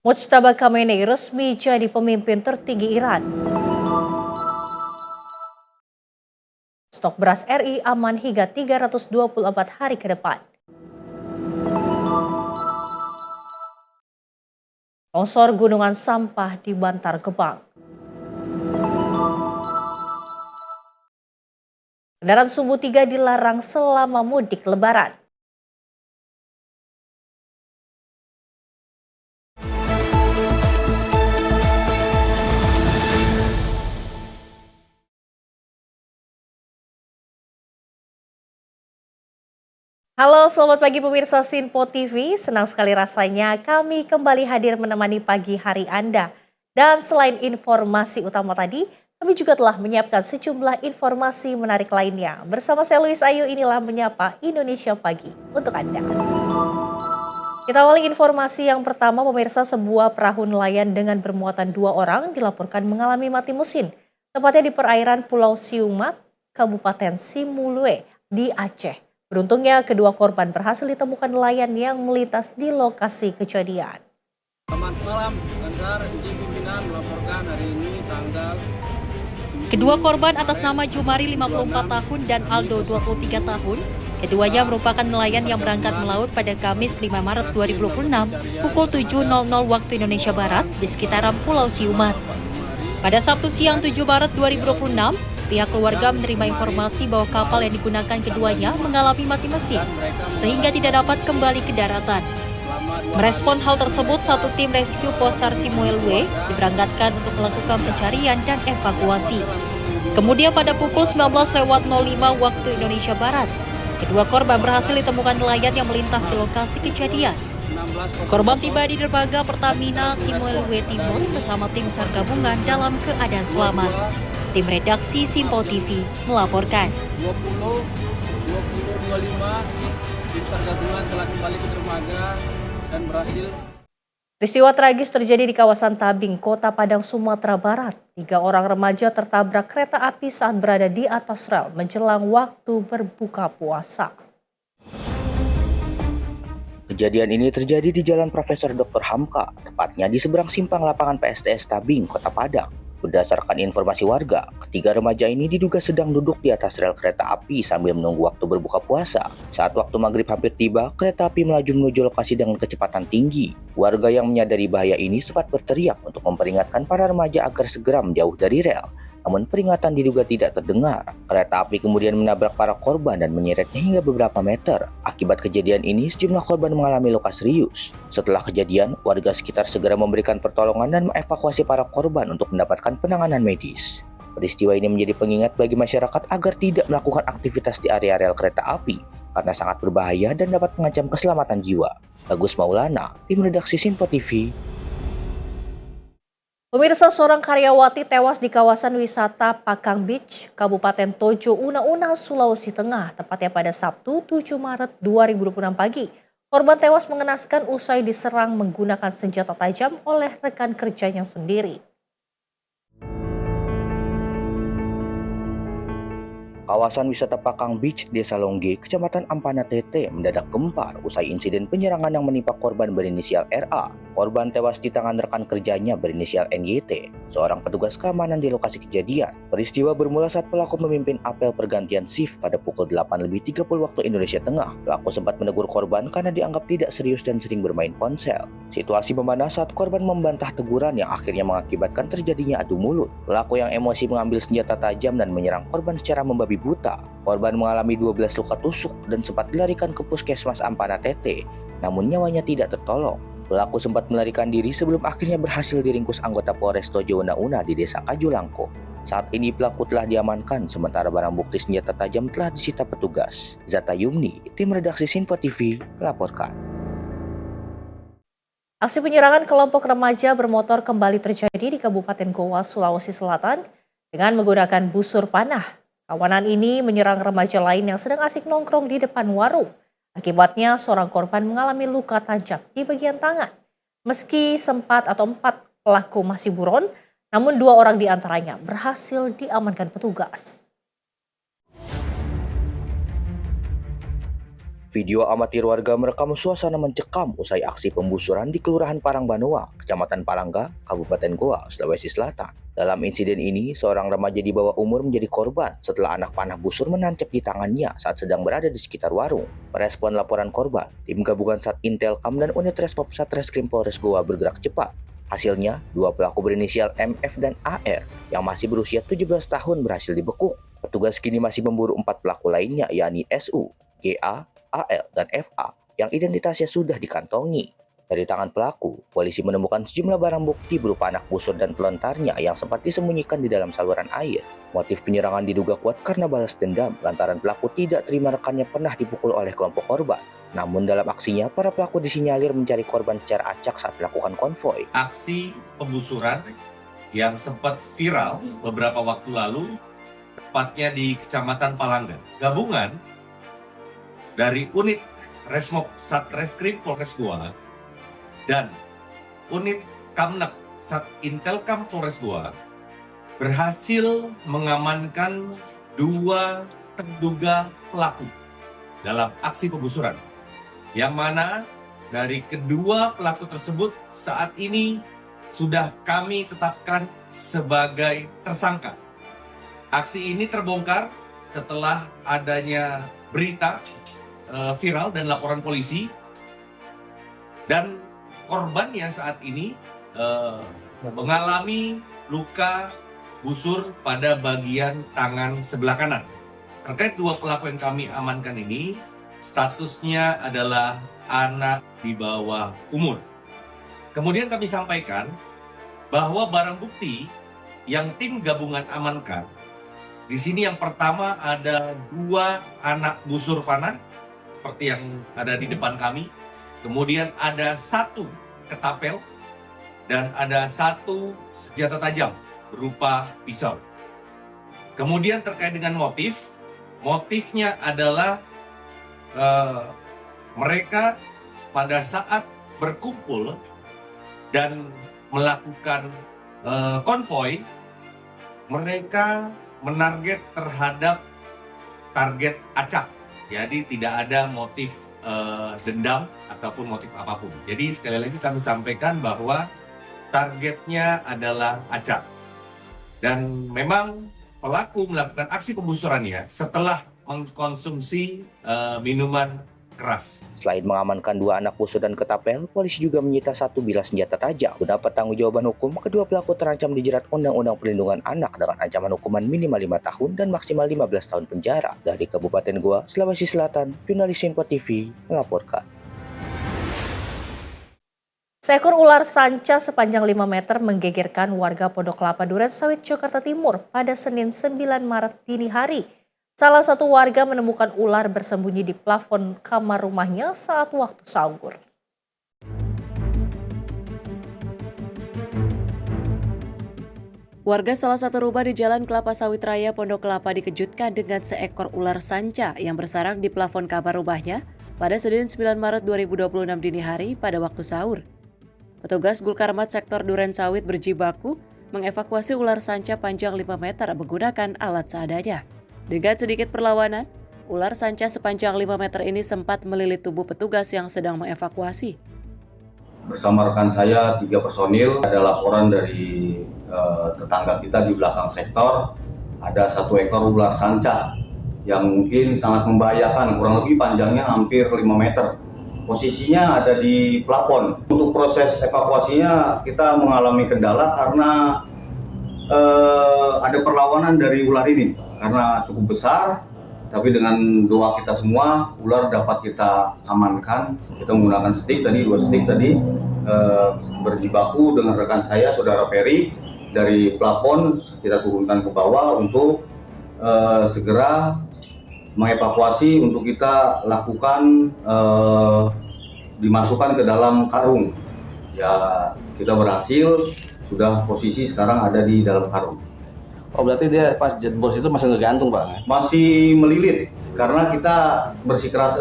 Mujtaba Khamenei resmi jadi pemimpin tertinggi Iran. Stok beras RI aman hingga 324 hari ke depan. Longsor gunungan sampah di Bantar Gebang. Kendaraan Sumbu 3 dilarang selama mudik Lebaran. Halo, selamat pagi pemirsa Sinpo TV. Senang sekali rasanya kami kembali hadir menemani pagi hari Anda. Dan selain informasi utama tadi, kami juga telah menyiapkan sejumlah informasi menarik lainnya. Bersama saya Luis Ayu, inilah Menyapa Indonesia Pagi untuk Anda. Kita awali informasi yang pertama, pemirsa, sebuah perahu nelayan dengan bermuatan 2 orang dilaporkan mengalami mati mesin. Tepatnya di perairan Pulau Siumat, Kabupaten Simulue di Aceh. Beruntungnya kedua korban berhasil ditemukan nelayan yang melintas di lokasi kejadian. Selamat malam, Ansar, izin pimpinan melaporkan hari ini tanggal. Kedua korban atas nama Jumari 54 tahun dan Aldo 23 tahun. Keduanya merupakan nelayan yang berangkat melaut pada Kamis 5 Maret 2026 pukul 7.00 waktu Indonesia Barat di sekitaran Pulau Siumat. Pada Sabtu siang 7 Maret 2026, pihak keluarga menerima informasi bahwa kapal yang digunakan keduanya mengalami mati mesin, sehingga tidak dapat kembali ke daratan. Merespon hal tersebut, satu tim rescue Posar Simulue diberangkatkan untuk melakukan pencarian dan evakuasi. Kemudian pada pukul 19.05 waktu Indonesia Barat, kedua korban berhasil ditemukan nelayan yang melintas di lokasi kejadian. Korban tiba di dermaga Pertamina Simulue Timur bersama tim SAR gabungan dalam keadaan selamat. Tim redaksi Sinpo TV melaporkan. 20.25 tim SAR gabungan telah kembali ke dermaga dan berhasil. Peristiwa tragis terjadi di kawasan Tabing, Kota Padang, Sumatera Barat. 3 orang remaja tertabrak kereta api saat berada di atas rel menjelang waktu berbuka puasa. Kejadian ini terjadi di Jalan Profesor Dr. Hamka, tepatnya di seberang simpang lapangan PSTS Tabing, Kota Padang. Berdasarkan informasi warga, ketiga remaja ini diduga sedang duduk di atas rel kereta api sambil menunggu waktu berbuka puasa. Saat waktu maghrib hampir tiba, kereta api melaju menuju lokasi dengan kecepatan tinggi. Warga yang menyadari bahaya ini sempat berteriak untuk memperingatkan para remaja agar segera menjauh dari rel. Namun peringatan diduga tidak terdengar. Kereta api kemudian menabrak para korban dan menyeretnya hingga beberapa meter. Akibat kejadian ini, sejumlah korban mengalami luka serius. Setelah kejadian, warga sekitar segera memberikan pertolongan dan mengevakuasi para korban untuk mendapatkan penanganan medis. Peristiwa ini menjadi pengingat bagi masyarakat agar tidak melakukan aktivitas di area rel kereta api karena sangat berbahaya dan dapat mengancam keselamatan jiwa. Bagus Maulana, tim redaksi Sinpo TV. Pemirsa, seorang karyawati tewas di kawasan wisata Pakang Beach, Kabupaten Tojo Una-Una, Sulawesi Tengah, tepatnya pada Sabtu 7 Maret 2026 pagi. Korban tewas mengenaskan usai diserang menggunakan senjata tajam oleh rekan kerjanya sendiri. Kawasan wisata Pakang Beach, Desa Longge, Kecamatan Ampana Tete mendadak gempar usai insiden penyerangan yang menimpa korban berinisial RA. Korban tewas di tangan rekan kerjanya berinisial NYT, seorang petugas keamanan di lokasi kejadian. Peristiwa bermula saat pelaku memimpin apel pergantian shift pada pukul 8.30 waktu Indonesia Tengah. Pelaku sempat menegur korban karena dianggap tidak serius dan sering bermain ponsel. Situasi memanas saat korban membantah teguran yang akhirnya mengakibatkan terjadinya adu mulut. Pelaku yang emosi mengambil senjata tajam dan menyerang korban secara membabi buta. Korban mengalami 12 luka tusuk dan sempat dilarikan ke puskesmas Ampana Tete, namun nyawanya tidak tertolong. Pelaku sempat melarikan diri sebelum akhirnya berhasil diringkus anggota Polres Tojo Una-Una di Desa Kajulangko. Saat ini pelaku telah diamankan, sementara barang bukti senjata tajam telah disita petugas. Zata Yumni, tim redaksi Sinpo TV, melaporkan. Aksi penyerangan kelompok remaja bermotor kembali terjadi di Kabupaten Goa, Sulawesi Selatan dengan menggunakan busur panah. Kawanan ini menyerang remaja lain yang sedang asik nongkrong di depan warung. Akibatnya seorang korban mengalami luka tajam di bagian tangan. Meski 4 pelaku masih buron, namun 2 orang diantaranya berhasil diamankan petugas. Video amatir warga merekam suasana mencekam usai aksi pembusuran di Kelurahan Parangbanoa, Kecamatan Palangga, Kabupaten Goa, Sulawesi Selatan. Dalam insiden ini, seorang remaja di bawah umur menjadi korban setelah anak panah busur menancap di tangannya saat sedang berada di sekitar warung. Merespon laporan korban, tim gabungan Sat Intelkam dan unit Respop Satreskrim Polres Goa bergerak cepat. Hasilnya, dua pelaku berinisial MF dan AR yang masih berusia 17 tahun berhasil dibekuk. Petugas kini masih memburu 4 pelaku lainnya, yakni SU, GA, AL, dan FA yang identitasnya sudah dikantongi. Dari tangan pelaku, polisi menemukan sejumlah barang bukti berupa anak busur dan pelontarnya yang sempat disembunyikan di dalam saluran air. Motif penyerangan diduga kuat karena balas dendam lantaran pelaku tidak terima rekannya pernah dipukul oleh kelompok korban. Namun dalam aksinya, para pelaku disinyalir mencari korban secara acak saat melakukan konvoi. Aksi pembusuran yang sempat viral beberapa waktu lalu, tepatnya di Kecamatan Palangga. Gabungan dari unit Resmob Satreskrim Polres Goa dan unit Kamnek Sat Intelkam Polres Goa berhasil mengamankan 2 terduga pelaku dalam aksi pembusuran, yang mana dari kedua pelaku tersebut saat ini sudah kami tetapkan sebagai tersangka. Aksi ini terbongkar setelah adanya berita viral dan laporan polisi, dan korban yang saat ini mengalami luka busur pada bagian tangan sebelah kanan. Terkait 2 pelaku yang kami amankan ini, statusnya adalah anak di bawah umur. Kemudian kami sampaikan bahwa barang bukti yang tim gabungan amankan, di sini yang pertama ada 2 anak busur panah seperti yang ada di depan kami. Kemudian ada 1 ketapel dan ada 1 senjata tajam berupa pisau. Kemudian terkait dengan motifnya adalah mereka pada saat berkumpul dan melakukan konvoi, mereka menarget terhadap target acak. Jadi tidak ada motif dendam ataupun motif apapun. Jadi sekali lagi kami sampaikan bahwa targetnya adalah acak. Dan memang pelaku melakukan aksi pembusurannya setelah mengkonsumsi minuman keras. Selain mengamankan 2 anak busur dan ketapel, polisi juga menyita 1 bilah senjata tajam. Guna pertanggungjawaban hukum, kedua pelaku terancam dijerat Undang-Undang Perlindungan Anak dengan ancaman hukuman minimal 5 tahun dan maksimal 15 tahun penjara. Dari Kabupaten Goa, Sulawesi Selatan, jurnalis Simpo TV melaporkan. Seekor ular sanca sepanjang 5 meter menggegerkan warga Pondok Kelapa Duren Sawit, Jakarta Timur pada Senin 9 Maret dini hari. Salah satu warga menemukan ular bersembunyi di plafon kamar rumahnya saat waktu sahur. Warga salah satu rumah di Jalan Kelapa Sawit Raya, Pondok Kelapa dikejutkan dengan seekor ular sanca yang bersarang di plafon kamar rumahnya pada Senin 9 Maret 2026 dini hari pada waktu sahur. Petugas Gulkarmat Sektor Duren Sawit berjibaku mengevakuasi ular sanca panjang 5 meter menggunakan alat seadanya. Dengan sedikit perlawanan, ular sanca sepanjang 5 meter ini sempat melilit tubuh petugas yang sedang mengevakuasi. Bersama rekan saya 3 personil, ada laporan dari tetangga kita di belakang sektor, ada 1 ekor ular sanca yang mungkin sangat membahayakan, kurang lebih panjangnya hampir 5 meter. Posisinya ada di plafon. Untuk proses evakuasinya kita mengalami kendala karena ada perlawanan dari ular ini. Karena cukup besar, tapi dengan doa kita semua, ular dapat kita amankan. Kita menggunakan stick tadi, 2 stick tadi, berjibaku dengan rekan saya, Saudara Ferry, dari plafon kita turunkan ke bawah untuk segera mengevakuasi, untuk kita lakukan dimasukkan ke dalam karung. Ya, kita berhasil, sudah posisi sekarang ada di dalam karung. Oh, berarti dia pas jebol itu masih ngegantung, Pak? Masih melilit, karena kita bersikeras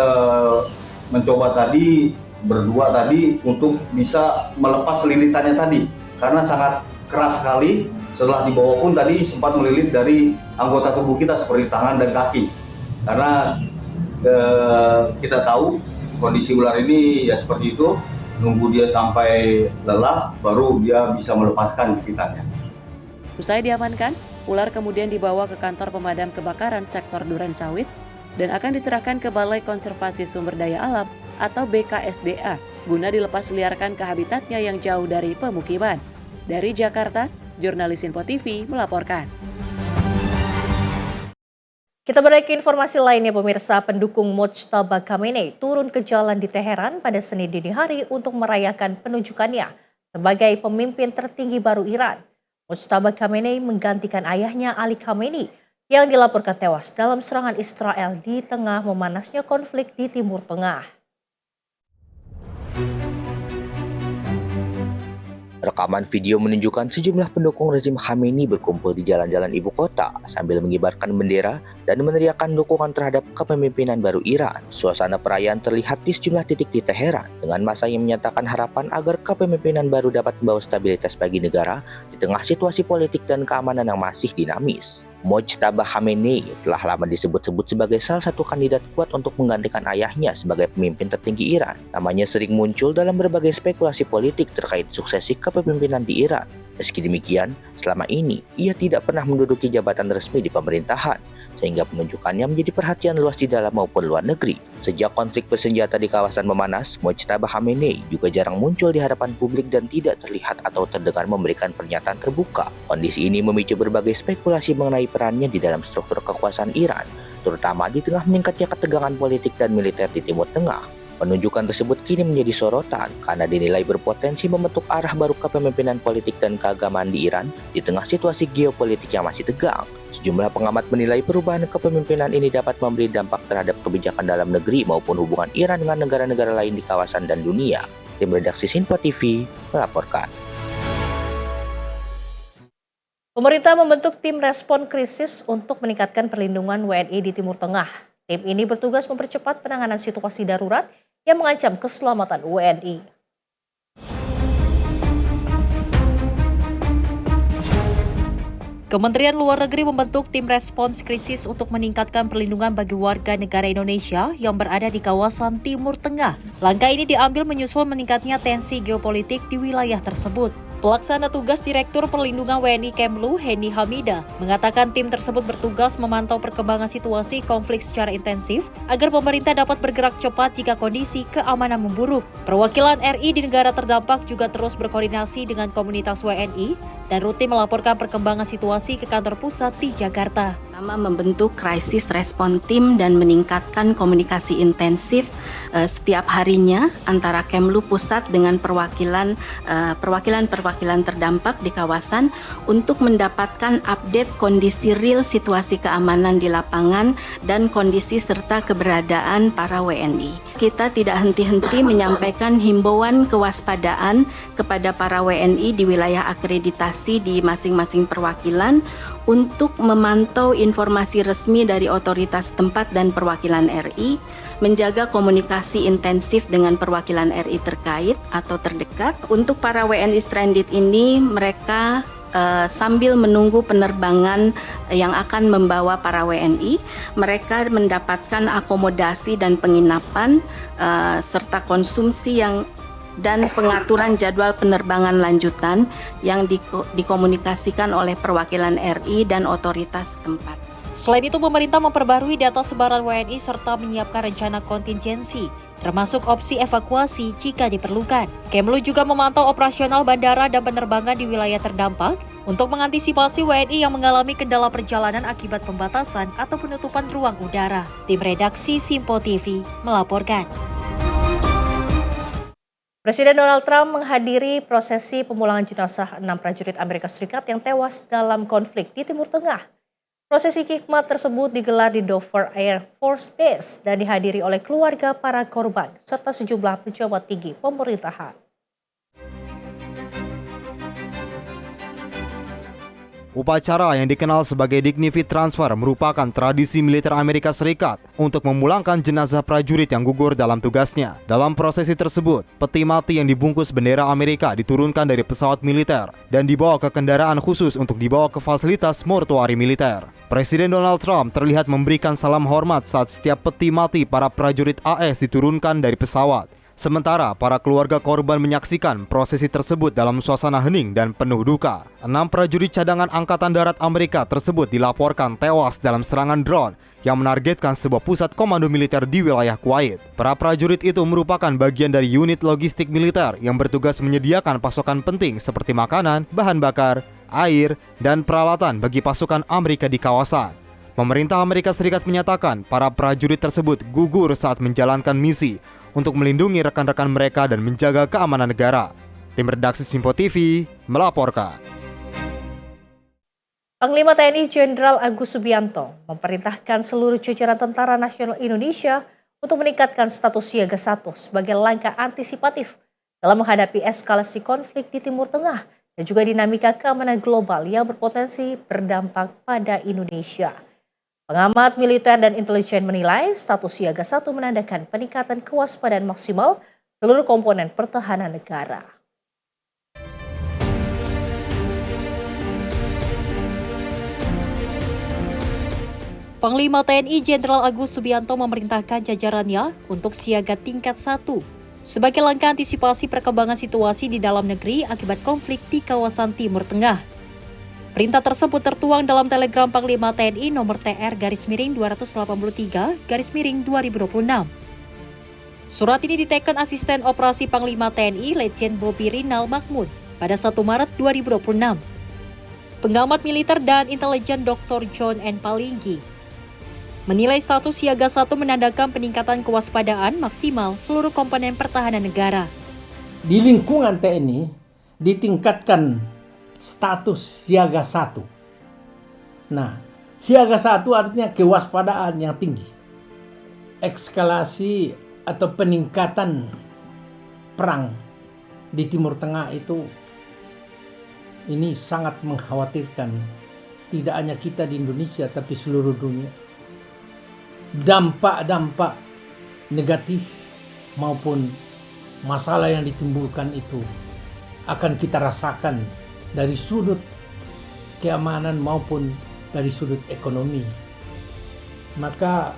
mencoba tadi, berdua tadi, untuk bisa melepas lilitannya tadi. Karena sangat keras sekali, setelah dibawa pun tadi sempat melilit dari anggota tubuh kita seperti tangan dan kaki. Karena kita tahu kondisi ular ini ya seperti itu, nunggu dia sampai lelah baru dia bisa melepaskan gigitannya. Usai diamankan, ular kemudian dibawa ke kantor pemadam kebakaran sektor Durensawit dan akan diserahkan ke Balai Konservasi Sumber Daya Alam atau BKSDA guna dilepas liarkan ke habitatnya yang jauh dari pemukiman. Dari Jakarta, jurnalis Info TV melaporkan. Kita beralih ke informasi lainnya pemirsa, pendukung Mojtaba Khamenei turun ke jalan di Teheran pada Senin dini hari untuk merayakan penunjukannya sebagai pemimpin tertinggi baru Iran. Mojtaba Khamenei menggantikan ayahnya Ali Khamenei yang dilaporkan tewas dalam serangan Israel di tengah memanasnya konflik di Timur Tengah. Rekaman video menunjukkan sejumlah pendukung rezim Khamenei berkumpul di jalan-jalan ibu kota sambil mengibarkan bendera dan meneriakkan dukungan terhadap kepemimpinan baru Iran. Suasana perayaan terlihat di sejumlah titik di Teheran dengan massa yang menyatakan harapan agar kepemimpinan baru dapat membawa stabilitas bagi negara di tengah situasi politik dan keamanan yang masih dinamis. Mojtaba Khamenei telah lama disebut-sebut sebagai salah satu kandidat kuat untuk menggantikan ayahnya sebagai pemimpin tertinggi Iran. Namanya sering muncul dalam berbagai spekulasi politik terkait suksesi kepemimpinan di Iran. Meski demikian, selama ini ia tidak pernah menduduki jabatan resmi di pemerintahan, sehingga penunjukannya menjadi perhatian luas di dalam maupun luar negeri. Sejak konflik bersenjata di kawasan memanas, Mojtaba Khamenei juga jarang muncul di hadapan publik dan tidak terlihat atau terdengar memberikan pernyataan terbuka. Kondisi ini memicu berbagai spekulasi mengenai perannya di dalam struktur kekuasaan Iran, terutama di tengah meningkatnya ketegangan politik dan militer di Timur Tengah. Penunjukan tersebut kini menjadi sorotan karena dinilai berpotensi membentuk arah baru kepemimpinan politik dan keagamaan di Iran di tengah situasi geopolitik yang masih tegang. Sejumlah pengamat menilai perubahan kepemimpinan ini dapat memberi dampak terhadap kebijakan dalam negeri maupun hubungan Iran dengan negara-negara lain di kawasan dan dunia. Tim redaksi Info TV melaporkan. Pemerintah membentuk tim respon krisis untuk meningkatkan perlindungan WNI di Timur Tengah. Tim ini bertugas mempercepat penanganan situasi darurat yang mengancam keselamatan WNI. Kementerian Luar Negeri membentuk tim respons krisis untuk meningkatkan perlindungan bagi warga negara Indonesia yang berada di kawasan Timur Tengah. Langkah ini diambil menyusul meningkatnya tensi geopolitik di wilayah tersebut. Pelaksana tugas Direktur Perlindungan WNI Kemlu, Henny Hamida, mengatakan tim tersebut bertugas memantau perkembangan situasi konflik secara intensif agar pemerintah dapat bergerak cepat jika kondisi keamanan memburuk. Perwakilan RI di negara terdampak juga terus berkoordinasi dengan komunitas WNI dan rutin melaporkan perkembangan situasi ke kantor pusat di Jakarta. Pertama, membentuk crisis response team dan meningkatkan komunikasi intensif setiap harinya antara Kemlu Pusat dengan perwakilan terdampak di kawasan untuk mendapatkan update kondisi real situasi keamanan di lapangan dan kondisi serta keberadaan para WNI. Kita tidak henti-henti menyampaikan himbauan kewaspadaan kepada para WNI di wilayah akreditasi di masing-masing perwakilan untuk memantau informasi resmi dari otoritas tempat dan perwakilan RI, menjaga komunikasi intensif dengan perwakilan RI terkait atau terdekat. Untuk para WNI stranded ini, mereka sambil menunggu penerbangan yang akan membawa para WNI, mereka mendapatkan akomodasi dan penginapan serta konsumsi dan pengaturan jadwal penerbangan lanjutan yang dikomunikasikan oleh perwakilan RI dan otoritas tempat. Selain itu, pemerintah memperbarui data sebaran WNI serta menyiapkan rencana kontingensi, termasuk opsi evakuasi jika diperlukan. Kemlu juga memantau operasional bandara dan penerbangan di wilayah terdampak untuk mengantisipasi WNI yang mengalami kendala perjalanan akibat pembatasan atau penutupan ruang udara. Tim redaksi Simpo TV melaporkan. Presiden Donald Trump menghadiri prosesi pemulangan jenazah 6 prajurit Amerika Serikat yang tewas dalam konflik di Timur Tengah. Prosesi khidmat tersebut digelar di Dover Air Force Base dan dihadiri oleh keluarga para korban serta sejumlah pejabat tinggi pemerintahan. Upacara yang dikenal sebagai Dignity Transfer merupakan tradisi militer Amerika Serikat untuk memulangkan jenazah prajurit yang gugur dalam tugasnya. Dalam prosesi tersebut, peti mati yang dibungkus bendera Amerika diturunkan dari pesawat militer dan dibawa ke kendaraan khusus untuk dibawa ke fasilitas mortuari militer. Presiden Donald Trump terlihat memberikan salam hormat saat setiap peti mati para prajurit AS diturunkan dari pesawat. Sementara para keluarga korban menyaksikan prosesi tersebut dalam suasana hening dan penuh duka. 6 prajurit cadangan Angkatan Darat Amerika tersebut dilaporkan tewas dalam serangan drone yang menargetkan sebuah pusat komando militer di wilayah Kuwait. Para prajurit itu merupakan bagian dari unit logistik militer yang bertugas menyediakan pasokan penting seperti makanan, bahan bakar, air, dan peralatan bagi pasukan Amerika di kawasan. Pemerintah Amerika Serikat menyatakan para prajurit tersebut gugur saat menjalankan misi untuk melindungi rekan-rekan mereka dan menjaga keamanan negara. Tim redaksi Simpo TV melaporkan. Panglima TNI Jenderal Agus Subianto memerintahkan seluruh jajaran Tentara Nasional Indonesia untuk meningkatkan status siaga 1 sebagai langkah antisipatif dalam menghadapi eskalasi konflik di Timur Tengah dan juga dinamika keamanan global yang berpotensi berdampak pada Indonesia. Pengamat militer dan intelijen menilai status siaga 1 menandakan peningkatan kewaspadaan maksimal seluruh komponen pertahanan negara. Panglima TNI Jenderal Agus Subianto memerintahkan jajarannya untuk siaga tingkat 1 sebagai langkah antisipasi perkembangan situasi di dalam negeri akibat konflik di kawasan Timur Tengah. Perintah tersebut tertuang dalam telegram Panglima TNI nomor TR-283-2026. Surat ini diteken Asisten Operasi Panglima TNI Letjen Bobi Rinal Mahmud pada 1 Maret 2026. Pengamat militer dan intelijen Dr. John N. Palinggi menilai status siaga 1 menandakan peningkatan kewaspadaan maksimal seluruh komponen pertahanan negara. Di lingkungan TNI ditingkatkan status siaga 1. Nah, siaga 1 artinya kewaspadaan yang tinggi. Eskalasi atau peningkatan perang di Timur Tengah itu ini sangat mengkhawatirkan. Tidak hanya kita di Indonesia tapi seluruh dunia. Dampak-dampak negatif maupun masalah yang ditimbulkan itu akan kita rasakan dari sudut keamanan maupun dari sudut ekonomi. Maka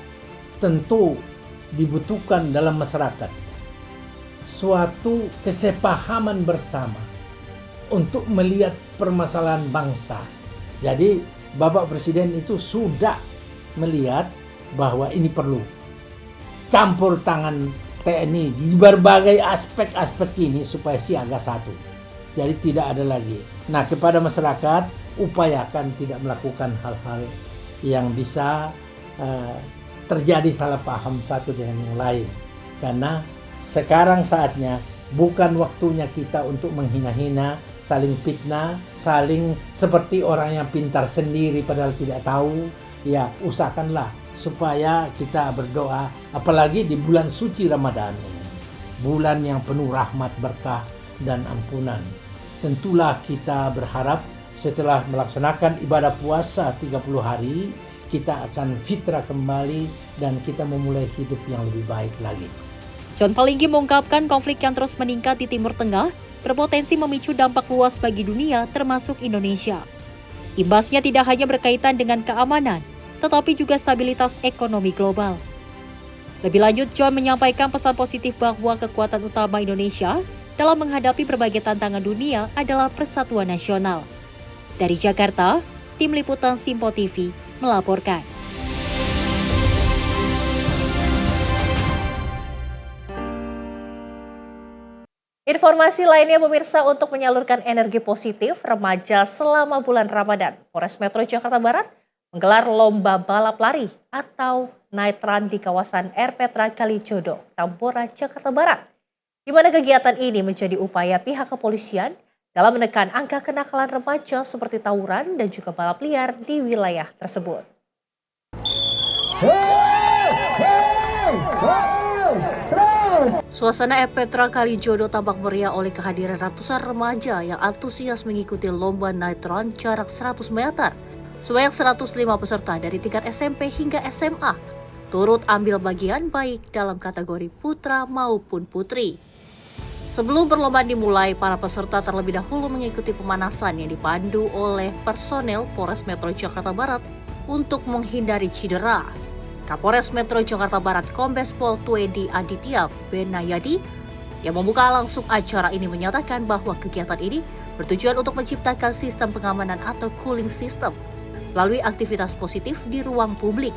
tentu dibutuhkan dalam masyarakat suatu kesepahaman bersama untuk melihat permasalahan bangsa. Jadi Bapak Presiden itu sudah melihat bahwa ini perlu campur tangan TNI di berbagai aspek-aspek ini supaya siaga 1. Jadi tidak ada lagi. Nah, kepada masyarakat upayakan tidak melakukan hal-hal yang bisa terjadi salah paham satu dengan yang lain. Karena sekarang saatnya bukan waktunya kita untuk menghina-hina, saling fitnah, saling seperti orang yang pintar sendiri padahal tidak tahu. Ya, usahakanlah supaya kita berdoa, apalagi di bulan suci Ramadan ini. Bulan yang penuh rahmat, berkah, dan ampunan. Tentulah kita berharap setelah melaksanakan ibadah puasa 30 hari, kita akan fitrah kembali dan kita memulai hidup yang lebih baik lagi. John Palinggi mengungkapkan konflik yang terus meningkat di Timur Tengah berpotensi memicu dampak luas bagi dunia termasuk Indonesia. Imbasnya tidak hanya berkaitan dengan keamanan, tetapi juga stabilitas ekonomi global. Lebih lanjut, John menyampaikan pesan positif bahwa kekuatan utama Indonesia dalam menghadapi berbagai tantangan dunia adalah persatuan nasional. Dari Jakarta, Tim Liputan Simpo TV melaporkan. Informasi lainnya pemirsa, untuk menyalurkan energi positif remaja selama bulan Ramadan, Polres Metro Jakarta Barat menggelar lomba balap lari atau night run di kawasan Air Petra Kalijodo, Tambora, Jakarta Barat. Di mana kegiatan ini menjadi upaya pihak kepolisian dalam menekan angka kenakalan remaja seperti tawuran dan juga balap liar di wilayah tersebut. Suasana Petra Kalijodo tampak meriah oleh kehadiran ratusan remaja yang antusias mengikuti lomba night run jarak 100 meter. Sebanyak 105 peserta dari tingkat SMP hingga SMA turut ambil bagian baik dalam kategori putra maupun putri. Sebelum perlombaan dimulai, para peserta terlebih dahulu mengikuti pemanasan yang dipandu oleh personel Polres Metro Jakarta Barat untuk menghindari cedera. Kapolres Metro Jakarta Barat Kombes Pol Tuedi Aditya Benayadi yang membuka langsung acara ini menyatakan bahwa kegiatan ini bertujuan untuk menciptakan sistem pengamanan atau cooling system melalui aktivitas positif di ruang publik.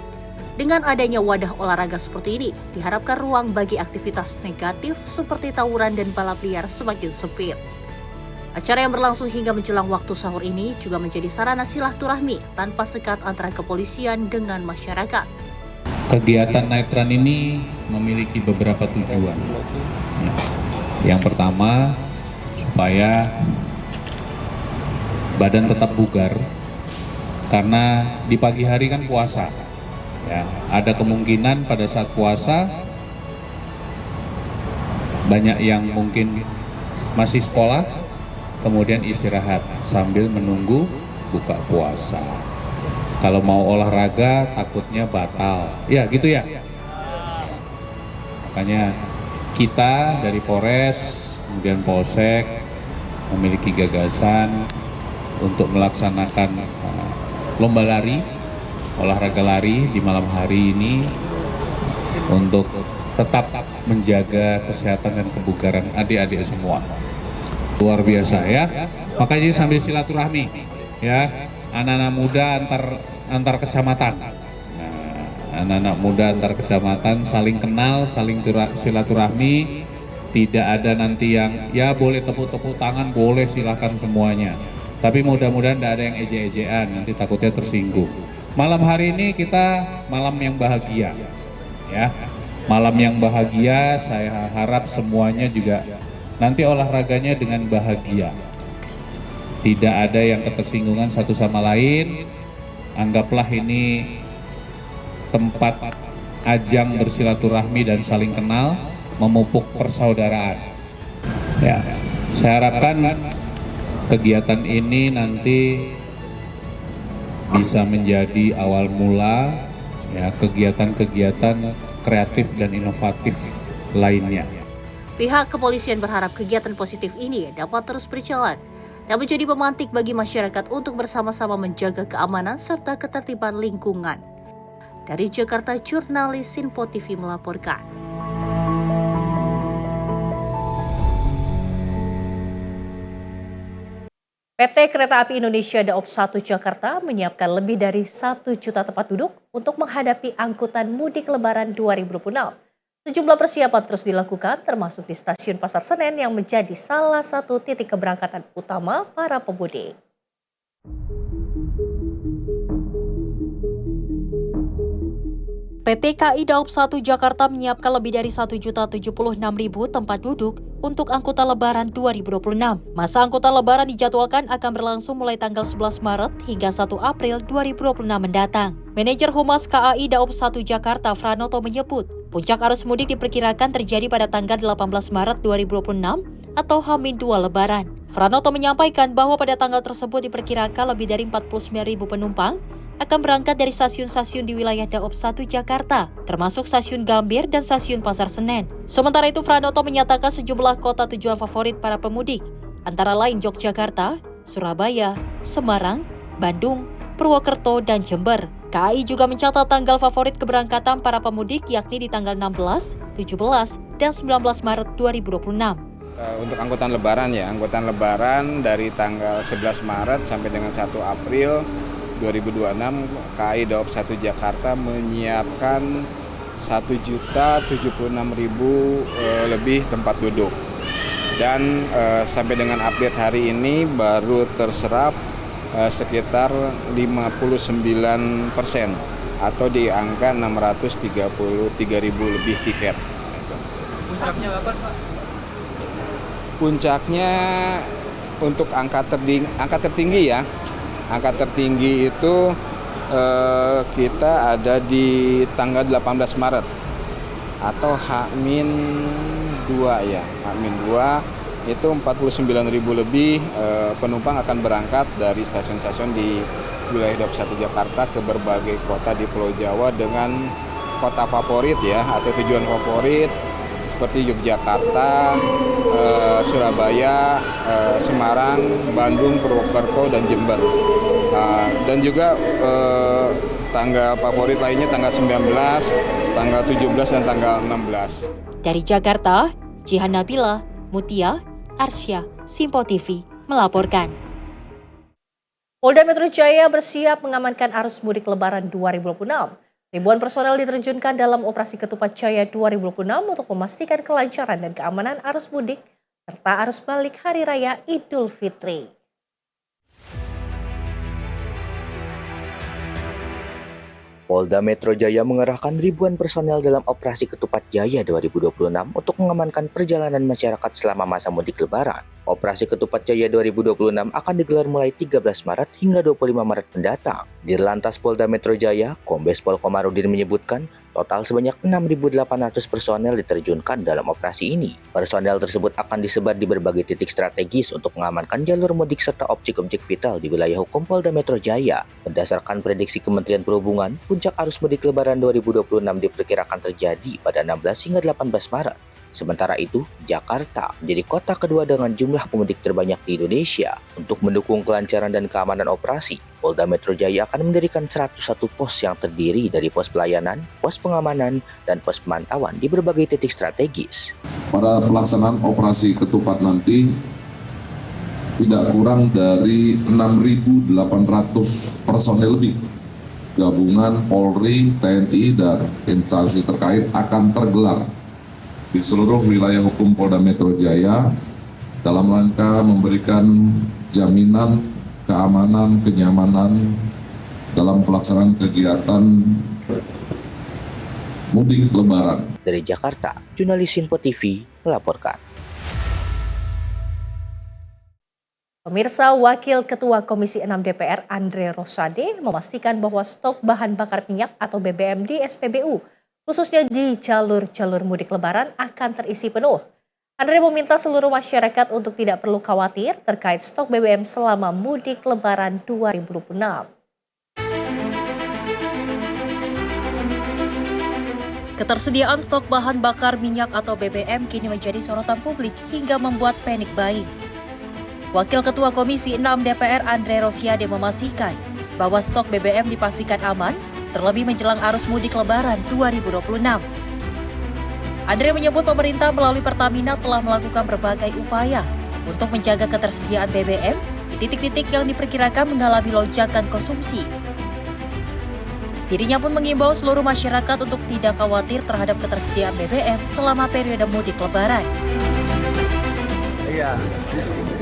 Dengan adanya wadah olahraga seperti ini, diharapkan ruang bagi aktivitas negatif seperti tawuran dan balap liar semakin sempit. Acara yang berlangsung hingga menjelang waktu sahur ini juga menjadi sarana silaturahmi tanpa sekat antara kepolisian dengan masyarakat. Kegiatan night run ini memiliki beberapa tujuan. Yang pertama, supaya badan tetap bugar, karena di pagi hari kan puasa. Ya, ada kemungkinan pada saat puasa banyak yang mungkin masih sekolah, kemudian istirahat sambil menunggu buka puasa. Kalau mau olahraga takutnya batal, ya gitu ya. Makanya kita dari Polres, kemudian Polsek memiliki gagasan untuk melaksanakan lomba lari, olahraga lari di malam hari ini untuk tetap menjaga kesehatan dan kebugaran adik-adik semua. Luar biasa ya. Makanya sambil silaturahmi ya. Anak-anak muda antar kecamatan. Nah, anak-anak muda antar kecamatan saling kenal, saling silaturahmi. Tidak ada nanti yang ya boleh tepuk-tepuk tangan, boleh silahkan semuanya. Tapi mudah-mudahan tidak ada yang ejek-ejekan, nanti takutnya tersinggung. Malam hari ini kita malam yang bahagia, ya. Malam yang bahagia, saya harap semuanya juga nanti olahraganya dengan bahagia. Tidak ada yang ketersinggungan satu sama lain. Anggaplah ini tempat ajang bersilaturahmi dan saling kenal, memupuk persaudaraan. Ya, saya harapkan kegiatan ini nanti bisa menjadi awal mula ya kegiatan-kegiatan kreatif dan inovatif lainnya. Pihak kepolisian berharap kegiatan positif ini dapat terus berjalan dan menjadi pemantik bagi masyarakat untuk bersama-sama menjaga keamanan serta ketertiban lingkungan. Dari Jakarta, jurnalis Sinpo TV melaporkan. PT Kereta Api Indonesia Daob 1 Jakarta menyiapkan lebih dari 1 juta tempat duduk untuk menghadapi angkutan mudik Lebaran 2026. Sejumlah persiapan terus dilakukan termasuk di Stasiun Pasar Senen yang menjadi salah satu titik keberangkatan utama para pemudik. PT KAI Daob 1 Jakarta menyiapkan lebih dari 1.076.000 tempat duduk untuk angkutan Lebaran 2026. Masa angkutan Lebaran dijadwalkan akan berlangsung mulai tanggal 11 Maret hingga 1 April 2026 mendatang. Manajer Humas KAI Daob 1 Jakarta, Franoto menyebut, puncak arus mudik diperkirakan terjadi pada tanggal 18 Maret 2026 atau H-2 Lebaran. Franoto menyampaikan bahwa pada tanggal tersebut diperkirakan lebih dari 49.000 penumpang akan berangkat dari stasiun-stasiun di wilayah Daob 1 Jakarta, termasuk Stasiun Gambir dan Stasiun Pasar Senen. Sementara itu, Franoto menyatakan sejumlah kota tujuan favorit para pemudik, antara lain Yogyakarta, Surabaya, Semarang, Bandung, Purwokerto, dan Jember. KAI juga mencatat tanggal favorit keberangkatan para pemudik yakni di tanggal 16, 17, dan 19 Maret 2026. Untuk angkutan Lebaran ya, angkutan Lebaran dari tanggal 11 Maret sampai dengan 1 April 2026, KAI Daob 1 Jakarta menyiapkan 1.076.000 lebih tempat duduk. Dan sampai dengan update hari ini baru terserap sekitar 59% atau di angka 633.000 lebih tiket. Puncaknya kapan, Pak? Puncaknya untuk angka tertinggi ya. Angka tertinggi itu kita ada di tanggal 18 Maret. atau H-2 ya. H-2 itu 49.000 lebih penumpang akan berangkat dari stasiun-stasiun di wilayah 21 Jakarta ke berbagai kota di Pulau Jawa dengan kota favorit ya atau tujuan favorit seperti Yogyakarta, Surabaya, Semarang, Bandung, Purwokerto, dan Jember. Dan juga tanggal favorit lainnya tanggal 19, tanggal 17, dan tanggal 16. Dari Jakarta, Jihan Nabila, Mutia, Arsya, Simpo TV melaporkan. Polda Metro Jaya bersiap mengamankan arus mudik Lebaran 2026. Ribuan personel diterjunkan dalam operasi Ketupat Jaya 2026 untuk memastikan kelancaran dan keamanan arus mudik serta arus balik Hari Raya Idul Fitri. Polda Metro Jaya mengerahkan ribuan personel dalam operasi Ketupat Jaya 2026 untuk mengamankan perjalanan masyarakat selama masa mudik Lebaran. Operasi Ketupat Jaya 2026 akan digelar mulai 13 Maret hingga 25 Maret mendatang. Dirlantas Polda Metro Jaya, Kombes Pol Komarudin menyebutkan total sebanyak 6.800 personel diterjunkan dalam operasi ini. Personel tersebut akan disebar di berbagai titik strategis untuk mengamankan jalur mudik serta objek-objek vital di wilayah hukum Polda Metro Jaya. Berdasarkan prediksi Kementerian Perhubungan, puncak arus mudik Lebaran 2026 diperkirakan terjadi pada 16 hingga 18 Maret. Sementara itu, Jakarta menjadi kota kedua dengan jumlah pemudik terbanyak di Indonesia. Untuk mendukung kelancaran dan keamanan operasi, Polda Metro Jaya akan mendirikan 101 pos yang terdiri dari pos pelayanan, pos pengamanan, dan pos pemantauan di berbagai titik strategis. Pada pelaksanaan operasi Ketupat nanti, tidak kurang dari 6.800 personel lebih gabungan Polri, TNI, dan instansi terkait akan tergelar di seluruh wilayah hukum Polda Metro Jaya dalam rangka memberikan jaminan keamanan, kenyamanan dalam pelaksanaan kegiatan mudik Lebaran. Dari Jakarta, jurnalis Simpo TV melaporkan. Pemirsa, Wakil Ketua Komisi 6 DPR Andre Rosade memastikan bahwa stok bahan bakar minyak atau BBM di SPBU khususnya di jalur-jalur mudik Lebaran akan terisi penuh. Andre meminta seluruh masyarakat untuk tidak perlu khawatir terkait stok BBM selama mudik Lebaran 2026. Ketersediaan stok bahan bakar minyak atau BBM kini menjadi sorotan publik hingga membuat panic buying. Wakil Ketua Komisi 6 DPR Andre Rosade memastikan bahwa stok BBM dipastikan aman terlebih menjelang arus mudik Lebaran 2026. Andre menyebut pemerintah melalui Pertamina telah melakukan berbagai upaya untuk menjaga ketersediaan BBM di titik-titik yang diperkirakan mengalami lonjakan konsumsi. Dirinya pun mengimbau seluruh masyarakat untuk tidak khawatir terhadap ketersediaan BBM selama periode mudik Lebaran.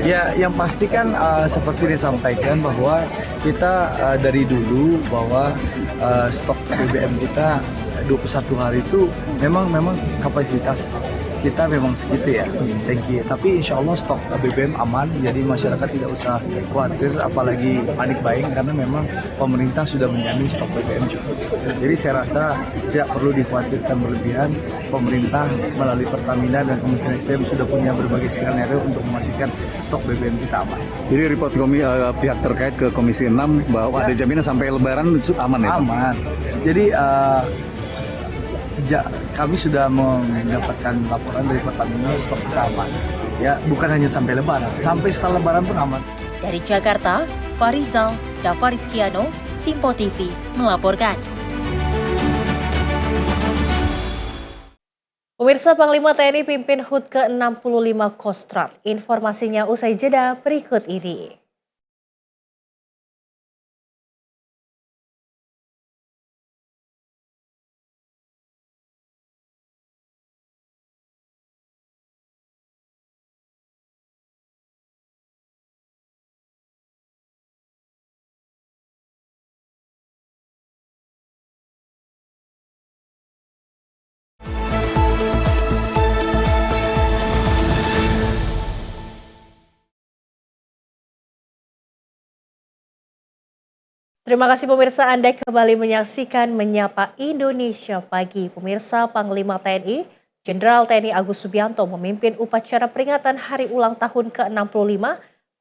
Ya, yang pasti kan seperti disampaikan bahwa kita dari dulu bahwa stok BBM kita 21 hari itu memang kapasitas kita memang segitu ya, tanki. Tapi insya Allah stok BBM aman, jadi masyarakat tidak usah khawatir apalagi panik buying karena memang pemerintah sudah menjamin stok BBM cukup. Jadi saya rasa tidak perlu dikhawatirkan berlebihan. Pemerintah melalui Pertamina dan Kementerian SDM sudah punya berbagai skenario untuk memastikan stok BBM kita aman. Jadi report pihak terkait ke Komisi 6 bahwa ada jaminan sampai Lebaran aman ya? Aman. Jadi kami sudah mendapatkan laporan dari Pertamina stok kita aman. Ya, bukan hanya sampai Lebaran, sampai setelah Lebaran pun aman. Dari Jakarta, Farizal, Dava Rizkiano, Simpo TV melaporkan. Pemirsa, Panglima TNI pimpin HUT ke-65 Kostrad. Informasinya usai jeda berikut ini. Terima kasih pemirsa, Anda kembali menyaksikan Menyapa Indonesia Pagi. Pemirsa, Panglima TNI, Jenderal TNI Agus Subianto memimpin upacara peringatan hari ulang tahun ke-65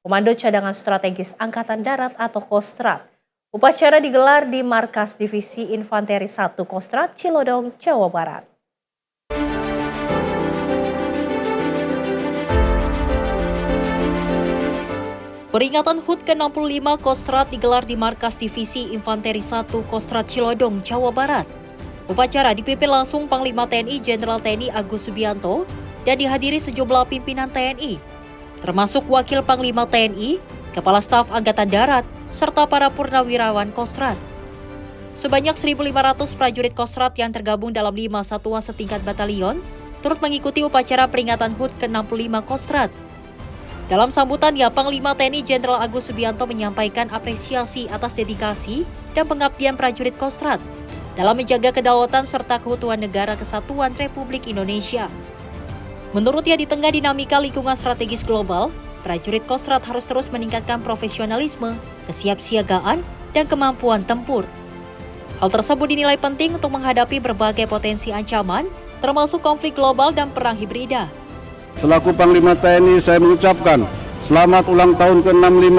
Komando Cadangan Strategis Angkatan Darat atau Kostrad. Upacara digelar di Markas Divisi Infanteri 1 Kostrad, Cilodong, Jawa Barat. Peringatan HUT ke-65 Kostrad digelar di Markas Divisi Infanteri 1 Kostrad Cilodong, Jawa Barat. Upacara dipimpin langsung Panglima TNI Jenderal TNI Agus Subianto dan dihadiri sejumlah pimpinan TNI, termasuk Wakil Panglima TNI, Kepala Staf Angkatan Darat, serta para purnawirawan Kostrad. Sebanyak 1.500 prajurit Kostrad yang tergabung dalam 5 satuan setingkat batalion turut mengikuti upacara peringatan HUT ke-65 Kostrad. Dalam sambutannya, Panglima TNI Jenderal Agus Subianto menyampaikan apresiasi atas dedikasi dan pengabdian prajurit Kostrad dalam menjaga kedaulatan serta keutuhan negara kesatuan Republik Indonesia. Menurutnya, di tengah dinamika lingkungan strategis global, prajurit Kostrad harus terus meningkatkan profesionalisme, kesiapsiagaan, dan kemampuan tempur. Hal tersebut dinilai penting untuk menghadapi berbagai potensi ancaman, termasuk konflik global dan perang hibrida. Selaku Panglima TNI, saya mengucapkan selamat ulang tahun ke-65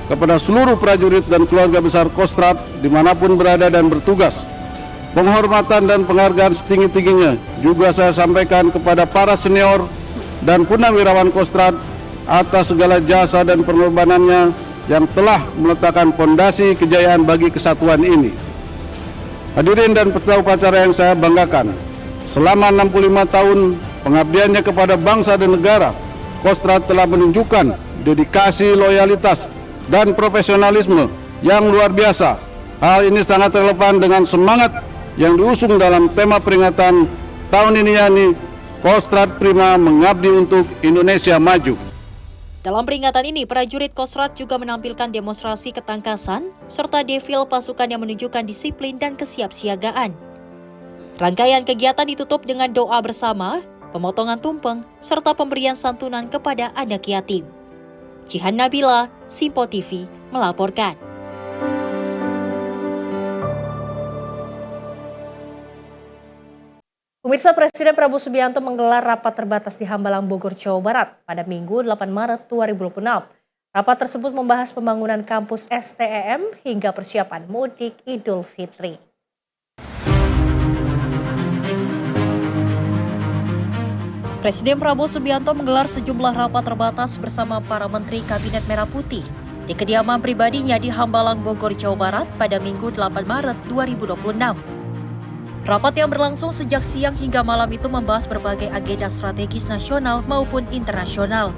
kepada seluruh prajurit dan keluarga besar Kostrad dimanapun berada dan bertugas. Penghormatan dan penghargaan setinggi-tingginya juga saya sampaikan kepada para senior dan purnawirawan Kostrad atas segala jasa dan pengorbanannya yang telah meletakkan fondasi kejayaan bagi kesatuan ini. Hadirin dan peserta upacara yang saya banggakan, selama 65 tahun pengabdiannya kepada bangsa dan negara, Kostrad telah menunjukkan dedikasi, loyalitas, dan profesionalisme yang luar biasa. Hal ini sangat relevan dengan semangat yang diusung dalam tema peringatan tahun ini, yakni Kostrad Prima Mengabdi untuk Indonesia Maju. Dalam peringatan ini, prajurit Kostrad juga menampilkan demonstrasi ketangkasan serta defil pasukan yang menunjukkan disiplin dan kesiapsiagaan. Rangkaian kegiatan ditutup dengan doa bersama, pemotongan tumpeng, serta pemberian santunan kepada anak yatim. Jihan Nabila, Simpo TV, melaporkan. Pemirsa, Presiden Prabowo Subianto menggelar rapat terbatas di Hambalang, Bogor, Jawa Barat pada Minggu 8 Maret 2026. Rapat tersebut membahas pembangunan kampus STEM hingga persiapan mudik Idul Fitri. Presiden Prabowo Subianto menggelar sejumlah rapat terbatas bersama para Menteri Kabinet Merah Putih di kediaman pribadinya di Hambalang, Bogor, Jawa Barat pada Minggu 8 Maret 2026. Rapat yang berlangsung sejak siang hingga malam itu membahas berbagai agenda strategis nasional maupun internasional.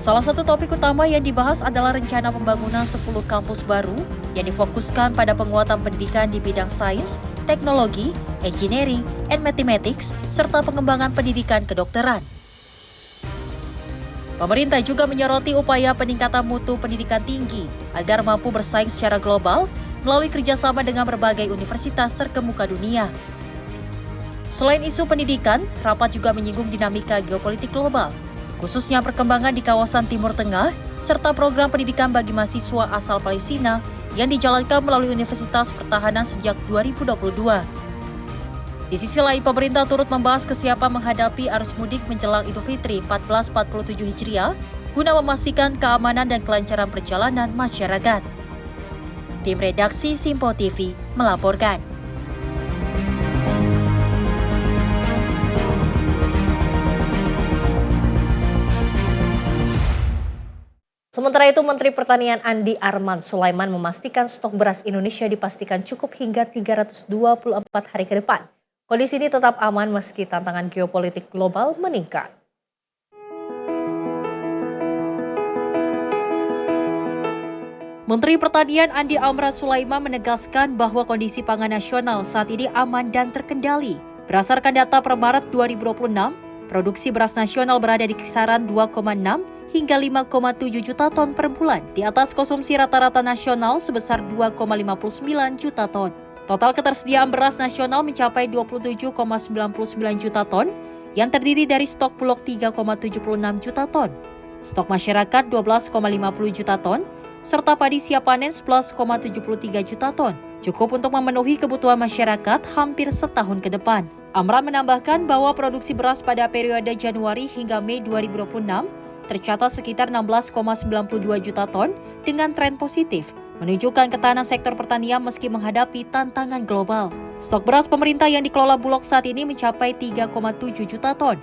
Salah satu topik utama yang dibahas adalah rencana pembangunan 10 kampus baru yang difokuskan pada penguatan pendidikan di bidang sains, teknologi, engineering, and mathematics, serta pengembangan pendidikan kedokteran. Pemerintah juga menyoroti upaya peningkatan mutu pendidikan tinggi agar mampu bersaing secara global melalui kerjasama dengan berbagai universitas terkemuka dunia. Selain isu pendidikan, rapat juga menyinggung dinamika geopolitik global, khususnya perkembangan di kawasan Timur Tengah, serta program pendidikan bagi mahasiswa asal Palestina yang dijalankan melalui Universitas Pertahanan sejak 2022. Di sisi lain, pemerintah turut membahas kesiapan menghadapi arus mudik menjelang Idul Fitri 1447 Hijriah guna memastikan keamanan dan kelancaran perjalanan masyarakat. Tim redaksi Simpo TV melaporkan. Sementara itu, Menteri Pertanian Andi Arman Sulaiman memastikan stok beras Indonesia dipastikan cukup hingga 324 hari ke depan. Kondisi ini tetap aman meski tantangan geopolitik global meningkat. Menteri Pertanian Andi Amran Sulaiman menegaskan bahwa kondisi pangan nasional saat ini aman dan terkendali. Berdasarkan data per Maret 2026, produksi beras nasional berada di kisaran 2,6 hingga 5,7 juta ton per bulan, di atas konsumsi rata-rata nasional sebesar 2,59 juta ton. Total ketersediaan beras nasional mencapai 27,99 juta ton, yang terdiri dari stok bulog 3,76 juta ton, stok masyarakat 12,50 juta ton, serta padi siap panen 11,73 juta ton. Cukup untuk memenuhi kebutuhan masyarakat hampir setahun ke depan. Amran menambahkan bahwa produksi beras pada periode Januari hingga Mei 2026 tercatat sekitar 16,92 juta ton dengan tren positif, menunjukkan ketahanan sektor pertanian meski menghadapi tantangan global. Stok beras pemerintah yang dikelola Bulog saat ini mencapai 3,7 juta ton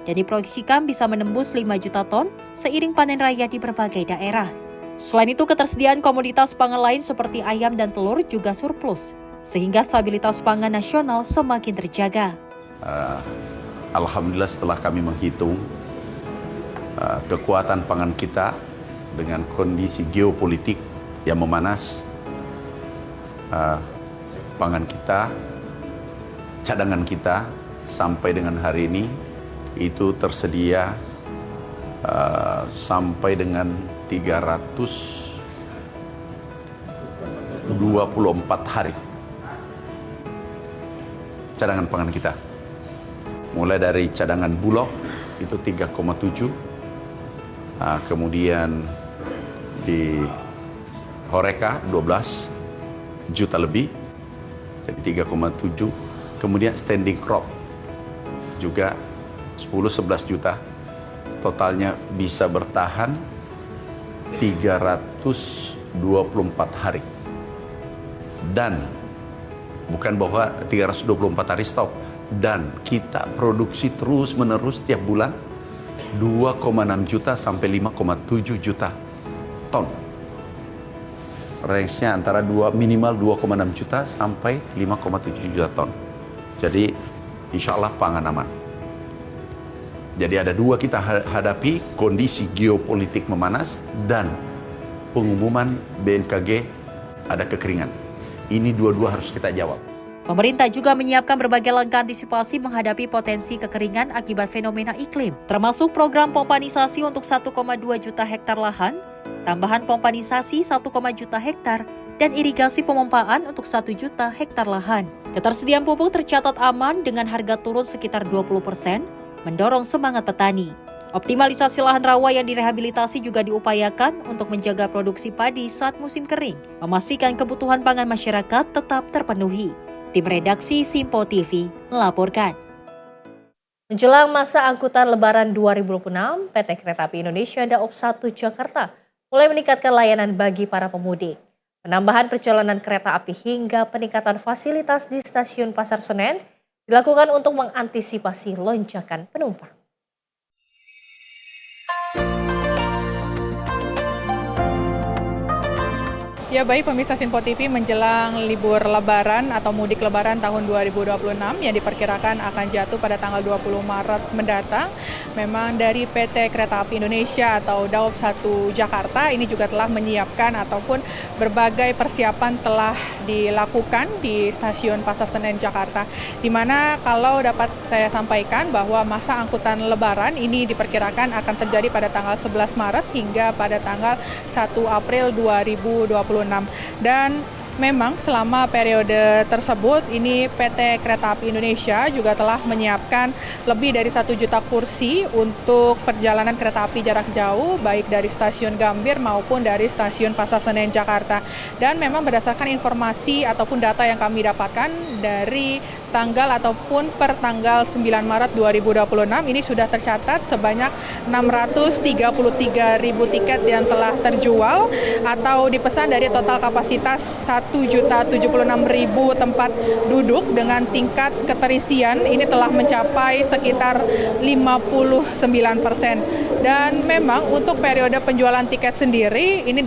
dan diproyeksikan bisa menembus 5 juta ton seiring panen raya di berbagai daerah. Selain itu, ketersediaan komoditas pangan lain seperti ayam dan telur juga surplus, sehingga stabilitas pangan nasional semakin terjaga. Alhamdulillah setelah kami menghitung kekuatan pangan kita dengan kondisi geopolitik yang memanas, pangan kita, cadangan kita sampai dengan hari ini itu tersedia sampai dengan 324 hari cadangan pangan kita. Mulai dari cadangan Bulog itu 3,7, kemudian di Horeca 12 juta lebih, jadi 3,7. Kemudian standing crop juga 10-11 juta. Totalnya bisa bertahan 324 hari. Dan bukan bahwa 324 hari stop, dan kita produksi terus-menerus tiap bulan 2,6 juta sampai 5,7 juta ton. Range-nya antara minimal 2,6 juta sampai 5,7 juta ton. Jadi insya Allah pangan aman. Jadi ada dua kita hadapi, kondisi geopolitik memanas dan pengumuman BMKG ada kekeringan. Ini dua-dua harus kita jawab. Pemerintah juga menyiapkan berbagai langkah antisipasi menghadapi potensi kekeringan akibat fenomena iklim, termasuk program pompanisasi untuk 1,2 juta hektar lahan, tambahan pompanisasi 1, juta hektar, dan irigasi pemompaan untuk 1 juta hektar lahan. Ketersediaan pupuk tercatat aman dengan harga turun sekitar 20%, mendorong semangat petani. Optimalisasi lahan rawa yang direhabilitasi juga diupayakan untuk menjaga produksi padi saat musim kering, memastikan kebutuhan pangan masyarakat tetap terpenuhi. Tim redaksi Simpo TV melaporkan. Menjelang masa angkutan Lebaran 2026, PT Kereta Api Indonesia Daob 1 Jakarta mulai meningkatkan layanan bagi para pemudik. Penambahan perjalanan kereta api hingga peningkatan fasilitas di stasiun Pasar Senen dilakukan untuk mengantisipasi lonjakan penumpang. Ya baik, pemirsa Simpo TV, menjelang libur Lebaran atau mudik Lebaran tahun 2026 yang diperkirakan akan jatuh pada tanggal 20 Maret mendatang, memang dari PT Kereta Api Indonesia atau Daob 1 Jakarta ini juga telah menyiapkan ataupun berbagai persiapan telah dilakukan di stasiun Pasar Senen Jakarta. Di mana kalau dapat saya sampaikan bahwa masa angkutan Lebaran ini diperkirakan akan terjadi pada tanggal 11 Maret hingga pada tanggal 1 April 2026. Dan memang selama periode tersebut ini PT Kereta Api Indonesia juga telah menyiapkan lebih dari 1 juta kursi untuk perjalanan kereta api jarak jauh baik dari stasiun Gambir maupun dari stasiun Pasar Senen Jakarta. Dan memang berdasarkan informasi ataupun data yang kami dapatkan dari tanggal ataupun per tanggal 9 Maret 2026 ini sudah tercatat sebanyak 633.000 tiket yang telah terjual atau dipesan dari total kapasitas 1.076.000 tempat duduk dengan tingkat keterisian ini telah mencapai sekitar 59%. Dan memang untuk periode penjualan tiket sendiri ini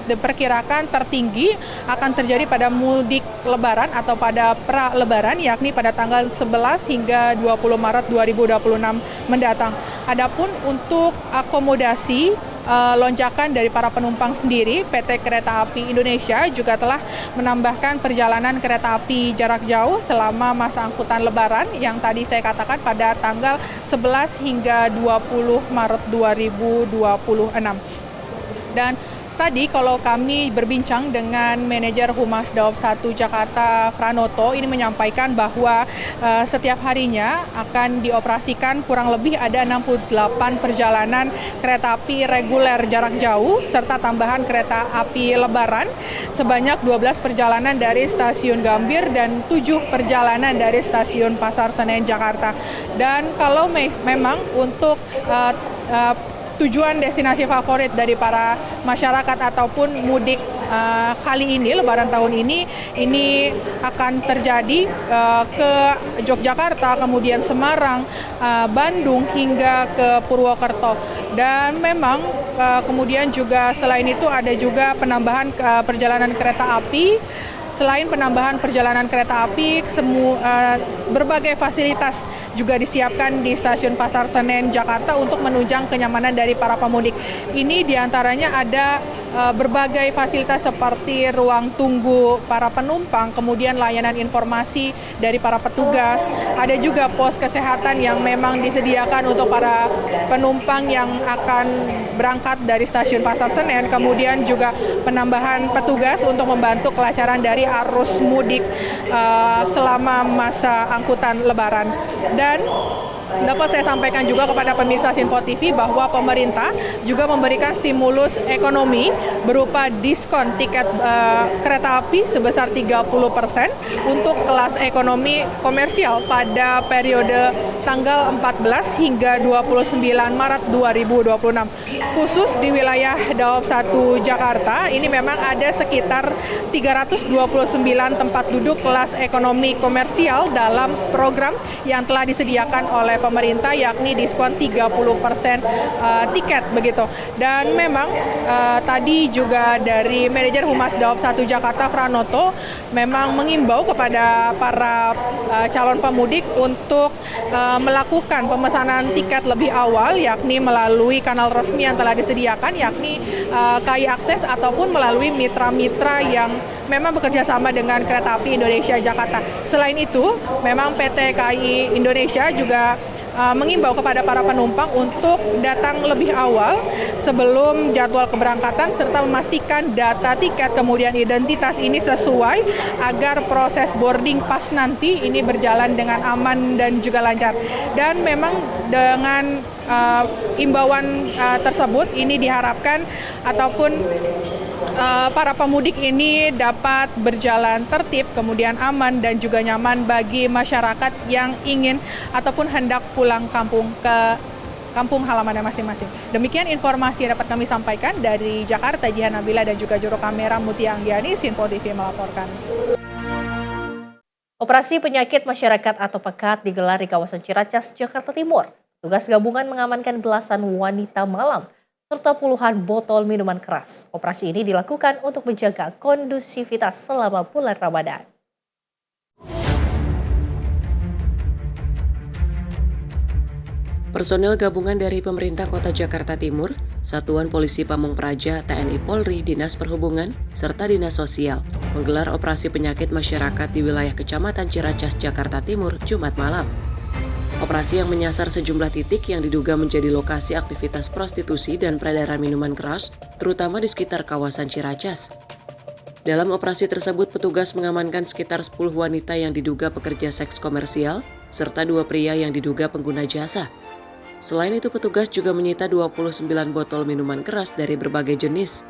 diperkirakan tertinggi akan terjadi pada mudik Lebaran atau pada pra-Lebaran, yakni pada tanggal 11 hingga 20 Maret 2026 mendatang. Adapun untuk akomodasi lonjakan dari para penumpang sendiri, PT Kereta Api Indonesia juga telah menambahkan perjalanan kereta api jarak jauh selama masa angkutan Lebaran yang tadi saya katakan pada tanggal 11 hingga 20 Maret 2026. Dan Tadi kalau kami berbincang dengan manajer Humas Daob 1 Jakarta Pranoto, ini menyampaikan bahwa setiap harinya akan dioperasikan kurang lebih ada 68 perjalanan kereta api reguler jarak jauh serta tambahan kereta api lebaran sebanyak 12 perjalanan dari stasiun Gambir dan 7 perjalanan dari stasiun Pasar Senen Jakarta. Dan kalau memang untuk tujuan destinasi favorit dari para masyarakat ataupun mudik kali ini, Lebaran tahun ini akan terjadi ke Yogyakarta, kemudian Semarang, Bandung hingga ke Purwokerto. Dan memang kemudian juga selain itu ada juga penambahan perjalanan kereta api. Selain penambahan perjalanan kereta api, berbagai fasilitas juga disiapkan di Stasiun Pasar Senen Jakarta untuk menunjang kenyamanan dari para pemudik. Ini diantaranya ada berbagai fasilitas seperti ruang tunggu para penumpang, kemudian layanan informasi dari para petugas. Ada juga pos kesehatan yang memang disediakan untuk para penumpang yang akan berangkat dari Stasiun Pasar Senen, kemudian juga penambahan petugas untuk membantu kelancaran dari arus mudik selama masa angkutan Lebaran. Dan dapat saya sampaikan juga kepada pemirsa Sinpo TV bahwa pemerintah juga memberikan stimulus ekonomi berupa diskon tiket kereta api sebesar 30% untuk kelas ekonomi komersial pada periode tanggal 14 hingga 29 Maret 2026. Khusus di wilayah Daob 1 Jakarta, ini memang ada sekitar 329 tempat duduk kelas ekonomi komersial dalam program yang telah disediakan oleh pemerintah, yakni diskon 30% tiket begitu. Dan memang tadi juga dari manajer Humas Daob 1 Jakarta Pranoto memang mengimbau kepada para calon pemudik untuk melakukan pemesanan tiket lebih awal, yakni melalui kanal resmi yang telah disediakan, yakni KAI Akses ataupun melalui mitra-mitra yang memang bekerja sama dengan Kereta Api Indonesia Jakarta. Selain itu, memang PT KAI Indonesia juga mengimbau kepada para penumpang untuk datang lebih awal sebelum jadwal keberangkatan serta memastikan data tiket kemudian identitas ini sesuai agar proses boarding pas nanti ini berjalan dengan aman dan juga lancar. Dan memang dengan imbauan tersebut ini diharapkan ataupun para pemudik ini dapat berjalan tertib, kemudian aman dan juga nyaman bagi masyarakat yang ingin ataupun hendak pulang kampung ke kampung halamannya masing-masing. Demikian informasi yang dapat kami sampaikan dari Jakarta. Jihan Nabila dan juga juru kamera Mutia Anggiani, Sinpo TV melaporkan. Operasi penyakit masyarakat atau pekat digelar di kawasan Ciracas, Jakarta Timur. Tugas gabungan mengamankan belasan wanita malam serta puluhan botol minuman keras. Operasi ini dilakukan untuk menjaga kondusivitas selama bulan Ramadan. Personel gabungan dari pemerintah Kota Jakarta Timur, Satuan Polisi Pamung Praja, TNI Polri, Dinas Perhubungan, serta Dinas Sosial menggelar operasi penyakit masyarakat di wilayah Kecamatan Ciracas, Jakarta Timur, Jumat malam. Operasi yang menyasar sejumlah titik yang diduga menjadi lokasi aktivitas prostitusi dan peredaran minuman keras, terutama di sekitar kawasan Ciracas. Dalam operasi tersebut, petugas mengamankan sekitar 10 wanita yang diduga pekerja seks komersial, serta 2 pria yang diduga pengguna jasa. Selain itu, petugas juga menyita 29 botol minuman keras dari berbagai jenis.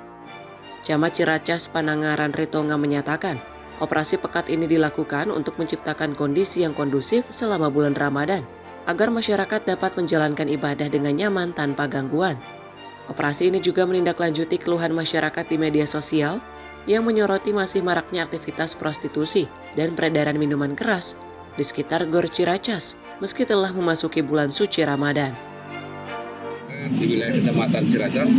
Camat Ciracas Panangaran Ritonga menyatakan, operasi pekat ini dilakukan untuk menciptakan kondisi yang kondusif selama bulan Ramadan, agar masyarakat dapat menjalankan ibadah dengan nyaman tanpa gangguan. Operasi ini juga menindaklanjuti keluhan masyarakat di media sosial yang menyoroti masih maraknya aktivitas prostitusi dan peredaran minuman keras di sekitar Gor Ciracas meski telah memasuki bulan suci Ramadan. Di wilayah Kecamatan Ciracas,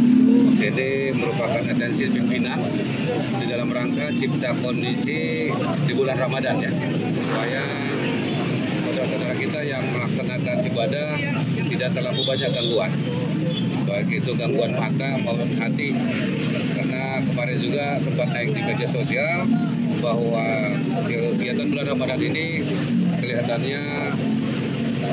ini merupakan atensi pimpinan di dalam rangka cipta kondisi di bulan Ramadan ya, supaya saudara-saudara kita yang melaksanakan ibadah tidak terlalu banyak gangguan, baik itu gangguan mata maupun hati. Karena kemarin juga sempat naik di media sosial bahwa kegiatan bulan Ramadan ini kelihatannya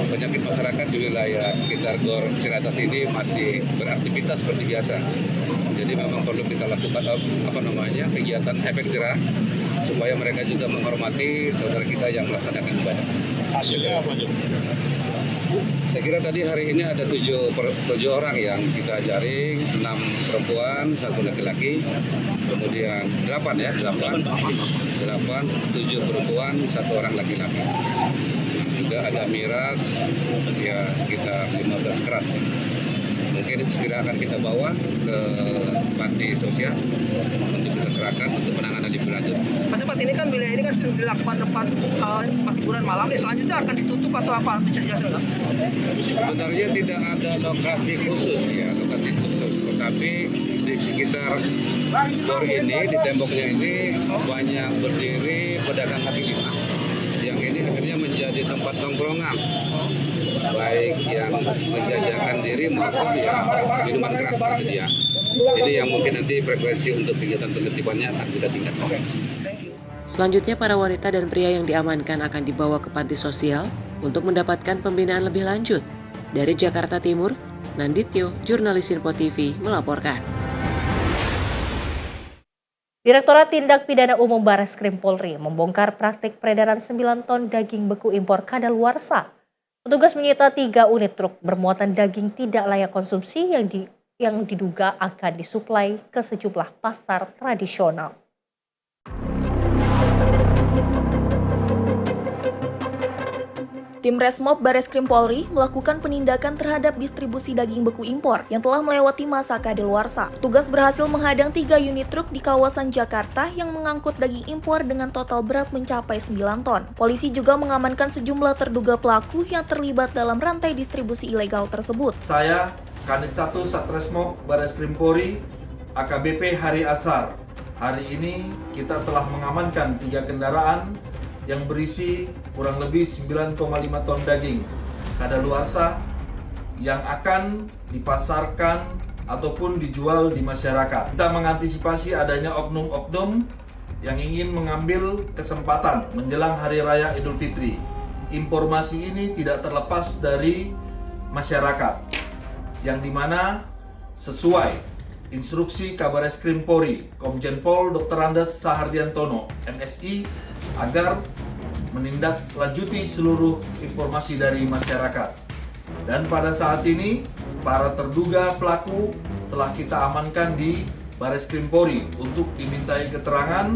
penyakit masyarakat di wilayah sekitar Gor Ciracas ini masih beraktivitas seperti biasa. Jadi memang perlu kita lakukan kegiatan efek jerah supaya mereka juga menghormati saudara kita yang melaksanakan ibadah. Hasilnya apa, Jum? Saya kira tadi hari ini ada 7 orang yang kita jaring, 6 perempuan, 1 laki-laki, kemudian 8, 7 perempuan, 1 orang laki-laki. Juga ada miras, usia sekitar 15 kerat. Mungkin segera akan kita bawa ke panti sosial untuk kita serahkan untuk penanganan lebih lanjut. Pada tempat ini kan wilayah ini kan sering dilakukan tempat hiburan malam, selanjutnya akan ditutup atau apa? Bisa dijelaskan nggak? Sebenarnya tidak ada lokasi khusus tetapi di sekitar gor ini, di temboknya ini banyak berdiri pedagang kaki lima yang ini akhirnya menjadi tempat tongkrongan, baik yang menjajakan diri maupun yang minuman keras tersedia. Ini yang mungkin nanti frekuensi untuk kegiatan penertibannya akan kita tingkatkan. Selanjutnya, para wanita dan pria yang diamankan akan dibawa ke panti sosial untuk mendapatkan pembinaan lebih lanjut. Dari Jakarta Timur, Nandityo, jurnalis Info TV, melaporkan. Direktorat Tindak Pidana Umum Bareskrim Polri membongkar praktik peredaran 9 ton daging beku impor kadaluarsa. Petugas menyita 3 unit truk bermuatan daging tidak layak konsumsi yang diduga akan disuplai ke sejumlah pasar tradisional. Tim Resmob Bareskrim Polri melakukan penindakan terhadap distribusi daging beku impor yang telah melewati masa kadaluarsa. Petugas berhasil menghadang 3 unit truk di kawasan Jakarta yang mengangkut daging impor dengan total berat mencapai 9 ton. Polisi juga mengamankan sejumlah terduga pelaku yang terlibat dalam rantai distribusi ilegal tersebut. Saya, Kanit 1 Satreskrim Bareskrim Polri, AKBP Hari Asar. Hari ini kita telah mengamankan 3 kendaraan yang berisi kurang lebih 9,5 ton daging kadaluarsa yang akan dipasarkan ataupun dijual di masyarakat. Kita mengantisipasi adanya oknum-oknum yang ingin mengambil kesempatan menjelang Hari Raya Idul Fitri. Informasi ini tidak terlepas dari masyarakat, yang dimana sesuai instruksi Kabareskrim Polri, Komjen Pol Dr. Andes Sahardiantono, MSI, agar menindaklanjuti seluruh informasi dari masyarakat. Dan pada saat ini, para terduga pelaku telah kita amankan di Bareskrim Polri untuk dimintai keterangan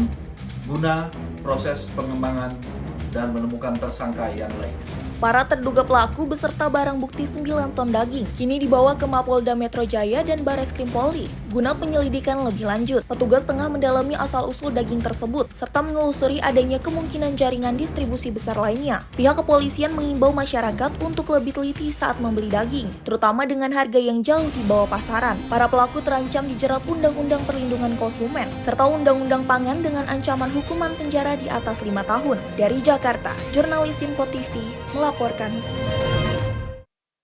guna proses pengembangan dan menemukan tersangka yang lain. Para terduga pelaku beserta barang bukti 9 ton daging kini dibawa ke Mapolda Metro Jaya dan Bareskrim Polri guna penyelidikan lebih lanjut. Petugas tengah mendalami asal-usul daging tersebut serta menelusuri adanya kemungkinan jaringan distribusi besar lainnya. Pihak kepolisian mengimbau masyarakat untuk lebih teliti saat membeli daging, terutama dengan harga yang jauh di bawah pasaran. Para pelaku terancam dijerat Undang-Undang Perlindungan Konsumen serta Undang-Undang Pangan dengan ancaman hukuman penjara di atas 5 tahun. Dari Jakarta, jurnalis Info TV melaporkan.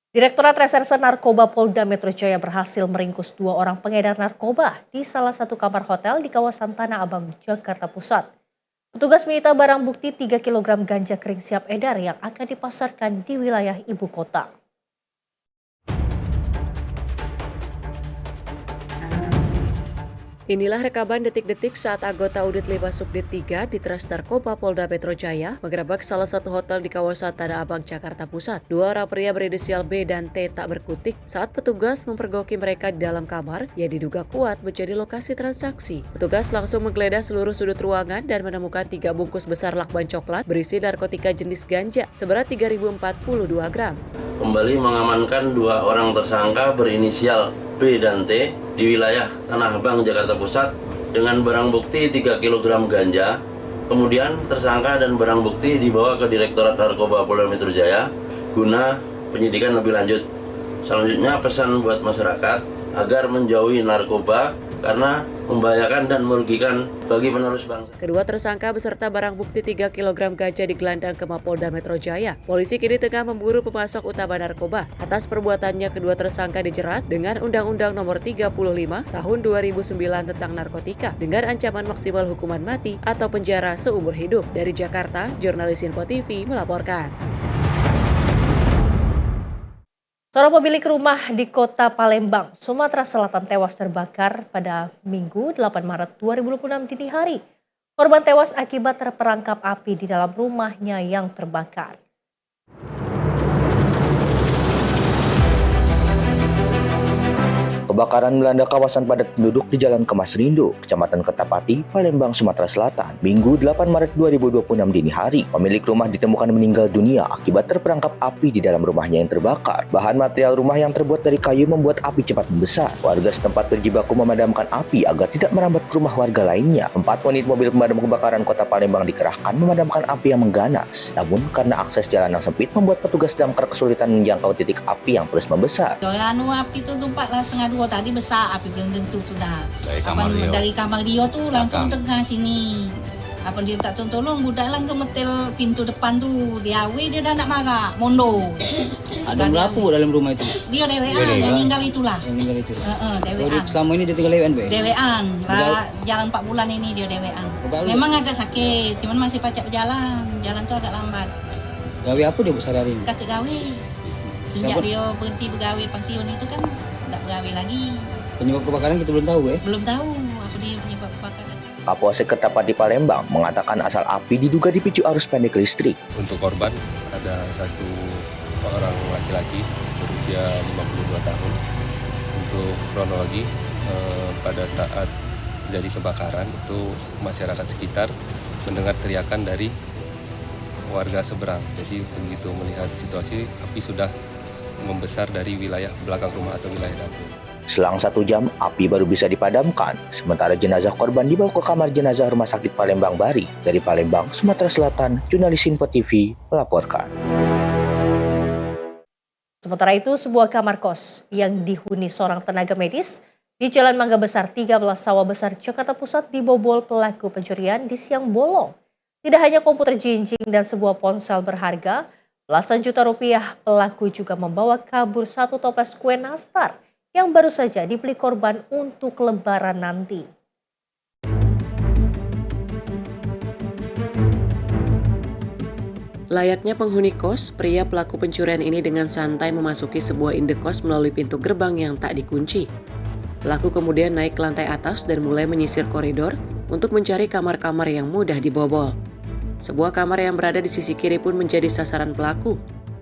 Direktorat Reserse Narkoba Polda Metro Jaya berhasil meringkus 2 orang pengedar narkoba di salah satu kamar hotel di kawasan Tanah Abang, Jakarta Pusat. Petugas menyita barang bukti 3 kg ganja kering siap edar yang akan dipasarkan di wilayah ibu kota. Inilah rekaman detik-detik saat anggota Unit 5 Subdit 3 di Tres Narkoba Polda Metro Jaya mengerebek salah satu hotel di kawasan Tanah Abang, Jakarta Pusat. 2 orang pria berinisial B dan T tak berkutik saat petugas mempergoki mereka di dalam kamar yang diduga kuat menjadi lokasi transaksi. Petugas langsung menggeledah seluruh sudut ruangan dan menemukan 3 bungkus besar lakban coklat berisi narkotika jenis ganja seberat 3.042 gram. Kembali mengamankan 2 orang tersangka berinisial B dan T di wilayah Tanah Abang, Jakarta Pusat dengan barang bukti 3 kg ganja. Kemudian tersangka dan barang bukti dibawa ke Direktorat Narkoba Polda Metro Jaya guna penyidikan lebih lanjut. Selanjutnya pesan buat masyarakat agar menjauhi narkoba karena membahayakan dan merugikan bagi penerus bangsa. Kedua tersangka beserta barang bukti 3 kg ganja digelandang ke Mapolda Metro Jaya. Polisi kini tengah memburu pemasok utama narkoba. Atas perbuatannya, kedua tersangka dijerat dengan Undang-Undang Nomor 35 Tahun 2009 tentang narkotika dengan ancaman maksimal hukuman mati atau penjara seumur hidup. Dari Jakarta, jurnalis Info TV melaporkan. Seorang pemilik rumah di kota Palembang, Sumatera Selatan tewas terbakar pada Minggu 8 Maret 2026 dini hari. Korban tewas akibat terperangkap api di dalam rumahnya yang terbakar. Kebakaran melanda kawasan padat penduduk di Jalan Kemas Rindu, Kecamatan Kertapati, Palembang, Sumatera Selatan, Minggu 8 Maret 2026 dini hari. Pemilik rumah ditemukan meninggal dunia akibat terperangkap api di dalam rumahnya yang terbakar. Bahan material rumah yang terbuat dari kayu membuat api cepat membesar. Warga setempat berjibaku memadamkan api agar tidak merambat ke rumah warga lainnya. 4 unit mobil pemadam kebakaran Kota Palembang dikerahkan memadamkan api yang mengganas. Namun karena akses jalan yang sempit membuat petugas damkar kesulitan menjangkau titik api yang terus membesar. Api itu 4:30 tadi besar, api belum tentu sudah. Dari kamar Rio tuh langsung tengah sini. Apa dia tak tolong budak langsung metel pintu depan tuh. Dia udah nak marah, mondo. Ada berapa dalam rumah itu? Dia dewean, yang meninggal itulah. Yang meninggal itu. Dewean. Selama ini dia tinggal dewean, Be? Dewean. Lah jalan 4 bulan ini dia dewean. Memang agak sakit, cuman masih pacak berjalan. Jalan tuh agak lambat. Gawe apa dia sehari-hari? Kata gawe. Sejak dia berhenti bergawe pensiun itu kan tidak bergawe lagi. Penyebab kebakaran kita belum tahu, Belum tahu apa dia penyebab kebakaran. Kapolsek Kertapati Palembang mengatakan asal api diduga dipicu arus pendek listrik. Untuk korban ada satu orang laki-laki berusia 52 tahun. Untuk kronologi pada saat terjadi kebakaran itu masyarakat sekitar mendengar teriakan dari warga seberang. Jadi begitu melihat situasi api sudah membesar dari wilayah belakang rumah atau wilayah dapur. Selang 1 jam, api baru bisa dipadamkan. Sementara jenazah korban dibawa ke kamar jenazah Rumah Sakit Palembang Bari. Dari Palembang, Sumatera Selatan, jurnalis Info TV melaporkan. Sementara itu, sebuah kamar kos yang dihuni seorang tenaga medis di Jalan Mangga Besar 13 Sawah Besar, Jakarta Pusat dibobol pelaku pencurian di siang bolong. Tidak hanya komputer jinjing dan sebuah ponsel berharga, belasan juta rupiah, pelaku juga membawa kabur 1 toples kue nastar yang baru saja dibeli korban untuk lebaran nanti. Layaknya penghuni kos, pria pelaku pencurian ini dengan santai memasuki sebuah indekos melalui pintu gerbang yang tak dikunci. Pelaku kemudian naik ke lantai atas dan mulai menyisir koridor untuk mencari kamar-kamar yang mudah dibobol. Sebuah kamar yang berada di sisi kiri pun menjadi sasaran pelaku.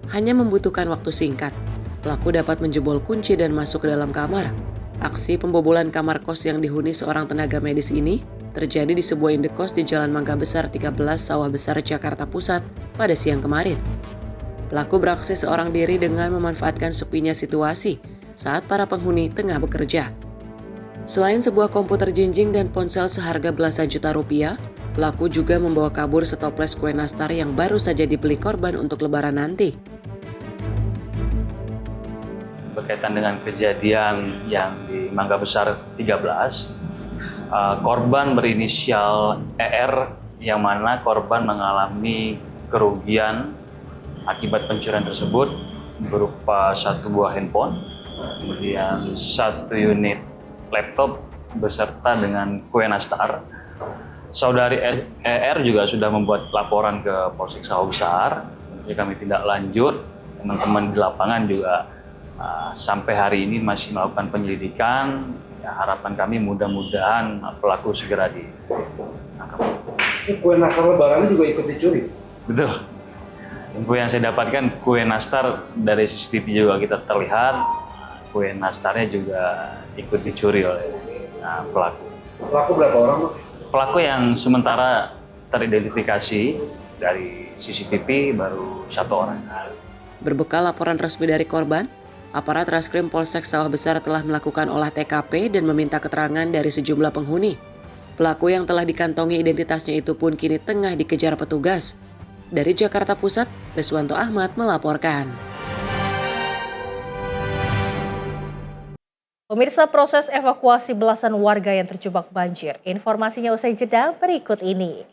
Hanya membutuhkan waktu singkat, pelaku dapat menjebol kunci dan masuk ke dalam kamar. Aksi pembobolan kamar kos yang dihuni seorang tenaga medis ini terjadi di sebuah indekos di Jalan Mangga Besar 13 Sawah Besar, Jakarta Pusat pada siang kemarin. Pelaku beraksi seorang diri dengan memanfaatkan sepinya situasi saat para penghuni tengah bekerja. Selain sebuah komputer jinjing dan ponsel seharga belasan juta rupiah, pelaku juga membawa kabur setoples kue nastar yang baru saja dibeli korban untuk lebaran nanti. Berkaitan dengan kejadian yang di Mangga Besar 13, korban berinisial ER yang mana korban mengalami kerugian akibat pencurian tersebut berupa 1 buah handphone, kemudian 1 unit laptop beserta dengan kue nastar. Saudari ER juga sudah membuat laporan ke Polsek Sawah Besar. Jadi kami tindak lanjut, teman-teman di lapangan juga sampai hari ini masih melakukan penyelidikan. Ya, harapan kami mudah-mudahan pelaku segera ditangkap. Kue nastar lebarannya juga ikut dicuri? Betul. Info yang saya dapatkan, kue nastar dari CCTV juga kita terlihat, kue nastarnya juga ikut dicuri oleh pelaku. Pelaku berapa orang, Pak? Pelaku yang sementara teridentifikasi dari CCTV baru 1 orang. Berbekal laporan resmi dari korban, aparat Reskrim Polsek Sawah Besar telah melakukan olah TKP dan meminta keterangan dari sejumlah penghuni. Pelaku yang telah dikantongi identitasnya itu pun kini tengah dikejar petugas. Dari Jakarta Pusat, Reswanto Ahmad melaporkan. Pemirsa, proses evakuasi belasan warga yang terjebak banjir. Informasinya usai jeda berikut ini.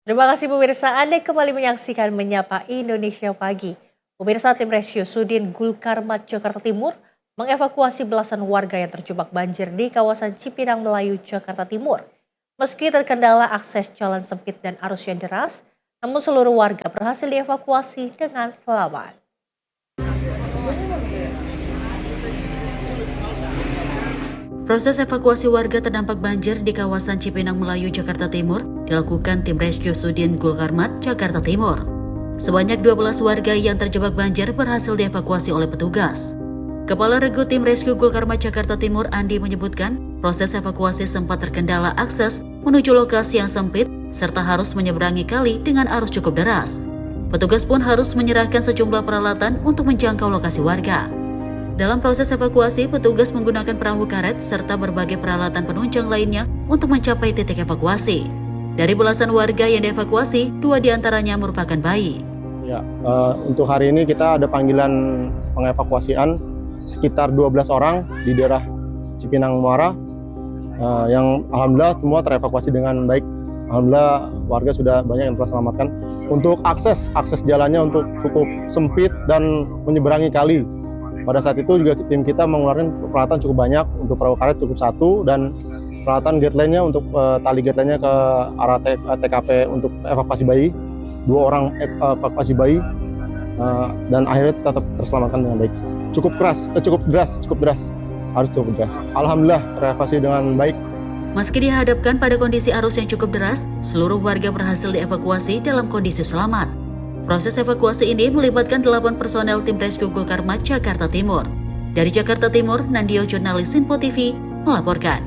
Terima kasih pemirsa, Anda kembali menyaksikan Menyapa Indonesia Pagi. Pemirsa, tim rescue Sudin Gulkarmat Jakarta Timur mengevakuasi belasan warga yang terjebak banjir di kawasan Cipinang Melayu, Jakarta Timur. Meski terkendala akses jalan sempit dan arus yang deras, namun seluruh warga berhasil dievakuasi dengan selamat. Proses evakuasi warga terdampak banjir di kawasan Cipinang Melayu, Jakarta Timur dilakukan tim rescue Sudin Gulkarmat, Jakarta Timur. Sebanyak 12 warga yang terjebak banjir berhasil dievakuasi oleh petugas. Kepala Regu Tim Rescue Gulkarmat, Jakarta Timur, Andi, menyebutkan proses evakuasi sempat terkendala akses menuju lokasi yang sempit serta harus menyeberangi kali dengan arus cukup deras. Petugas pun harus menyerahkan sejumlah peralatan untuk menjangkau lokasi warga. Dalam proses evakuasi, petugas menggunakan perahu karet serta berbagai peralatan penunjang lainnya untuk mencapai titik evakuasi. Dari belasan warga yang dievakuasi, 2 diantaranya merupakan bayi. Ya, untuk hari ini kita ada panggilan pengevakuasian sekitar 12 orang di daerah Cipinang Muara, yang alhamdulillah semua terevakuasi dengan baik. Alhamdulillah warga sudah banyak yang terselamatkan. Untuk akses jalannya untuk cukup sempit dan menyeberangi kali. Pada saat itu juga tim kita mengeluarkan peralatan cukup banyak, untuk perahu karet cukup 1 dan peralatan gate line-nya untuk tali gate line-nya ke arah TKP untuk evakuasi bayi. 2 orang evakuasi bayi dan akhirnya tetap terselamatkan dengan baik. Cukup deras. Harus cukup deras. Alhamdulillah terevakuasi dengan baik. Meski dihadapkan pada kondisi arus yang cukup deras, seluruh warga berhasil dievakuasi dalam kondisi selamat. Proses evakuasi ini melibatkan 8 personel tim rescue Gulkarmat, Jakarta Timur. Dari Jakarta Timur, Nandio, jurnalis Sinpo TV, melaporkan.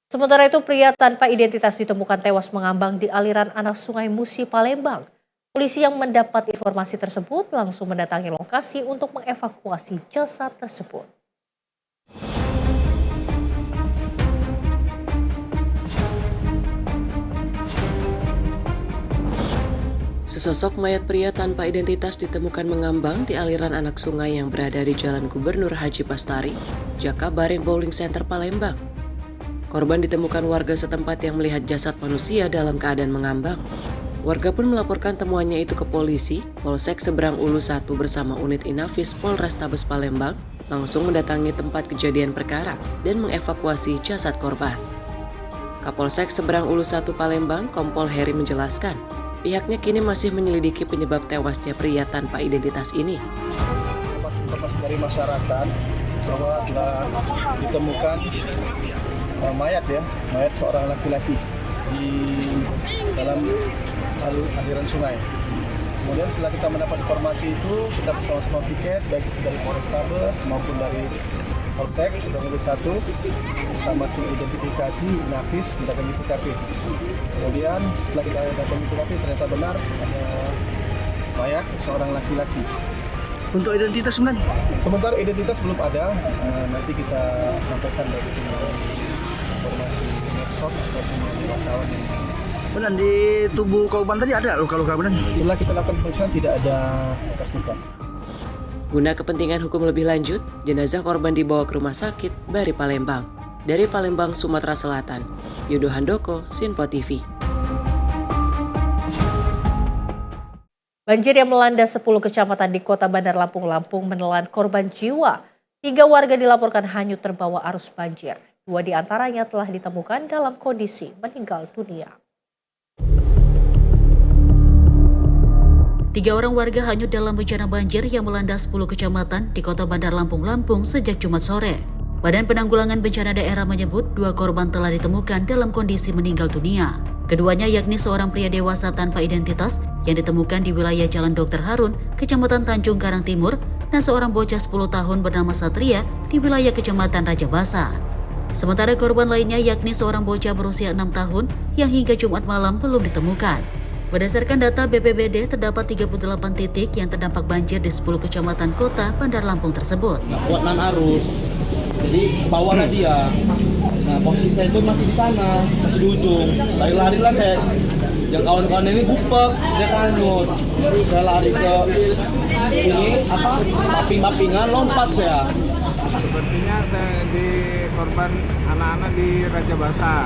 Sementara itu, pria tanpa identitas ditemukan tewas mengambang di aliran anak Sungai Musi, Palembang. Polisi yang mendapat informasi tersebut langsung mendatangi lokasi untuk mengevakuasi jasad tersebut. Sesosok mayat pria tanpa identitas ditemukan mengambang di aliran anak sungai yang berada di Jalan Gubernur Haji Pastari, Jakabaring Bowling Center, Palembang. Korban ditemukan warga setempat yang melihat jasad manusia dalam keadaan mengambang. Warga pun melaporkan temuannya itu ke polisi. Polsek Seberang Ulu 1 bersama unit Inafis Polrestabes Palembang langsung mendatangi tempat kejadian perkara dan mengevakuasi jasad korban. Kapolsek Seberang Ulu 1 Palembang, Kompol Heri, menjelaskan, pihaknya kini masih menyelidiki penyebab tewasnya pria tanpa identitas ini. Informasi dari masyarakat bahwa telah ditemukan mayat seorang laki-laki di dalam aliran sungai. Kemudian setelah kita mendapat informasi itu, kita bersama-sama piket baik itu dari Polrestabes maupun dari Polsek Seberang Ulu 1 bersama tim identifikasi Nafis mendatangi TKP. Kemudian setelah kita datangi TKP ternyata benar ada mayat seorang laki-laki. Untuk identitas sebenarnya? Sementara identitas belum ada, nanti kita sampaikan dari informasi medsos ataupun dari wartawan yang benar di tubuh korban tadi ada luka-luka benar? Setelah kita lakukan pemeriksaan tidak ada bekas luka. Guna kepentingan hukum lebih lanjut, jenazah korban dibawa ke rumah sakit Bari Palembang. Dari Palembang, Sumatera Selatan, Yudo Handoko, Sinpo TV. Banjir yang melanda 10 kecamatan di Kota Bandar Lampung menelan korban jiwa. 3 warga dilaporkan hanyut terbawa arus banjir. 2 diantaranya telah ditemukan dalam kondisi meninggal dunia. 3 orang warga hanyut dalam bencana banjir yang melanda 10 kecamatan di Kota Bandar Lampung sejak Jumat sore. Badan Penanggulangan Bencana Daerah menyebut 2 korban telah ditemukan dalam kondisi meninggal dunia. Keduanya yakni seorang pria dewasa tanpa identitas yang ditemukan di wilayah Jalan Dr. Harun, Kecamatan Tanjung Karang Timur, dan seorang bocah 10 tahun bernama Satria di wilayah Kecamatan Raja Basa. Sementara korban lainnya yakni seorang bocah berusia 6 tahun yang hingga Jumat malam belum ditemukan. Berdasarkan data BPBD, terdapat 38 titik yang terdampak banjir di 10 kecamatan kota Bandar Lampung tersebut. Buat arus, jadi bawalah dia. Nah, posisi saya itu masih di sana, masih di ujung. Lari-larilah saya Yang kawan-kawan ini gupek, dia kanut. Saya lari ke ini paping-papingan, lompat saya. Sepertinya saya di korban anak-anak di Raja Basah.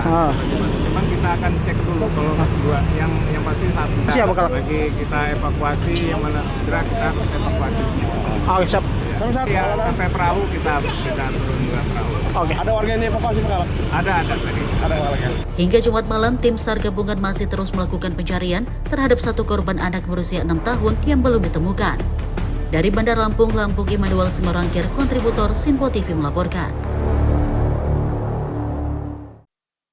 Cuman kita akan cek dulu kalau dua, yang pasti satu. Siapa kalau lagi kita evakuasi, yang mana segera kita evakuasi. Siap. Ya, sampai perahu kita turun juga perahu. Ada warga yang dievakuasi Pak? Ada tadi. Ada warga. Hingga Jumat malam, tim SAR gabungan masih terus melakukan pencarian terhadap satu korban anak berusia 6 tahun yang belum ditemukan. Dari Bandar Lampung, Immanuel Simorangkir, kontributor Sinpo TV melaporkan.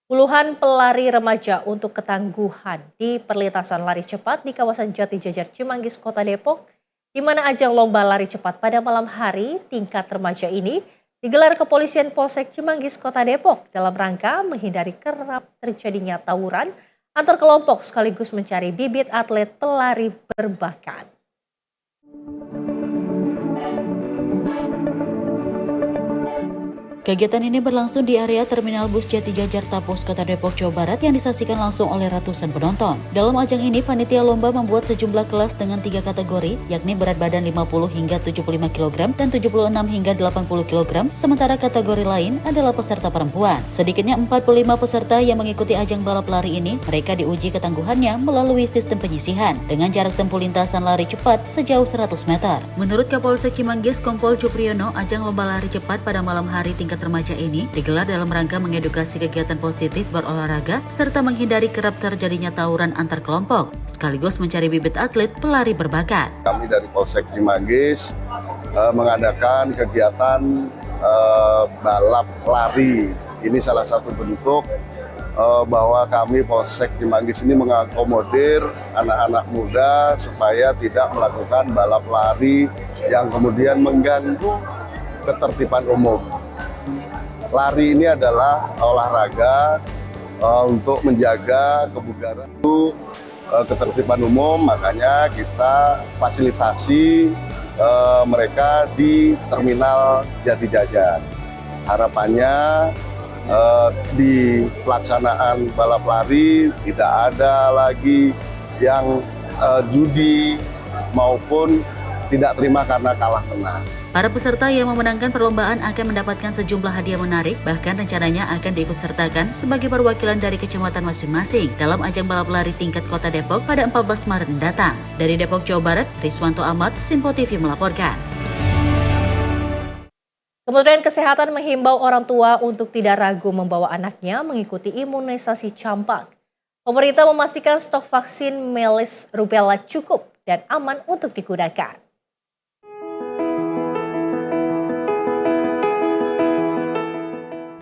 Puluhan pelari remaja untuk ketangguhan di perlintasan lari cepat di kawasan Jati Jajar Cimanggis, Kota Depok, di mana ajang lomba lari cepat pada malam hari tingkat remaja ini digelar kepolisian Polsek Cimanggis, Kota Depok dalam rangka menghindari kerap terjadinya tawuran antar kelompok sekaligus mencari bibit atlet pelari berbakat. Kegiatan ini berlangsung di area Terminal Bus Jati Jajar Tapos, Kota Depok, Jawa Barat yang disaksikan langsung oleh ratusan penonton. Dalam ajang ini, panitia lomba membuat sejumlah kelas dengan 3 kategori, yakni berat badan 50 hingga 75 kg dan 76 hingga 80 kg, sementara kategori lain adalah peserta perempuan. Sedikitnya 45 peserta yang mengikuti ajang balap lari ini, mereka diuji ketangguhannya melalui sistem penyisihan dengan jarak tempuh lintasan lari cepat sejauh 100 meter. Menurut Kapolsek Cimanggis, Kompol Cupriyono, ajang lomba lari cepat pada malam hari tingkat remaja ini digelar dalam rangka mengedukasi kegiatan positif berolahraga serta menghindari kerap terjadinya tawuran antar kelompok, sekaligus mencari bibit atlet pelari berbakat. Kami dari Polsek Cimanggis mengadakan kegiatan balap lari. Ini salah satu bentuk bahwa kami Polsek Cimanggis ini mengakomodir anak-anak muda supaya tidak melakukan balap lari yang kemudian mengganggu ketertiban umum. Lari ini adalah olahraga untuk menjaga kebugaran ketertiban umum, makanya kita fasilitasi mereka di Terminal Jati Jajar. Harapannya di pelaksanaan balap lari tidak ada lagi yang judi maupun tidak terima karena kalah menang. Para peserta yang memenangkan perlombaan akan mendapatkan sejumlah hadiah menarik, bahkan rencananya akan diikutsertakan sebagai perwakilan dari kecamatan masing-masing dalam ajang balap lari tingkat Kota Depok pada 14 Maret mendatang. Dari Depok, Jawa Barat, Riswanto Ahmad, Sinpo TV melaporkan. Kementerian Kesehatan menghimbau orang tua untuk tidak ragu membawa anaknya mengikuti imunisasi campak. Pemerintah memastikan stok vaksin measles rubella cukup dan aman untuk digunakan.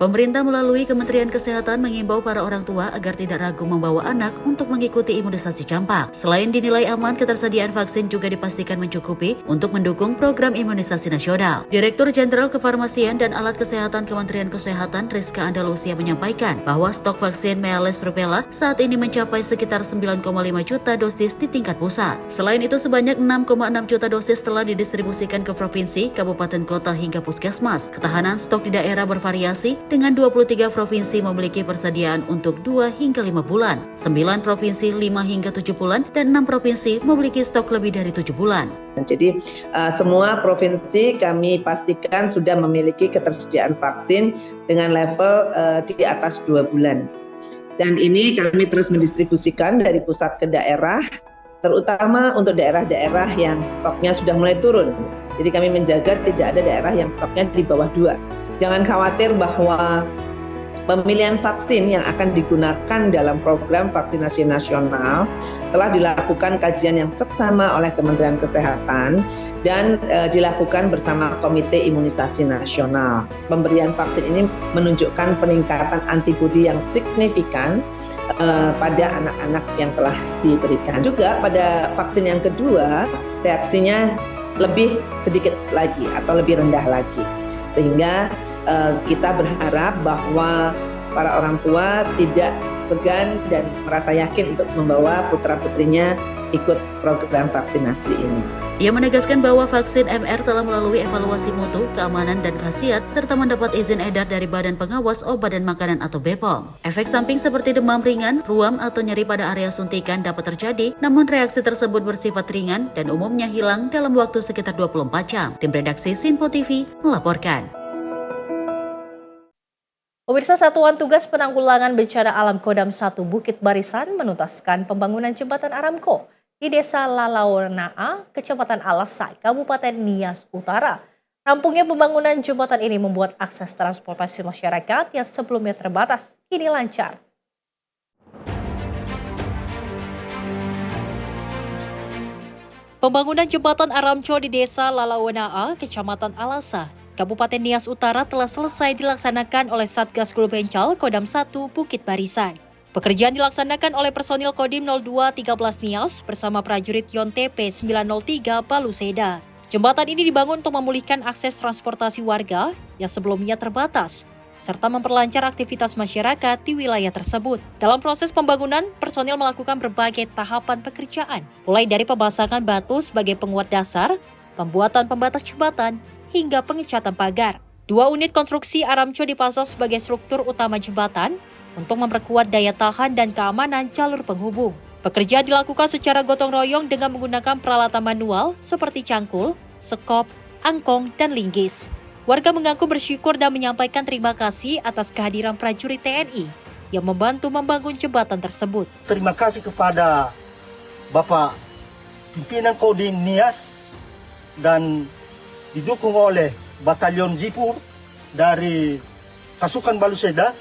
Pemerintah melalui Kementerian Kesehatan mengimbau para orang tua agar tidak ragu membawa anak untuk mengikuti imunisasi campak. Selain dinilai aman, ketersediaan vaksin juga dipastikan mencukupi untuk mendukung program imunisasi nasional. Direktur Jenderal Kefarmasian dan Alat Kesehatan Kementerian Kesehatan Rizka Andalusia menyampaikan bahwa stok vaksin measles rubella saat ini mencapai sekitar 9,5 juta dosis di tingkat pusat. Selain itu, sebanyak 6,6 juta dosis telah didistribusikan ke provinsi, kabupaten kota hingga puskesmas. Ketahanan stok di daerah bervariasi, dengan 23 provinsi memiliki persediaan untuk 2 hingga 5 bulan, 9 provinsi 5 hingga 7 bulan, dan 6 provinsi memiliki stok lebih dari 7 bulan. Jadi semua provinsi kami pastikan sudah memiliki ketersediaan vaksin dengan level di atas 2 bulan. Dan ini kami terus mendistribusikan dari pusat ke daerah, terutama untuk daerah-daerah yang stoknya sudah mulai turun. Jadi kami menjaga tidak ada daerah yang stoknya di bawah 2. Jangan khawatir bahwa pemilihan vaksin yang akan digunakan dalam program vaksinasi nasional telah dilakukan kajian yang seksama oleh Kementerian Kesehatan dan dilakukan bersama Komite Imunisasi Nasional. Pemberian vaksin ini menunjukkan peningkatan antibodi yang signifikan pada anak-anak yang telah diberikan. Juga pada vaksin yang kedua, reaksinya lebih sedikit lagi atau lebih rendah lagi. Sehingga kita berharap bahwa para orang tua tidak segan dan merasa yakin untuk membawa putra-putrinya ikut program vaksinasi ini. Ia menegaskan bahwa vaksin MR telah melalui evaluasi mutu, keamanan, dan khasiat, serta mendapat izin edar dari Badan Pengawas Obat dan Makanan atau BPOM. Efek samping seperti demam ringan, ruam, atau nyeri pada area suntikan dapat terjadi, namun reaksi tersebut bersifat ringan dan umumnya hilang dalam waktu sekitar 24 jam. Tim redaksi Sinpo TV melaporkan. Pemirsa, Satuan Tugas Penanggulangan Bencana Alam Kodam 1 Bukit Barisan menuntaskan pembangunan jembatan Aramco di Desa Lalawanaa, Kecamatan Alasai, Kabupaten Nias Utara. Rampungnya pembangunan jembatan ini membuat akses transportasi masyarakat yang sebelumnya terbatas kini lancar. Pembangunan jembatan Aramco di Desa Lalawanaa, Kecamatan Alasa, Kabupaten Nias Utara telah selesai dilaksanakan oleh Satgas Gul Bencal Kodam 1 Bukit Barisan. Pekerjaan dilaksanakan oleh personil Kodim 0213 Nias bersama prajurit Yon TP 903 Baluseda. Jembatan ini dibangun untuk memulihkan akses transportasi warga yang sebelumnya terbatas, serta memperlancar aktivitas masyarakat di wilayah tersebut. Dalam proses pembangunan, personil melakukan berbagai tahapan pekerjaan, mulai dari pemasangan batu sebagai penguat dasar, pembuatan pembatas jembatan, hingga pengecatan pagar. 2 unit konstruksi Aramco dipasang sebagai struktur utama jembatan untuk memperkuat daya tahan dan keamanan jalur penghubung. Pekerjaan dilakukan secara gotong royong dengan menggunakan peralatan manual seperti cangkul, sekop, angkong, dan linggis. Warga mengaku bersyukur dan menyampaikan terima kasih atas kehadiran prajurit TNI yang membantu membangun jembatan tersebut. Terima kasih kepada Bapak Pimpinan Kodim Nias dan didukung oleh Batalion Zipur dari Pasukan Baluseda.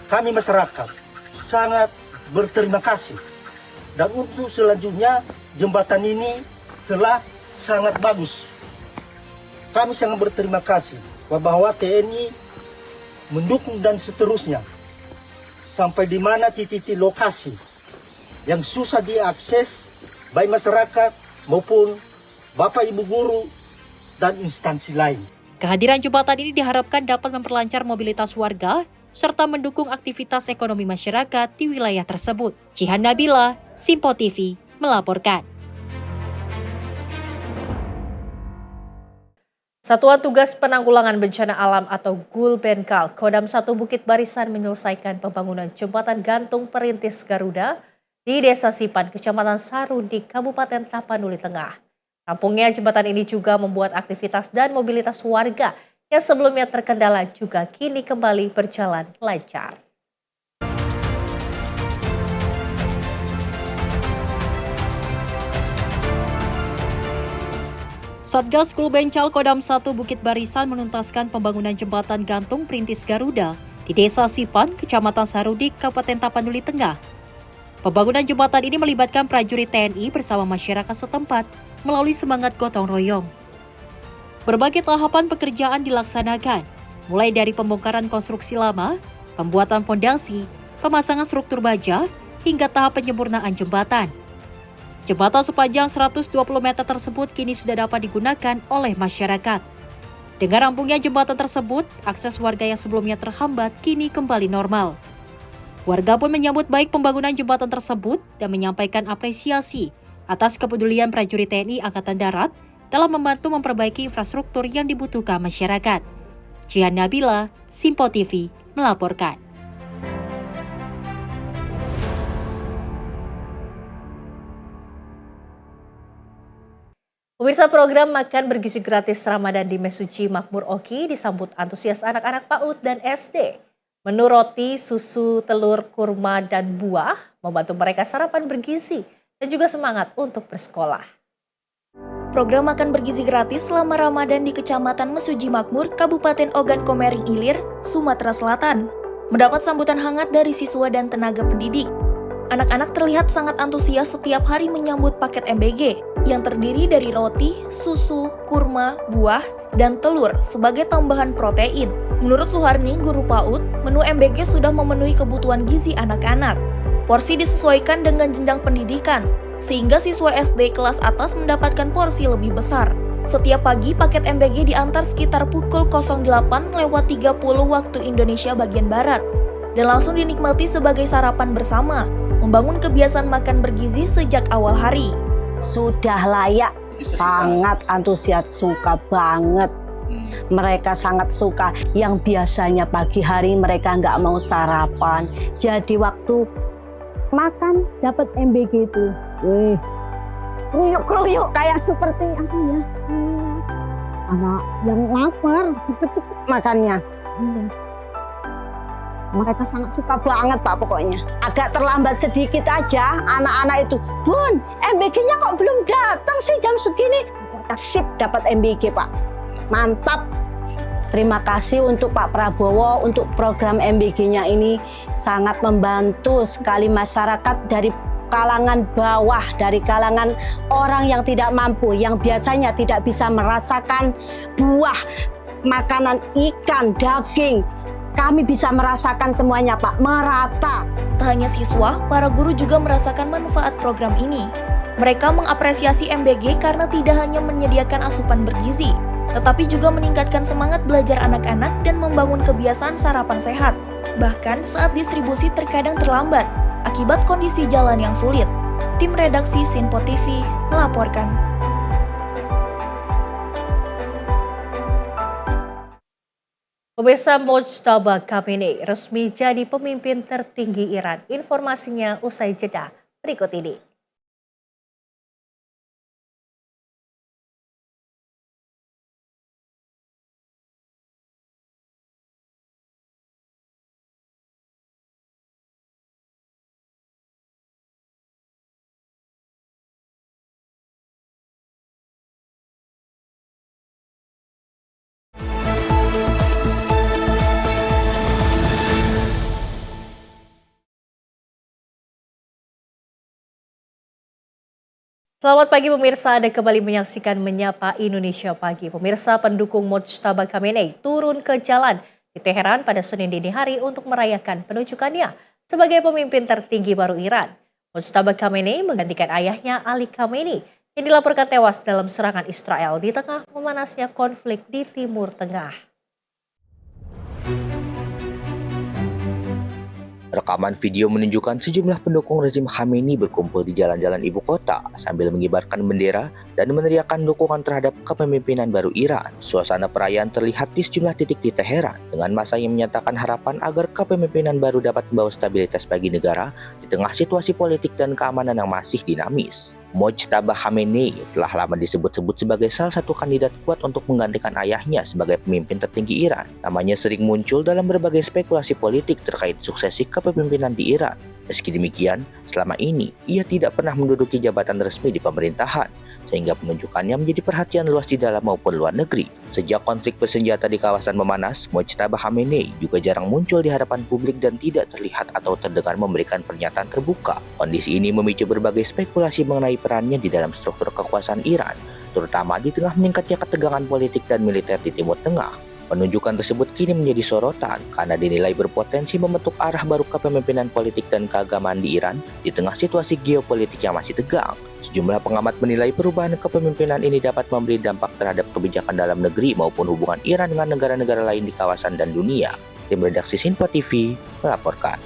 Kami masyarakat sangat berterima kasih. Dan untuk selanjutnya jembatan ini telah sangat bagus. Kami sangat berterima kasih bahwa TNI mendukung dan seterusnya. Sampai di mana titik-titik lokasi yang susah diakses baik masyarakat maupun Bapak Ibu guru dan instansi lain. Kehadiran jembatan ini diharapkan dapat memperlancar mobilitas warga serta mendukung aktivitas ekonomi masyarakat di wilayah tersebut. Jihan Nabila, Sinpo TV, melaporkan. Satuan Tugas Penanggulangan Bencana Alam atau Gul Bencal Kodam 1 Bukit Barisan menyelesaikan pembangunan jembatan gantung perintis Garuda di Desa Sipan, Kecamatan Sarudi, Kabupaten Tapanuli Tengah. Rampungnya jembatan ini juga membuat aktivitas dan mobilitas warga yang sebelumnya terkendala juga kini kembali berjalan lancar. Satgas Gul Bencal Kodam 1 Bukit Barisan menuntaskan pembangunan jembatan gantung perintis Garuda di Desa Sipan, Kecamatan Sarudi, Kabupaten Tapanuli Tengah. Pembangunan jembatan ini melibatkan prajurit TNI bersama masyarakat setempat melalui semangat gotong royong. Berbagai tahapan pekerjaan dilaksanakan, mulai dari pembongkaran konstruksi lama, pembuatan fondasi, pemasangan struktur baja, hingga tahap penyempurnaan jembatan. Jembatan sepanjang 120 meter tersebut kini sudah dapat digunakan oleh masyarakat. Dengan rampungnya jembatan tersebut, akses warga yang sebelumnya terhambat kini kembali normal. Warga pun menyambut baik pembangunan jembatan tersebut dan menyampaikan apresiasi atas kepedulian prajurit TNI Angkatan Darat dalam membantu memperbaiki infrastruktur yang dibutuhkan masyarakat. Jihan Nabila, Sinpo TV, melaporkan. Pemirsa, program makan bergizi gratis Ramadan di Mesuji Makmur Oki disambut antusias anak-anak PAUD dan SD. Menu roti, susu, telur, kurma, dan buah membantu mereka sarapan bergizi dan juga semangat untuk bersekolah. Program makan bergizi gratis selama Ramadan di Kecamatan Mesuji Makmur, Kabupaten Ogan Komering Ilir, Sumatera Selatan, mendapat sambutan hangat dari siswa dan tenaga pendidik. Anak-anak terlihat sangat antusias setiap hari menyambut paket MBG yang terdiri dari roti, susu, kurma, buah, dan telur sebagai tambahan protein. Menurut Suharni, guru PAUD, menu MBG sudah memenuhi kebutuhan gizi anak-anak. Porsi disesuaikan dengan jenjang pendidikan, sehingga siswa SD kelas atas mendapatkan porsi lebih besar. Setiap pagi paket MBG diantar sekitar pukul 08.30 waktu Indonesia bagian Barat dan langsung dinikmati sebagai sarapan bersama, membangun kebiasaan makan bergizi sejak awal hari. sudah layak, sangat antusias, suka banget. Mereka sangat suka. Yang biasanya pagi hari mereka nggak mau sarapan, jadi waktu makan dapat MBG itu, kruyuk-kruyuk kayak seperti apa ya? Anak yang lapar cepet-cepet makannya. Mereka sangat suka banget Pak pokoknya. Agak terlambat sedikit aja anak-anak itu, Bun, MBG-nya kok belum datang sih jam segini? Mereka sip dapat MBG Pak. Mantap. Terima kasih untuk Pak Prabowo untuk program MBG-nya ini sangat membantu sekali masyarakat dari kalangan bawah, dari kalangan orang yang tidak mampu, yang biasanya tidak bisa merasakan buah, makanan ikan, daging. Kami bisa merasakan semuanya Pak, merata. Tak hanya siswa, para guru juga merasakan manfaat program ini. Mereka mengapresiasi MBG karena tidak hanya menyediakan asupan bergizi, tetapi juga meningkatkan semangat belajar anak-anak dan membangun kebiasaan sarapan sehat. Bahkan saat distribusi terkadang terlambat, akibat kondisi jalan yang sulit. Tim redaksi Sinpo TV melaporkan. Pemirsa, Mojtaba Khamenei resmi jadi pemimpin tertinggi Iran. Informasinya usai jeda berikut ini. Selamat pagi pemirsa, Anda kembali menyaksikan Menyapa Indonesia Pagi. Pemirsa, pendukung Mojtaba Khamenei turun ke jalan di Teheran pada Senin dini hari untuk merayakan penunjukannya sebagai pemimpin tertinggi baru Iran. Mojtaba Khamenei menggantikan ayahnya Ali Khamenei yang dilaporkan tewas dalam serangan Israel di tengah memanasnya konflik di Timur Tengah. Rekaman video menunjukkan sejumlah pendukung rezim Khamenei berkumpul di jalan-jalan ibu kota sambil mengibarkan bendera dan meneriakkan dukungan terhadap kepemimpinan baru Iran. Suasana perayaan terlihat di sejumlah titik di Teheran dengan massa yang menyatakan harapan agar kepemimpinan baru dapat membawa stabilitas bagi negara di tengah situasi politik dan keamanan yang masih dinamis. Mojtaba Khamenei telah lama disebut-sebut sebagai salah satu kandidat kuat untuk menggantikan ayahnya sebagai pemimpin tertinggi Iran. Namanya sering muncul dalam berbagai spekulasi politik terkait suksesi kepemimpinan di Iran. Meski demikian, selama ini ia tidak pernah menduduki jabatan resmi di pemerintahan, sehingga penunjukannya menjadi perhatian luas di dalam maupun luar negeri. Sejak konflik bersenjata di kawasan memanas, Mojtaba Khamenei juga jarang muncul di hadapan publik dan tidak terlihat atau terdengar memberikan pernyataan terbuka. Kondisi ini memicu berbagai spekulasi mengenai perannya di dalam struktur kekuasaan Iran, terutama di tengah meningkatnya ketegangan politik dan militer di Timur Tengah. Penunjukan tersebut kini menjadi sorotan karena dinilai berpotensi membentuk arah baru kepemimpinan politik dan keagamaan di Iran di tengah situasi geopolitik yang masih tegang. Sejumlah pengamat menilai perubahan kepemimpinan ini dapat memberi dampak terhadap kebijakan dalam negeri maupun hubungan Iran dengan negara-negara lain di kawasan dan dunia. Tim redaksi Sinpo TV melaporkan.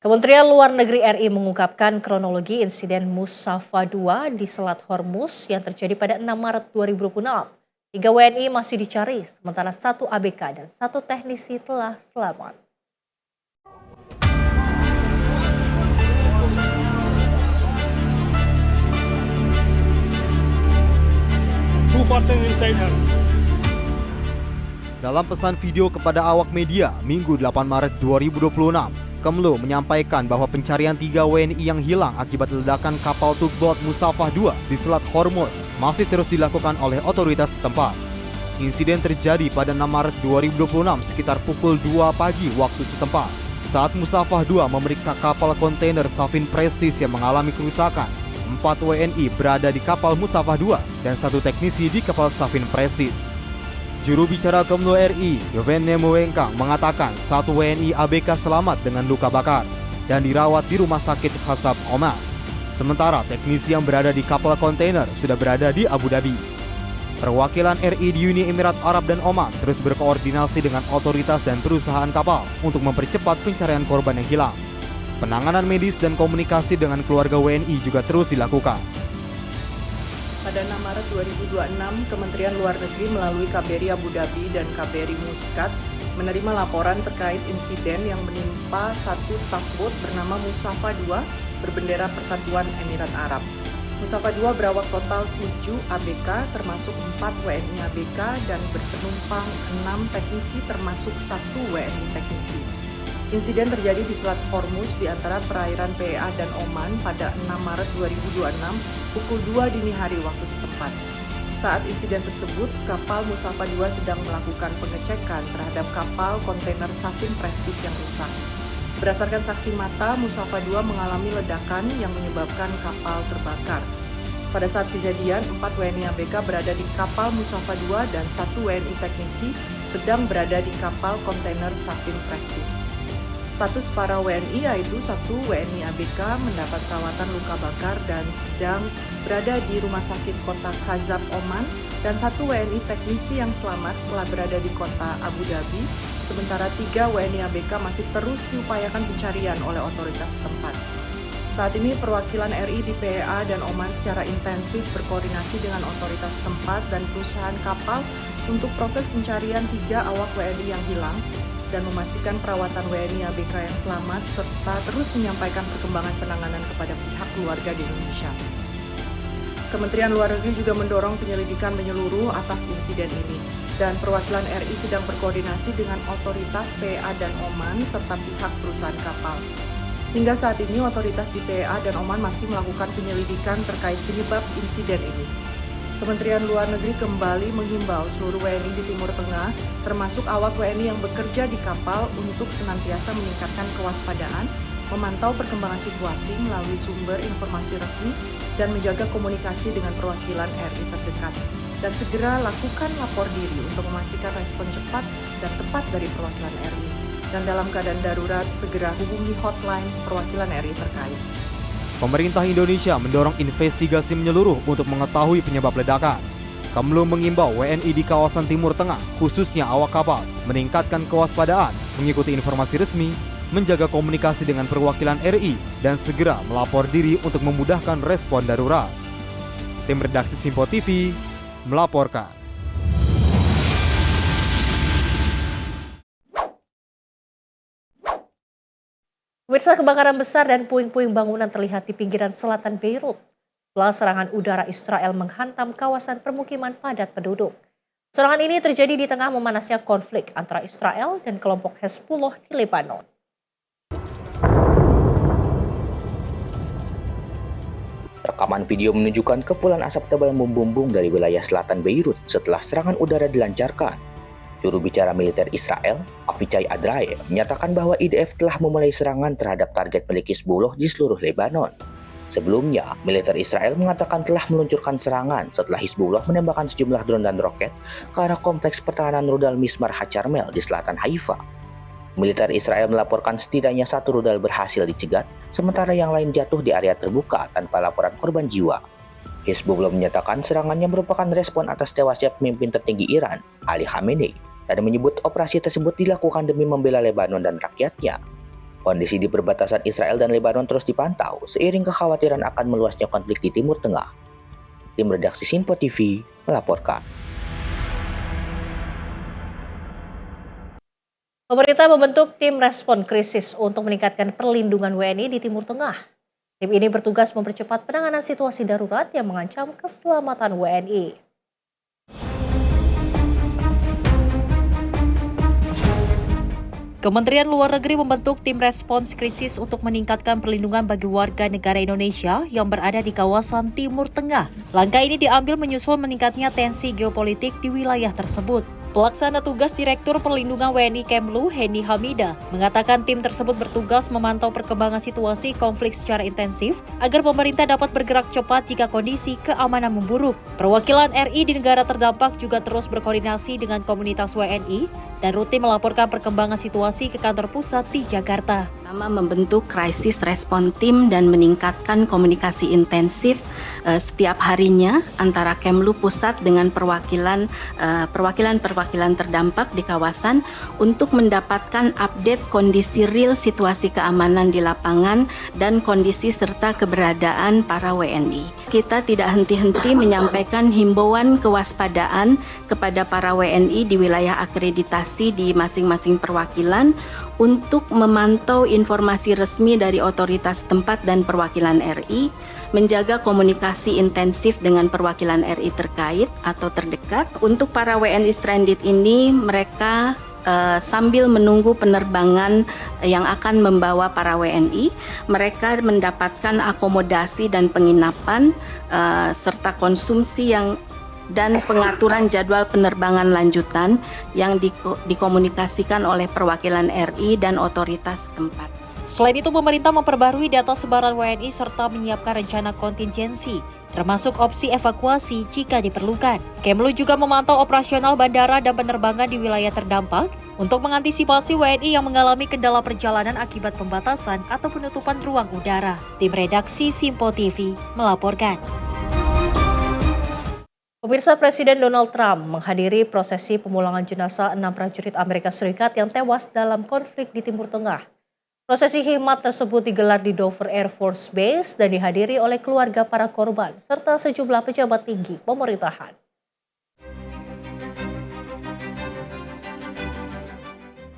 Kementerian Luar Negeri RI mengungkapkan kronologi insiden Musafah II di Selat Hormuz yang terjadi pada 6 Maret 2026. 3 WNI masih dicari, sementara 1 ABK dan 1 teknisi telah selamat. Dalam pesan video kepada awak media Minggu 8 Maret 2026, Kemlu menyampaikan bahwa pencarian 3 WNI yang hilang akibat ledakan kapal tugboat Musafah II di Selat Hormuz masih terus dilakukan oleh otoritas setempat. Insiden terjadi pada 6 Maret 2026 sekitar pukul 2 pagi waktu setempat. Saat Musafah II memeriksa kapal kontainer Safin Prestige yang mengalami kerusakan, 4 WNI berada di kapal Musafah II dan 1 teknisi di kapal Safin Prestige. Juru bicara Kemlu RI, Yoven Nemuwengkang mengatakan 1 WNI ABK selamat dengan luka bakar dan dirawat di Rumah Sakit Khasab Oman. Sementara teknisi yang berada di kapal kontainer sudah berada di Abu Dhabi. Perwakilan RI di Uni Emirat Arab dan Oman terus berkoordinasi dengan otoritas dan perusahaan kapal untuk mempercepat pencarian korban yang hilang. Penanganan medis dan komunikasi dengan keluarga WNI juga terus dilakukan. Pada 6 Maret 2026, Kementerian Luar Negeri melalui KBRI Abu Dhabi dan KBRI Muscat menerima laporan terkait insiden yang menimpa satu tugboat bernama Musafa II berbendera Persatuan Emirat Arab. Musafa II berawak total 7 ABK termasuk 4 WNI ABK dan berpenumpang 6 teknisi termasuk 1 WNI teknisi. Insiden terjadi di Selat Hormuz di antara perairan PEA dan Oman pada 6 Maret 2026 pukul 2 dini hari waktu setempat. Saat insiden tersebut, kapal Musafa II sedang melakukan pengecekan terhadap kapal kontainer Safin Prestige yang rusak. Berdasarkan saksi mata, Musafa II mengalami ledakan yang menyebabkan kapal terbakar. Pada saat kejadian, 4 WNI ABK berada di kapal Musafa II dan 1 WNI teknisi sedang berada di kapal kontainer Safin Prestige. Status para WNI yaitu 1 WNI ABK mendapat perawatan luka bakar dan sedang berada di Rumah Sakit Kota Khazab, Oman, dan 1 WNI teknisi yang selamat telah berada di Kota Abu Dhabi, sementara 3 WNI ABK masih terus diupayakan pencarian oleh otoritas setempat. Saat ini perwakilan RI di PEA dan Oman secara intensif berkoordinasi dengan otoritas setempat dan perusahaan kapal untuk proses pencarian 3 awak WNI yang hilang dan memastikan perawatan WNI ABK yang selamat serta terus menyampaikan perkembangan penanganan kepada pihak keluarga di Indonesia. Kementerian Luar Negeri juga mendorong penyelidikan menyeluruh atas insiden ini dan perwakilan RI sedang berkoordinasi dengan otoritas PEA dan Oman serta pihak perusahaan kapal. Hingga saat ini otoritas di PEA dan Oman masih melakukan penyelidikan terkait penyebab insiden ini. Kementerian Luar Negeri kembali menghimbau seluruh WNI di Timur Tengah, termasuk awak WNI yang bekerja di kapal untuk senantiasa meningkatkan kewaspadaan, memantau perkembangan situasi melalui sumber informasi resmi, dan menjaga komunikasi dengan perwakilan RI terdekat. Dan segera lakukan lapor diri untuk memastikan respon cepat dan tepat dari perwakilan RI. Dan dalam keadaan darurat, segera hubungi hotline perwakilan RI terkait. Pemerintah Indonesia mendorong investigasi menyeluruh untuk mengetahui penyebab ledakan. Kemlu mengimbau WNI di kawasan Timur Tengah, khususnya awak kapal, meningkatkan kewaspadaan, mengikuti informasi resmi, menjaga komunikasi dengan perwakilan RI, dan segera melapor diri untuk memudahkan respon darurat. Tim redaksi Simpo TV melaporkan. Pemirsa, kebakaran besar dan puing-puing bangunan terlihat di pinggiran selatan Beirut setelah serangan udara Israel menghantam kawasan permukiman padat penduduk. Serangan ini terjadi di tengah memanasnya konflik antara Israel dan kelompok Hezbollah di Lebanon. Rekaman video menunjukkan kepulan asap tebal membumbung dari wilayah selatan Beirut setelah serangan udara dilancarkan. Juru bicara militer Israel, Avichai Adrae, menyatakan bahwa IDF telah memulai serangan terhadap target milik Hizbullah di seluruh Lebanon. Sebelumnya, militer Israel mengatakan telah meluncurkan serangan setelah Hizbullah menembakkan sejumlah drone dan roket ke arah kompleks pertahanan rudal Mismar HaCarmel di selatan Haifa. Militer Israel melaporkan setidaknya 1 rudal berhasil dicegat, sementara yang lain jatuh di area terbuka tanpa laporan korban jiwa. Hizbullah menyatakan serangannya merupakan respon atas tewasnya pemimpin tertinggi Iran, Ali Khamenei, dan menyebut operasi tersebut dilakukan demi membela Lebanon dan rakyatnya. Kondisi di perbatasan Israel dan Lebanon terus dipantau seiring kekhawatiran akan meluasnya konflik di Timur Tengah. Tim redaksi Simpo TV melaporkan. Pemerintah membentuk tim respon krisis untuk meningkatkan perlindungan WNI di Timur Tengah. Tim ini bertugas mempercepat penanganan situasi darurat yang mengancam keselamatan WNI. Kementerian Luar Negeri membentuk tim respons krisis untuk meningkatkan perlindungan bagi warga negara Indonesia yang berada di kawasan Timur Tengah. Langkah ini diambil menyusul meningkatnya tensi geopolitik di wilayah tersebut. Pelaksana tugas Direktur Perlindungan WNI Kemlu, Heni Hamida, mengatakan tim tersebut bertugas memantau perkembangan situasi konflik secara intensif agar pemerintah dapat bergerak cepat jika kondisi keamanan memburuk. Perwakilan RI di negara terdampak juga terus berkoordinasi dengan komunitas WNI dan rutin melaporkan perkembangan situasi ke kantor pusat di Jakarta. Membentuk crisis response team dan meningkatkan komunikasi intensif setiap harinya antara Kemlu Pusat dengan perwakilan terdampak di kawasan untuk mendapatkan update kondisi real situasi keamanan di lapangan dan kondisi serta keberadaan para WNI. Kita tidak henti-henti menyampaikan himbauan kewaspadaan kepada para WNI di wilayah akreditasi di masing-masing perwakilan untuk memantau informasi resmi dari otoritas tempat dan perwakilan RI, menjaga komunikasi intensif dengan perwakilan RI terkait atau terdekat. Untuk para WNI stranded ini, mereka sambil menunggu penerbangan yang akan membawa para WNI, mereka mendapatkan akomodasi dan penginapan serta konsumsi dan pengaturan jadwal penerbangan lanjutan yang dikomunikasikan oleh perwakilan RI dan otoritas tempat. Selain itu, pemerintah memperbarui data sebaran WNI serta menyiapkan rencana kontingensi, termasuk opsi evakuasi jika diperlukan. Kemlu juga memantau operasional bandara dan penerbangan di wilayah terdampak untuk mengantisipasi WNI yang mengalami kendala perjalanan akibat pembatasan atau penutupan ruang udara. Tim redaksi Simpo TV melaporkan. Pemirsa, Presiden Donald Trump menghadiri prosesi pemulangan jenazah 6 prajurit Amerika Serikat yang tewas dalam konflik di Timur Tengah. Prosesi khidmat tersebut digelar di Dover Air Force Base dan dihadiri oleh keluarga para korban serta sejumlah pejabat tinggi pemerintahan.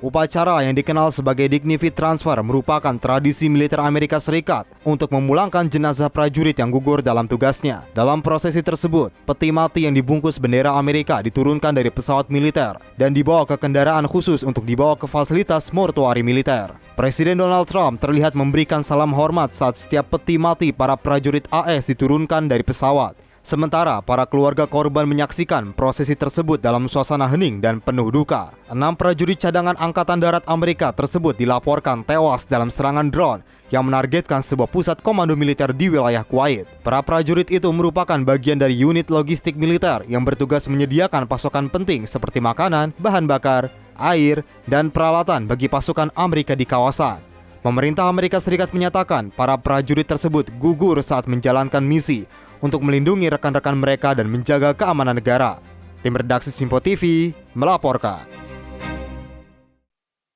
Upacara yang dikenal sebagai Dignified Transfer merupakan tradisi militer Amerika Serikat untuk memulangkan jenazah prajurit yang gugur dalam tugasnya. Dalam prosesi tersebut, peti mati yang dibungkus bendera Amerika diturunkan dari pesawat militer dan dibawa ke kendaraan khusus untuk dibawa ke fasilitas mortuari militer. Presiden Donald Trump terlihat memberikan salam hormat saat setiap peti mati para prajurit AS diturunkan dari pesawat. Sementara para keluarga korban menyaksikan prosesi tersebut dalam suasana hening dan penuh duka. 6 prajurit cadangan Angkatan Darat Amerika tersebut dilaporkan tewas dalam serangan drone yang menargetkan sebuah pusat komando militer di wilayah Kuwait. Para prajurit itu merupakan bagian dari unit logistik militer yang bertugas menyediakan pasokan penting seperti makanan, bahan bakar, air, dan peralatan bagi pasukan Amerika di kawasan. Pemerintah Amerika Serikat menyatakan para prajurit tersebut gugur saat menjalankan misi untuk melindungi rekan-rekan mereka dan menjaga keamanan negara. Tim redaksi Simpo TV melaporkan.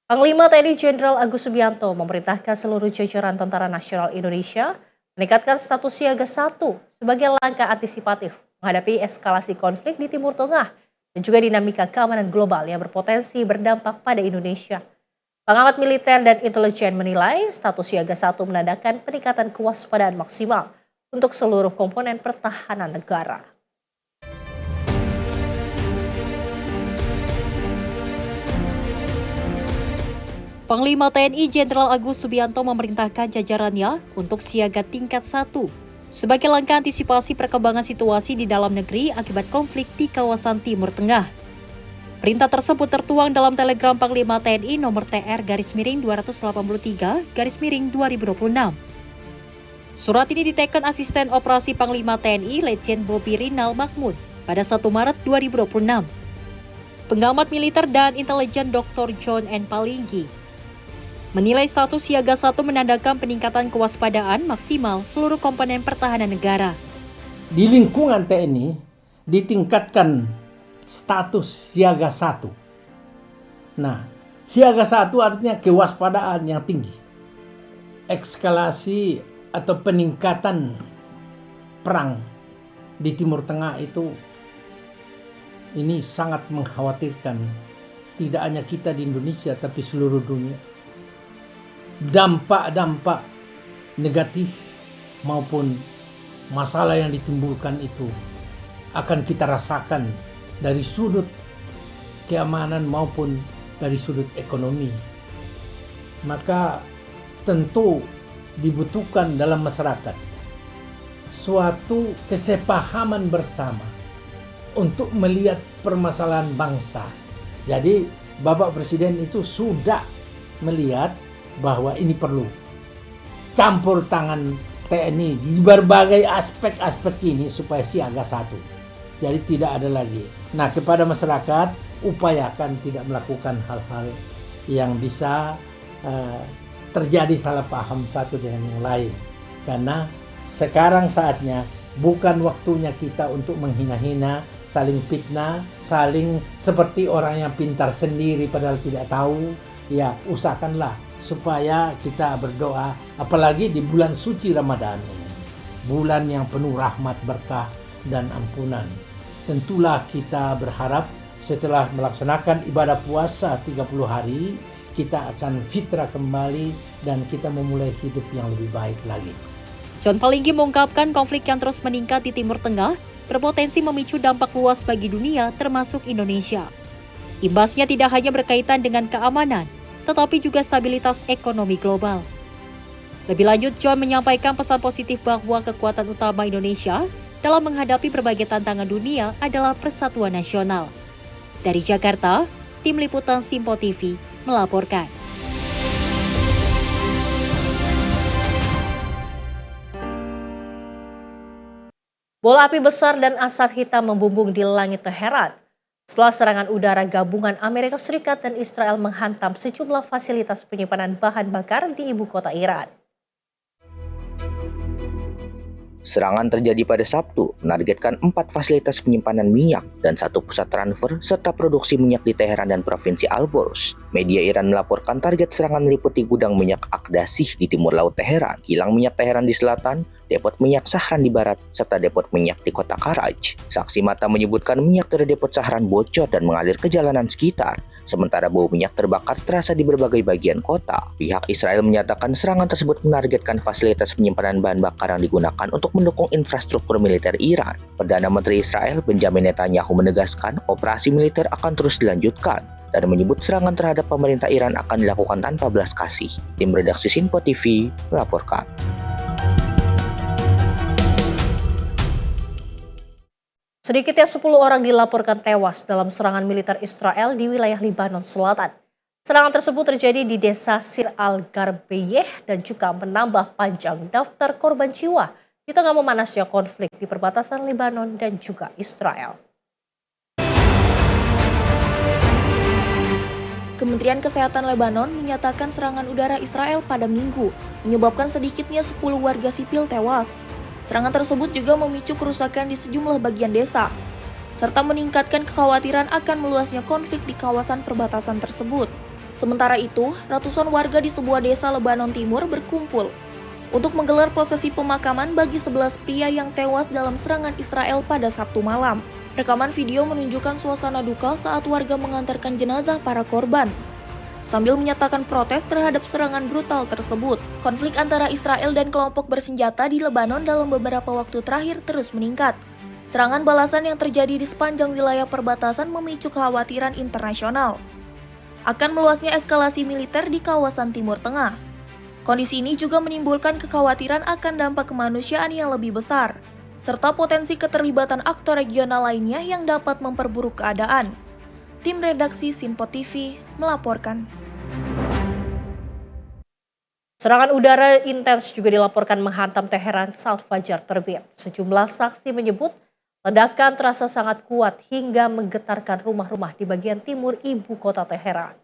Panglima TNI Jenderal Agus Subianto memerintahkan seluruh jajaran Tentara Nasional Indonesia meningkatkan status siaga 1 sebagai langkah antisipatif menghadapi eskalasi konflik di Timur Tengah dan juga dinamika keamanan global yang berpotensi berdampak pada Indonesia. Pengamat militer dan intelijen menilai status siaga 1 menandakan peningkatan kewaspadaan maksimal untuk seluruh komponen pertahanan negara. Panglima TNI Jenderal Agus Subianto memerintahkan jajarannya untuk siaga tingkat 1 sebagai langkah antisipasi perkembangan situasi di dalam negeri akibat konflik di kawasan Timur Tengah. Perintah tersebut tertuang dalam telegram Panglima TNI nomor TR-283-2026. Surat ini diteken asisten operasi Panglima TNI Letjen Bobi Rinal Mahmud pada 1 Maret 2026. Pengamat militer dan intelijen Dr. John N. Palinggi menilai status siaga 1 menandakan peningkatan kewaspadaan maksimal seluruh komponen pertahanan negara. Di lingkungan TNI ditingkatkan status siaga 1. Nah, siaga 1 artinya kewaspadaan yang tinggi. Eskalasi atau peningkatan perang di Timur Tengah itu ini sangat mengkhawatirkan, tidak hanya kita di Indonesia tapi seluruh dunia. Dampak-dampak negatif maupun masalah yang ditimbulkan itu akan kita rasakan dari sudut keamanan maupun dari sudut ekonomi. Maka tentu dibutuhkan dalam masyarakat suatu kesepahaman bersama untuk melihat permasalahan bangsa. Jadi Bapak Presiden itu sudah melihat bahwa ini perlu campur tangan TNI di berbagai aspek-aspek ini supaya siaga 1. Jadi tidak ada lagi. Nah, kepada masyarakat upayakan tidak melakukan hal-hal yang bisa terjadi salah paham satu dengan yang lain. Karena sekarang saatnya bukan waktunya kita untuk menghina-hina, saling fitnah, saling seperti orang yang pintar sendiri padahal tidak tahu. Ya, usahakanlah supaya kita berdoa, apalagi di bulan suci Ramadan ini, bulan yang penuh rahmat, berkah, dan ampunan. Tentulah kita berharap setelah melaksanakan ibadah puasa 30 hari, kita akan fitrah kembali dan kita memulai hidup yang lebih baik lagi. John Palinggi mengungkapkan konflik yang terus meningkat di Timur Tengah berpotensi memicu dampak luas bagi dunia termasuk Indonesia. Imbasnya tidak hanya berkaitan dengan keamanan, tetapi juga stabilitas ekonomi global. Lebih lanjut, John menyampaikan pesan positif bahwa kekuatan utama Indonesia dalam menghadapi berbagai tantangan dunia adalah persatuan nasional. Dari Jakarta, Tim Liputan Simpo TV melaporkan. Bola api besar dan asap hitam membumbung di langit Teheran setelah serangan udara gabungan Amerika Serikat dan Israel menghantam sejumlah fasilitas penyimpanan bahan bakar di ibu kota Iran. Serangan terjadi pada Sabtu, menargetkan 4 fasilitas penyimpanan minyak dan 1 pusat transfer serta produksi minyak di Teheran dan Provinsi Alborz. Media Iran melaporkan target serangan meliputi gudang minyak Aqdasih di timur laut Teheran, kilang minyak Teheran di selatan, depot minyak Sahran di barat, serta depot minyak di kota Karaj. Saksi mata menyebutkan minyak dari depot Sahran bocor dan mengalir ke jalanan sekitar, sementara bau minyak terbakar terasa di berbagai bagian kota. Pihak Israel menyatakan serangan tersebut menargetkan fasilitas penyimpanan bahan bakar yang digunakan untuk mendukung infrastruktur militer Iran. Perdana Menteri Israel Benjamin Netanyahu menegaskan operasi militer akan terus dilanjutkan dan menyebut serangan terhadap pemerintah Iran akan dilakukan tanpa belas kasih. Tim redaksi Simpo TV melaporkan. Sedikitnya 10 orang dilaporkan tewas dalam serangan militer Israel di wilayah Lebanon Selatan. Serangan tersebut terjadi di desa Sir al-Garbeyeh dan juga menambah panjang daftar korban jiwa di tengah memanasnya konflik di perbatasan Lebanon dan juga Israel. Kementerian Kesehatan Lebanon menyatakan serangan udara Israel pada Minggu menyebabkan sedikitnya 10 warga sipil tewas. Serangan tersebut juga memicu kerusakan di sejumlah bagian desa, serta meningkatkan kekhawatiran akan meluasnya konflik di kawasan perbatasan tersebut. Sementara itu, ratusan warga di sebuah desa Lebanon Timur berkumpul untuk menggelar prosesi pemakaman bagi 11 pria yang tewas dalam serangan Israel pada Sabtu malam. Rekaman video menunjukkan suasana duka saat warga mengantarkan jenazah para korban, sambil menyatakan protes terhadap serangan brutal tersebut. Konflik antara Israel dan kelompok bersenjata di Lebanon dalam beberapa waktu terakhir terus meningkat. Serangan balasan yang terjadi di sepanjang wilayah perbatasan memicu kekhawatiran internasional akan meluasnya eskalasi militer di kawasan Timur Tengah. Kondisi ini juga menimbulkan kekhawatiran akan dampak kemanusiaan yang lebih besar, serta potensi keterlibatan aktor regional lainnya yang dapat memperburuk keadaan. Tim redaksi Simpo TV melaporkan. Serangan udara intens juga dilaporkan menghantam Teheran saat fajar terbit. Sejumlah saksi menyebut ledakan terasa sangat kuat hingga menggetarkan rumah-rumah di bagian timur ibu kota Teheran.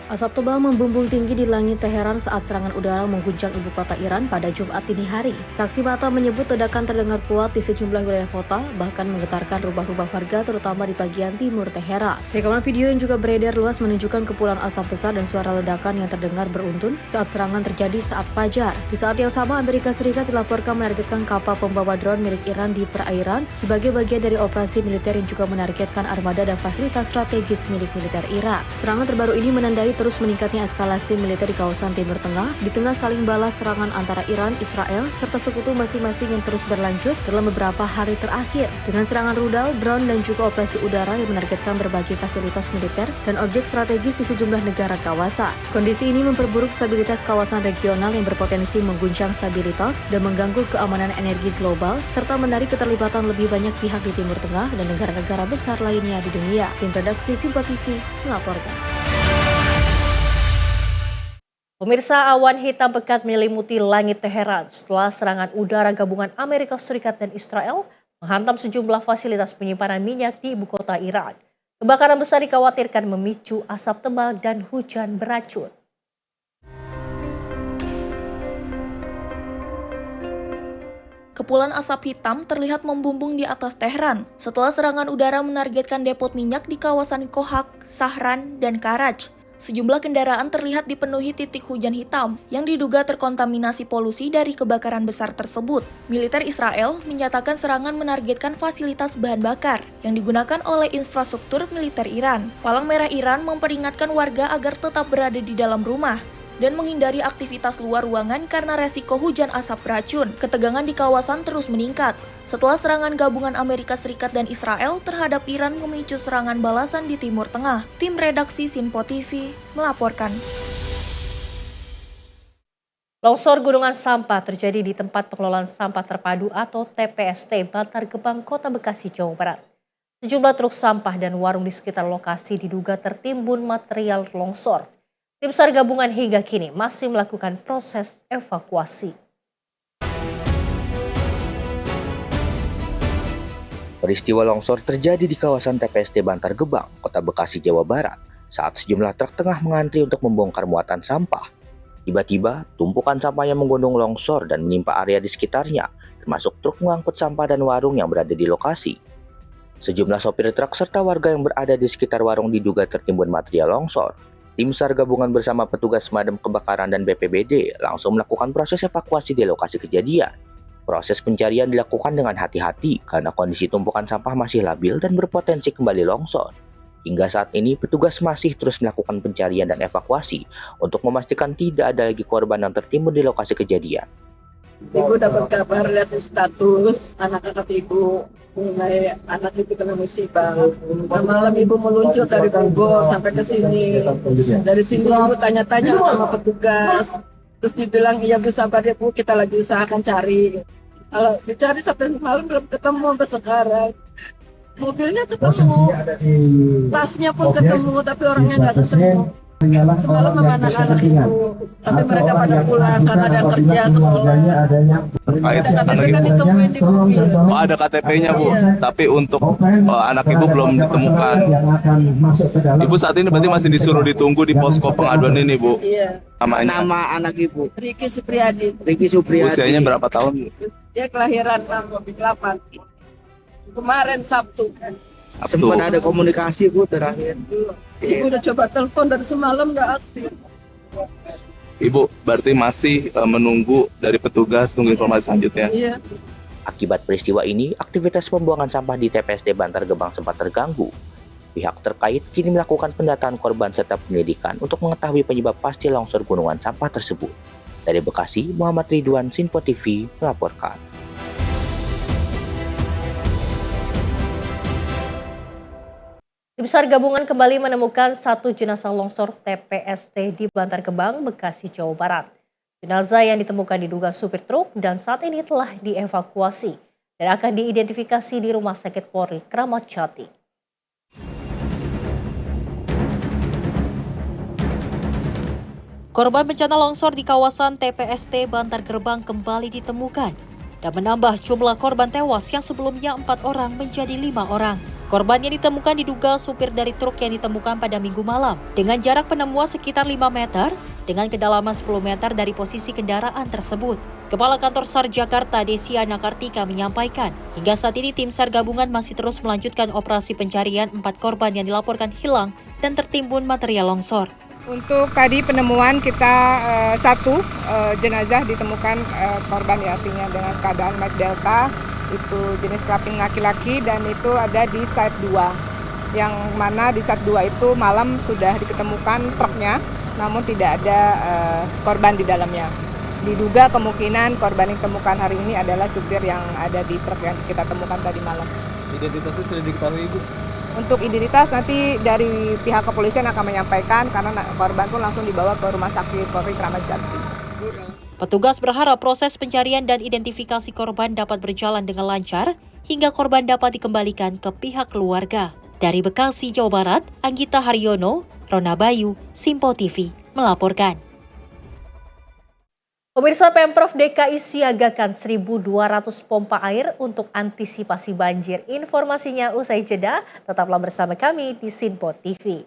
Asap tebal membumbung tinggi di langit Teheran saat serangan udara mengguncang ibu kota Iran pada Jumat dini hari. Saksi mata menyebut ledakan terdengar kuat di sejumlah wilayah kota, bahkan menggetarkan rumah-rumah warga terutama di bagian timur Teheran. Rekaman video yang juga beredar luas menunjukkan kepulan asap besar dan suara ledakan yang terdengar beruntun saat serangan terjadi saat fajar. Di saat yang sama, Amerika Serikat dilaporkan menargetkan kapal pembawa drone milik Iran di perairan sebagai bagian dari operasi militer yang juga menargetkan armada dan fasilitas strategis milik militer Iran. Serangan terbaru ini menandai terus meningkatnya eskalasi militer di kawasan Timur Tengah di tengah saling balas serangan antara Iran, Israel, serta sekutu masing-masing yang terus berlanjut dalam beberapa hari terakhir. Dengan serangan rudal, drone, dan juga operasi udara yang menargetkan berbagai fasilitas militer dan objek strategis di sejumlah negara kawasan. Kondisi ini memperburuk stabilitas kawasan regional yang berpotensi mengguncang stabilitas dan mengganggu keamanan energi global, serta menarik keterlibatan lebih banyak pihak di Timur Tengah dan negara-negara besar lainnya di dunia. Tim redaksi Simpo TV melaporkan. Pemirsa, awan hitam pekat menyelimuti langit Teheran setelah serangan udara gabungan Amerika Serikat dan Israel menghantam sejumlah fasilitas penyimpanan minyak di ibu kota Iran. Kebakaran besar dikhawatirkan memicu asap tebal dan hujan beracun. Kepulan asap hitam terlihat membumbung di atas Tehran setelah serangan udara menargetkan depot minyak di kawasan Kohak, Sahran, dan Karaj. Sejumlah kendaraan terlihat dipenuhi titik hujan hitam yang diduga terkontaminasi polusi dari kebakaran besar tersebut. Militer Israel menyatakan serangan menargetkan fasilitas bahan bakar yang digunakan oleh infrastruktur militer Iran. Palang Merah Iran memperingatkan warga agar tetap berada di dalam rumah dan menghindari aktivitas luar ruangan karena resiko hujan asap beracun. Ketegangan di kawasan terus meningkat setelah serangan gabungan Amerika Serikat dan Israel terhadap Iran memicu serangan balasan di Timur Tengah. Tim redaksi Sinpo TV melaporkan. Longsor gunungan sampah terjadi di tempat pengelolaan sampah terpadu atau TPST Bantar Gebang, Kota Bekasi, Jawa Barat. Sejumlah truk sampah dan warung di sekitar lokasi diduga tertimbun material longsor. Tim SAR gabungan hingga kini masih melakukan proses evakuasi. Peristiwa longsor terjadi di kawasan TPST Bantar Gebang, Kota Bekasi, Jawa Barat, saat sejumlah truk tengah mengantri untuk membongkar muatan sampah. Tiba-tiba, tumpukan sampah yang menggondong longsor dan menimpa area di sekitarnya, termasuk truk mengangkut sampah dan warung yang berada di lokasi. Sejumlah sopir truk serta warga yang berada di sekitar warung diduga tertimbun material longsor. Tim SAR gabungan bersama petugas pemadam kebakaran dan BPBD langsung melakukan proses evakuasi di lokasi kejadian. Proses pencarian dilakukan dengan hati-hati karena kondisi tumpukan sampah masih labil dan berpotensi kembali longsor. Hingga saat ini, petugas masih terus melakukan pencarian dan evakuasi untuk memastikan tidak ada lagi korban yang tertimbun di lokasi kejadian. Ibu dapat kabar lihat status anak-anak ibu mengenai anak ibu kena musibah. Malam ibu meluncur dari Bogor sampai ke sini. Dari sini ibu tanya-tanya sama petugas. Terus dibilang iya Bu, sabar ya Bu, kita lagi usahakan cari. Kalau dicari sampai malam belum ketemu sampai sekarang. Mobilnya ketemu, tasnya pun ketemu, tapi orangnya nggak ketemu. Semalam sama anak-anak ibu, tapi mereka pada pulang karena ada kerja sekolah. KTP kan ditemuin di mobil. Oh, ada KTP-nya Bu, tapi untuk anak ibu belum ditemukan. Ibu saat ini berarti masih disuruh ditunggu di posko pengaduan ini Bu. Iya. Namanya? Nama anak ibu Riki Supriyadi. Riki Supriyadi. Usianya berapa tahun? Dia kelahiran 68. Kemarin Sabtu kan. Sempat ada komunikasi Bu terakhir. Ibu udah coba telepon dari semalam nggak aktif. Ibu berarti masih menunggu dari petugas, tunggu informasi selanjutnya. Iya. Akibat peristiwa ini, aktivitas pembuangan sampah di TPST Bantar Gebang sempat terganggu. Pihak terkait kini melakukan pendataan korban serta penyelidikan untuk mengetahui penyebab pasti longsor gunungan sampah tersebut. Dari Bekasi, Muhammad Ridwan, Sinpo TV melaporkan. Tim SAR gabungan kembali menemukan satu jenazah longsor TPST di Bantar Gebang, Bekasi, Jawa Barat. Jenazah yang ditemukan diduga supir truk dan saat ini telah dievakuasi dan akan diidentifikasi di Rumah Sakit Polri Kramat Jati. Korban bencana longsor di kawasan TPST Bantar Gebang kembali ditemukan dan menambah jumlah korban tewas yang sebelumnya 4 orang menjadi 5 orang. Korban yang ditemukan diduga supir dari truk yang ditemukan pada Minggu malam dengan jarak penemuan sekitar 5 meter dengan kedalaman 10 meter dari posisi kendaraan tersebut. Kepala Kantor SAR Jakarta Desiana Kartika menyampaikan, hingga saat ini tim SAR gabungan masih terus melanjutkan operasi pencarian 4 korban yang dilaporkan hilang dan tertimbun material longsor. Untuk tadi penemuan kita satu jenazah ditemukan korban ya, artinya dengan keadaan Mike Delta, itu jenis kelamin laki-laki dan itu ada di site 2. Yang mana di site 2 itu malam sudah diketemukan truknya, namun tidak ada korban di dalamnya. Diduga kemungkinan korban yang ditemukan hari ini adalah supir yang ada di truk yang kita temukan tadi malam. Identitasnya sudah diketahui Ibu? Untuk identitas nanti dari pihak kepolisian akan menyampaikan karena korban pun langsung dibawa ke Rumah Sakit Polri Kramat Jati. Petugas berharap proses pencarian dan identifikasi korban dapat berjalan dengan lancar hingga korban dapat dikembalikan ke pihak keluarga. Dari Bekasi, Jawa Barat, Anggita Haryono, Rona Bayu, Sinpo TV melaporkan. Pemirsa, Pemprov DKI siagakan 1.200 pompa air untuk antisipasi banjir. Informasinya usai jeda, tetaplah bersama kami di Sinpo TV.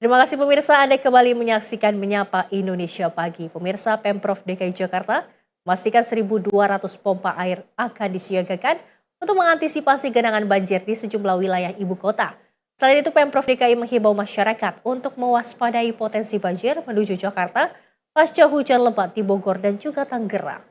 Terima kasih pemirsa, Anda kembali menyaksikan Menyapa Indonesia Pagi. Pemirsa, Pemprov DKI Jakarta memastikan 1.200 pompa air akan disiagakan untuk mengantisipasi genangan banjir di sejumlah wilayah ibu kota. Selain itu, Pemprov DKI menghimbau masyarakat untuk mewaspadai potensi banjir menuju Jakarta pasca hujan lebat di Bogor dan juga Tangerang.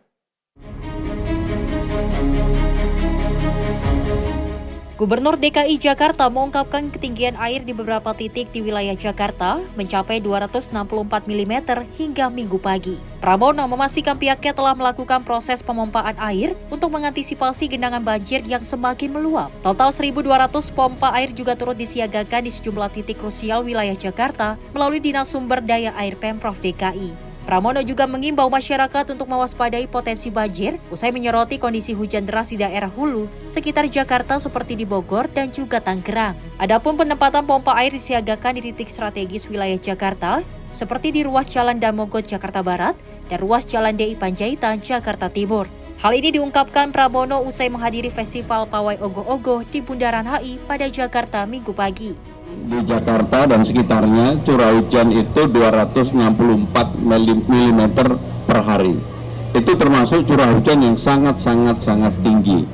Gubernur DKI Jakarta mengungkapkan ketinggian air di beberapa titik di wilayah Jakarta mencapai 264 mm hingga Minggu pagi. Pramono memastikan pihaknya telah melakukan proses pemompaan air untuk mengantisipasi genangan banjir yang semakin meluap. Total 1.200 pompa air juga turut disiagakan di sejumlah titik krusial wilayah Jakarta melalui Dinas Sumber Daya Air Pemprov DKI. Pramono juga mengimbau masyarakat untuk mewaspadai potensi banjir usai menyoroti kondisi hujan deras di daerah hulu sekitar Jakarta seperti di Bogor dan juga Tangerang. Adapun penempatan pompa air disiagakan di titik strategis wilayah Jakarta seperti di ruas Jalan Damogot Jakarta Barat dan ruas Jalan DI Panjaitan Jakarta Timur. Hal ini diungkapkan Pramono usai menghadiri Festival Pawai Ogoh-Ogoh di Bundaran HI pada Jakarta Minggu pagi. Di Jakarta dan sekitarnya curah hujan itu 264 mm per hari. Itu termasuk curah hujan yang sangat tinggi.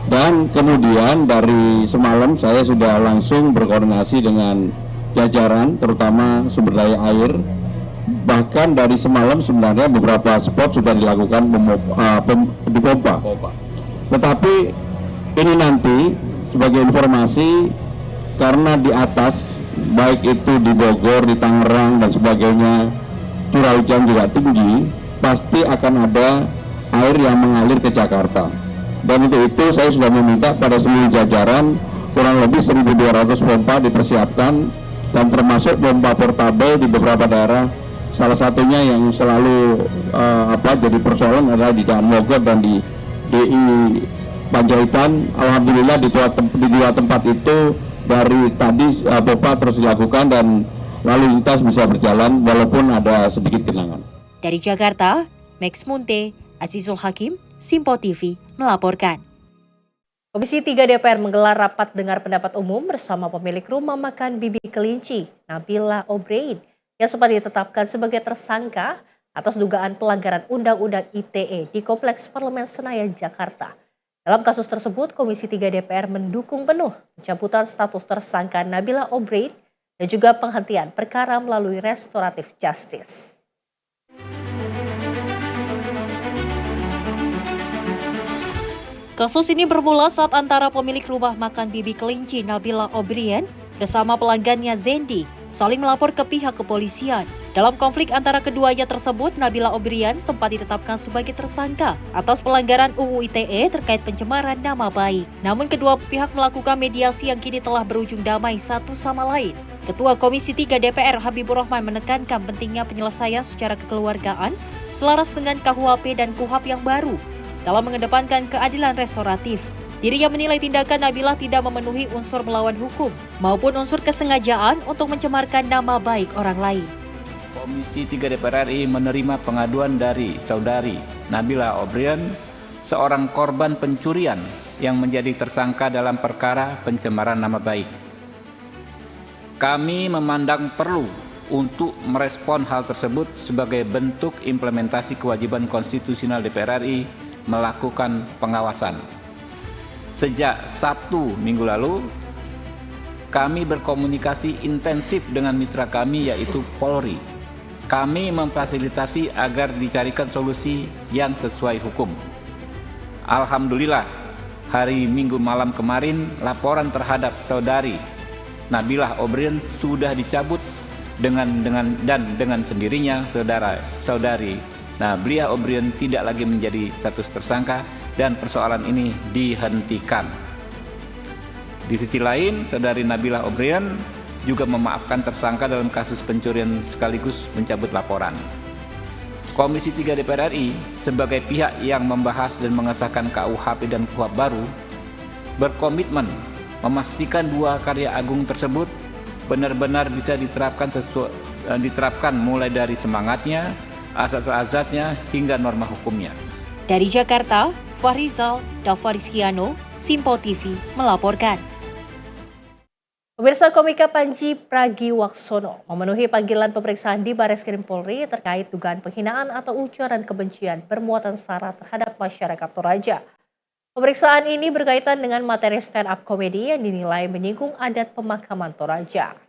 Dan kemudian dari semalam saya sudah langsung berkoordinasi dengan jajaran terutama sumber daya air. Bahkan dari semalam sebenarnya beberapa spot sudah dilakukan dipompa. Tetapi ini nanti sebagai informasi, karena di atas, baik itu di Bogor, di Tangerang, dan sebagainya, curah hujan juga tinggi, pasti akan ada air yang mengalir ke Jakarta. Dan untuk itu saya sudah meminta pada seluruh jajaran, kurang lebih 1.200 pompa dipersiapkan, dan termasuk pompa portabel di beberapa daerah. Salah satunya yang selalu jadi persoalan adalah di Damogot dan di DI Panjaitan. Alhamdulillah di dua tempat itu dari tadi pompa terus dilakukan dan lalu lintas bisa berjalan walaupun ada sedikit genangan. Dari Jakarta, Max Munte, Azizul Hakim, Sinpo TV melaporkan. Komisi 3 DPR menggelar rapat dengar pendapat umum bersama pemilik rumah makan Bibi Kelinci, Nabila O'Brien, yang sempat ditetapkan sebagai tersangka atas dugaan pelanggaran Undang-Undang ITE di Kompleks Parlemen Senayan, Jakarta. Dalam kasus tersebut, Komisi 3 DPR mendukung penuh pencabutan status tersangka Nabila O'Brien dan juga penghentian perkara melalui restoratif justice. Kasus ini bermula saat antara pemilik rumah makan Bibi Kelinci Nabila O'Brien bersama pelanggannya Zendi saling melapor ke pihak kepolisian. Dalam konflik antara keduanya tersebut, Nabila O'Brien sempat ditetapkan sebagai tersangka atas pelanggaran UU ITE terkait pencemaran nama baik. Namun kedua pihak melakukan mediasi yang kini telah berujung damai satu sama lain. Ketua Komisi 3 DPR Habibur Rahman menekankan pentingnya penyelesaian secara kekeluargaan selaras dengan KUHP dan KUHAP yang baru dalam mengedepankan keadilan restoratif. Dirinya menilai tindakan Nabila tidak memenuhi unsur melawan hukum maupun unsur kesengajaan untuk mencemarkan nama baik orang lain. Komisi 3 DPR RI menerima pengaduan dari saudari Nabila O'Brien, seorang korban pencurian yang menjadi tersangka dalam perkara pencemaran nama baik. Kami memandang perlu untuk merespon hal tersebut sebagai bentuk implementasi kewajiban konstitusional DPR RI melakukan pengawasan. Sejak Sabtu minggu lalu, kami berkomunikasi intensif dengan mitra kami yaitu Polri. Kami memfasilitasi agar dicarikan solusi yang sesuai hukum. Alhamdulillah, hari Minggu malam kemarin laporan terhadap saudari Nabila O'Brien sudah dicabut dengan sendirinya saudari Nah, Bliah O'Brien tidak lagi menjadi status tersangka dan persoalan ini dihentikan. Di sisi lain, saudari Nabila O'Brien juga memaafkan tersangka dalam kasus pencurian sekaligus mencabut laporan. Komisi 3 DPR RI sebagai pihak yang membahas dan mengesahkan KUHP dan KUHP baru berkomitmen memastikan dua karya agung tersebut benar-benar bisa diterapkan mulai dari semangatnya, asas-asasnya hingga norma hukumnya. Dari Jakarta, Fahrizal Davarizkiano, Simpo TV melaporkan. Pemirsa, komika Panji Pragiwaksono memenuhi panggilan pemeriksaan di Bareskrim Polri terkait dugaan penghinaan atau ujaran kebencian bermuatan sara terhadap masyarakat Toraja. Pemeriksaan ini berkaitan dengan materi stand-up komedi yang dinilai menyinggung adat pemakaman Toraja.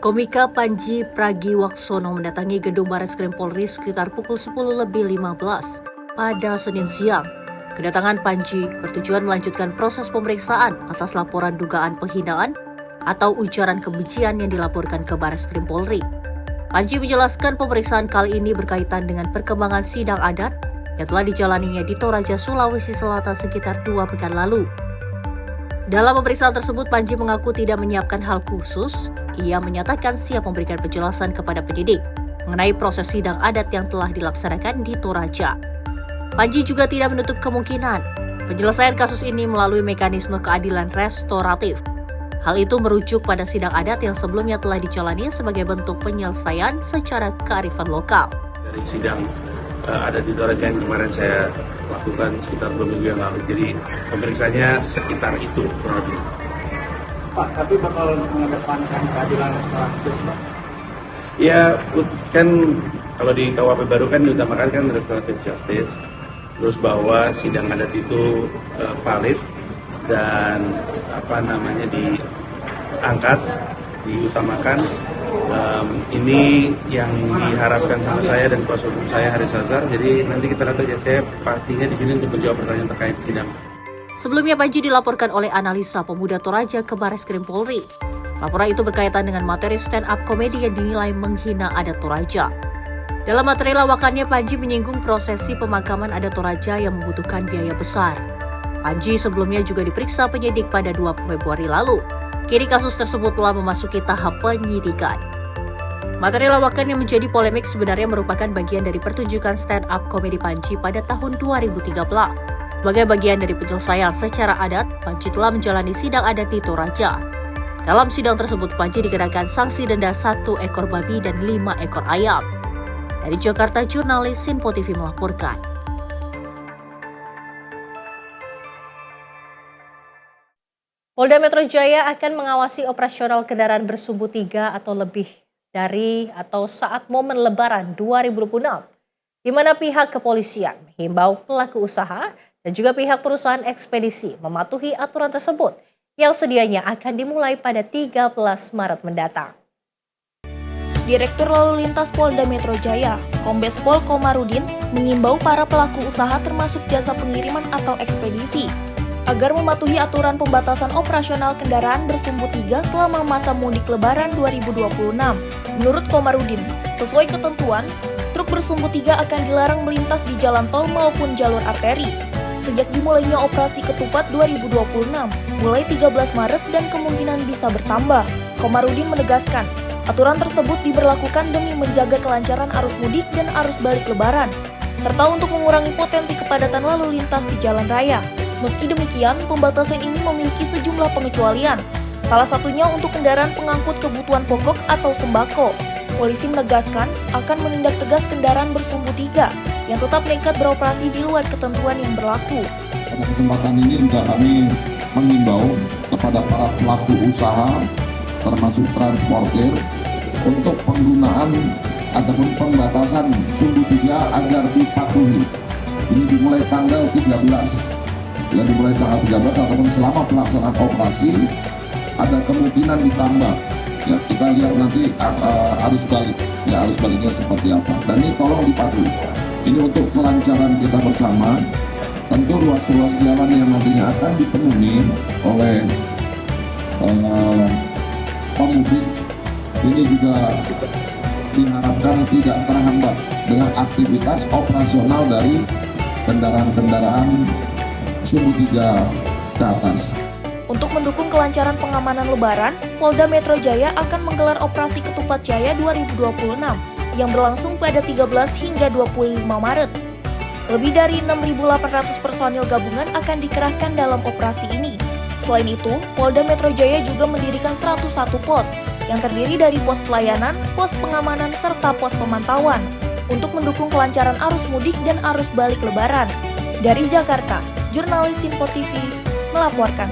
Komika Panji Pragiwaksono mendatangi gedung Bareskrim Polri sekitar pukul 10:15 pada Senin siang. Kedatangan Panji bertujuan melanjutkan proses pemeriksaan atas laporan dugaan penghinaan atau ujaran kebencian yang dilaporkan ke Bareskrim Polri. Panji menjelaskan pemeriksaan kali ini berkaitan dengan perkembangan sidang adat yang telah dijalaninya di Toraja, Sulawesi Selatan sekitar 2 pekan lalu. Dalam pemeriksaan tersebut, Panji mengaku tidak menyiapkan hal khusus. Ia menyatakan siap memberikan penjelasan kepada penyidik mengenai proses sidang adat yang telah dilaksanakan di Toraja. Panji juga tidak menutup kemungkinan penyelesaian kasus ini melalui mekanisme keadilan restoratif. Hal itu merujuk pada sidang adat yang sebelumnya telah dijalani sebagai bentuk penyelesaian secara kearifan lokal. Dari sidang adat di Toraja yang kemarin saya lakukan sekitar 2 minggu yang lalu, jadi pemeriksaannya sekitar itu kurang lebih. Pak, tapi bakal mengedepankan keadilan restoratif, Pak? Ya, kan kalau di KUHP baru kan diutamakan kan restoratif justice, terus bahwa sidang adat itu valid dan diangkat, diutamakan. Ini yang diharapkan sama saya dan kuasa hukum saya, Haris Azhar. Jadi nanti kita lihat aja, saya pastinya di sini untuk menjawab pertanyaan terkait sidang. Sebelumnya Panji dilaporkan oleh analisa pemuda Toraja ke Bareskrim Polri. Laporan itu berkaitan dengan materi stand-up komedi yang dinilai menghina adat Toraja. Dalam materi lawakannya, Panji menyinggung prosesi pemakaman adat Toraja yang membutuhkan biaya besar. Panji sebelumnya juga diperiksa penyidik pada 2 Februari lalu. Kini kasus tersebut telah memasuki tahap penyidikan. Materi lawakan yang menjadi polemik sebenarnya merupakan bagian dari pertunjukan stand-up komedi Panji pada tahun 2013. Sebagai bagian dari penyelesaian secara adat, Panji telah menjalani sidang adat di Toraja. Dalam sidang tersebut, Panji dikenakan sanksi denda 1 ekor babi dan 5 ekor ayam. Dari Jakarta, jurnalis Simpo TV melaporkan. Polda Metro Jaya akan mengawasi operasional kendaraan bersumbu 3 atau lebih dari atau saat momen Lebaran 2026, di mana pihak kepolisian menghimbau pelaku usaha dan juga pihak perusahaan ekspedisi mematuhi aturan tersebut yang sedianya akan dimulai pada 13 Maret mendatang. Direktur Lalu Lintas Polda Metro Jaya, Kombes Pol Komarudin, mengimbau para pelaku usaha termasuk jasa pengiriman atau ekspedisi agar mematuhi aturan pembatasan operasional kendaraan bersumbu 3 selama masa mudik Lebaran 2026. Menurut Komarudin, sesuai ketentuan, truk bersumbu 3 akan dilarang melintas di jalan tol maupun jalur arteri sejak dimulainya operasi ketupat 2026, mulai 13 Maret dan kemungkinan bisa bertambah. Komarudin menegaskan, aturan tersebut diberlakukan demi menjaga kelancaran arus mudik dan arus balik Lebaran, serta untuk mengurangi potensi kepadatan lalu lintas di jalan raya. Meski demikian, pembatasan ini memiliki sejumlah pengecualian, salah satunya untuk kendaraan pengangkut kebutuhan pokok atau sembako. Polisi menegaskan akan menindak tegas kendaraan bersumbu 3 yang tetap nekat beroperasi di luar ketentuan yang berlaku. Pada kesempatan ini juga kami mengimbau kepada para pelaku usaha, termasuk transportir, untuk penggunaan ataupun pembatasan sumbu 3 agar dipatuhi. Ini dimulai tanggal 13. Ya, dimulai tanggal 13 ataupun selama pelaksanaan operasi ada kemungkinan ditambah. Ya, kita lihat nanti arus balik. Ya, arus baliknya seperti apa. Dan ini tolong dipatuhi. Ini untuk kelancaran kita bersama. Tentu ruas-ruas jalan yang nantinya akan dipenuhi oleh pemudik ini juga diharapkan tidak terhambat dengan aktivitas operasional dari kendaraan-kendaraan sumbu 3 ke atas. Untuk mendukung kelancaran pengamanan Lebaran, Polda Metro Jaya akan menggelar Operasi Ketupat Jaya 2026 yang berlangsung pada 13 hingga 25 Maret. Lebih dari 6.800 personil gabungan akan dikerahkan dalam operasi ini. Selain itu, Polda Metro Jaya juga mendirikan 101 pos yang terdiri dari pos pelayanan, pos pengamanan, serta pos pemantauan untuk mendukung kelancaran arus mudik dan arus balik Lebaran. Dari Jakarta, jurnalis Simpo TV melaporkan.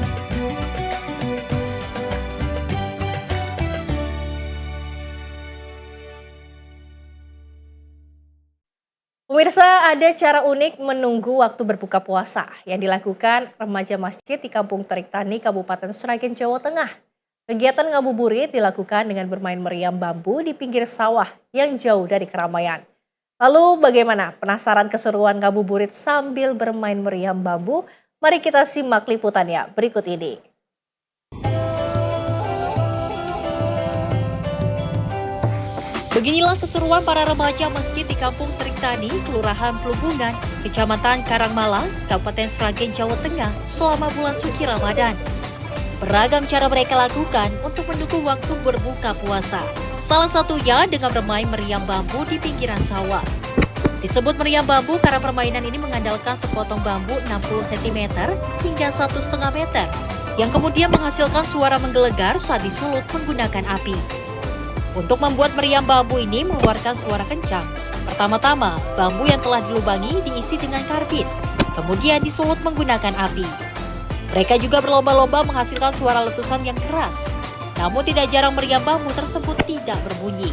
Pemirsa, ada cara unik menunggu waktu berbuka puasa yang dilakukan remaja masjid di Kampung Terik Tani, Kabupaten Sragen, Jawa Tengah. Kegiatan ngabuburit dilakukan dengan bermain meriam bambu di pinggir sawah yang jauh dari keramaian. Lalu bagaimana penasaran keseruan ngabuburit sambil bermain meriam bambu? Mari kita simak liputannya berikut ini. Beginilah keseruan para remaja masjid di Kampung Terik Tani, Kelurahan Pelubungan, Kecamatan Karangmalang, Kabupaten Sragen, Jawa Tengah selama bulan suci Ramadan. Beragam cara mereka lakukan untuk mendukung waktu berbuka puasa. Salah satunya dengan bermain meriam bambu di pinggiran sawah. Disebut meriam bambu karena permainan ini mengandalkan sepotong bambu 60 cm hingga 1,5 meter yang kemudian menghasilkan suara menggelegar saat disulut menggunakan api. Untuk membuat meriam bambu ini mengeluarkan suara kencang. Pertama-tama, bambu yang telah dilubangi diisi dengan karbit, kemudian disulut menggunakan api. Mereka juga berlomba-lomba menghasilkan suara letusan yang keras, namun tidak jarang meriam bambu tersebut tidak berbunyi.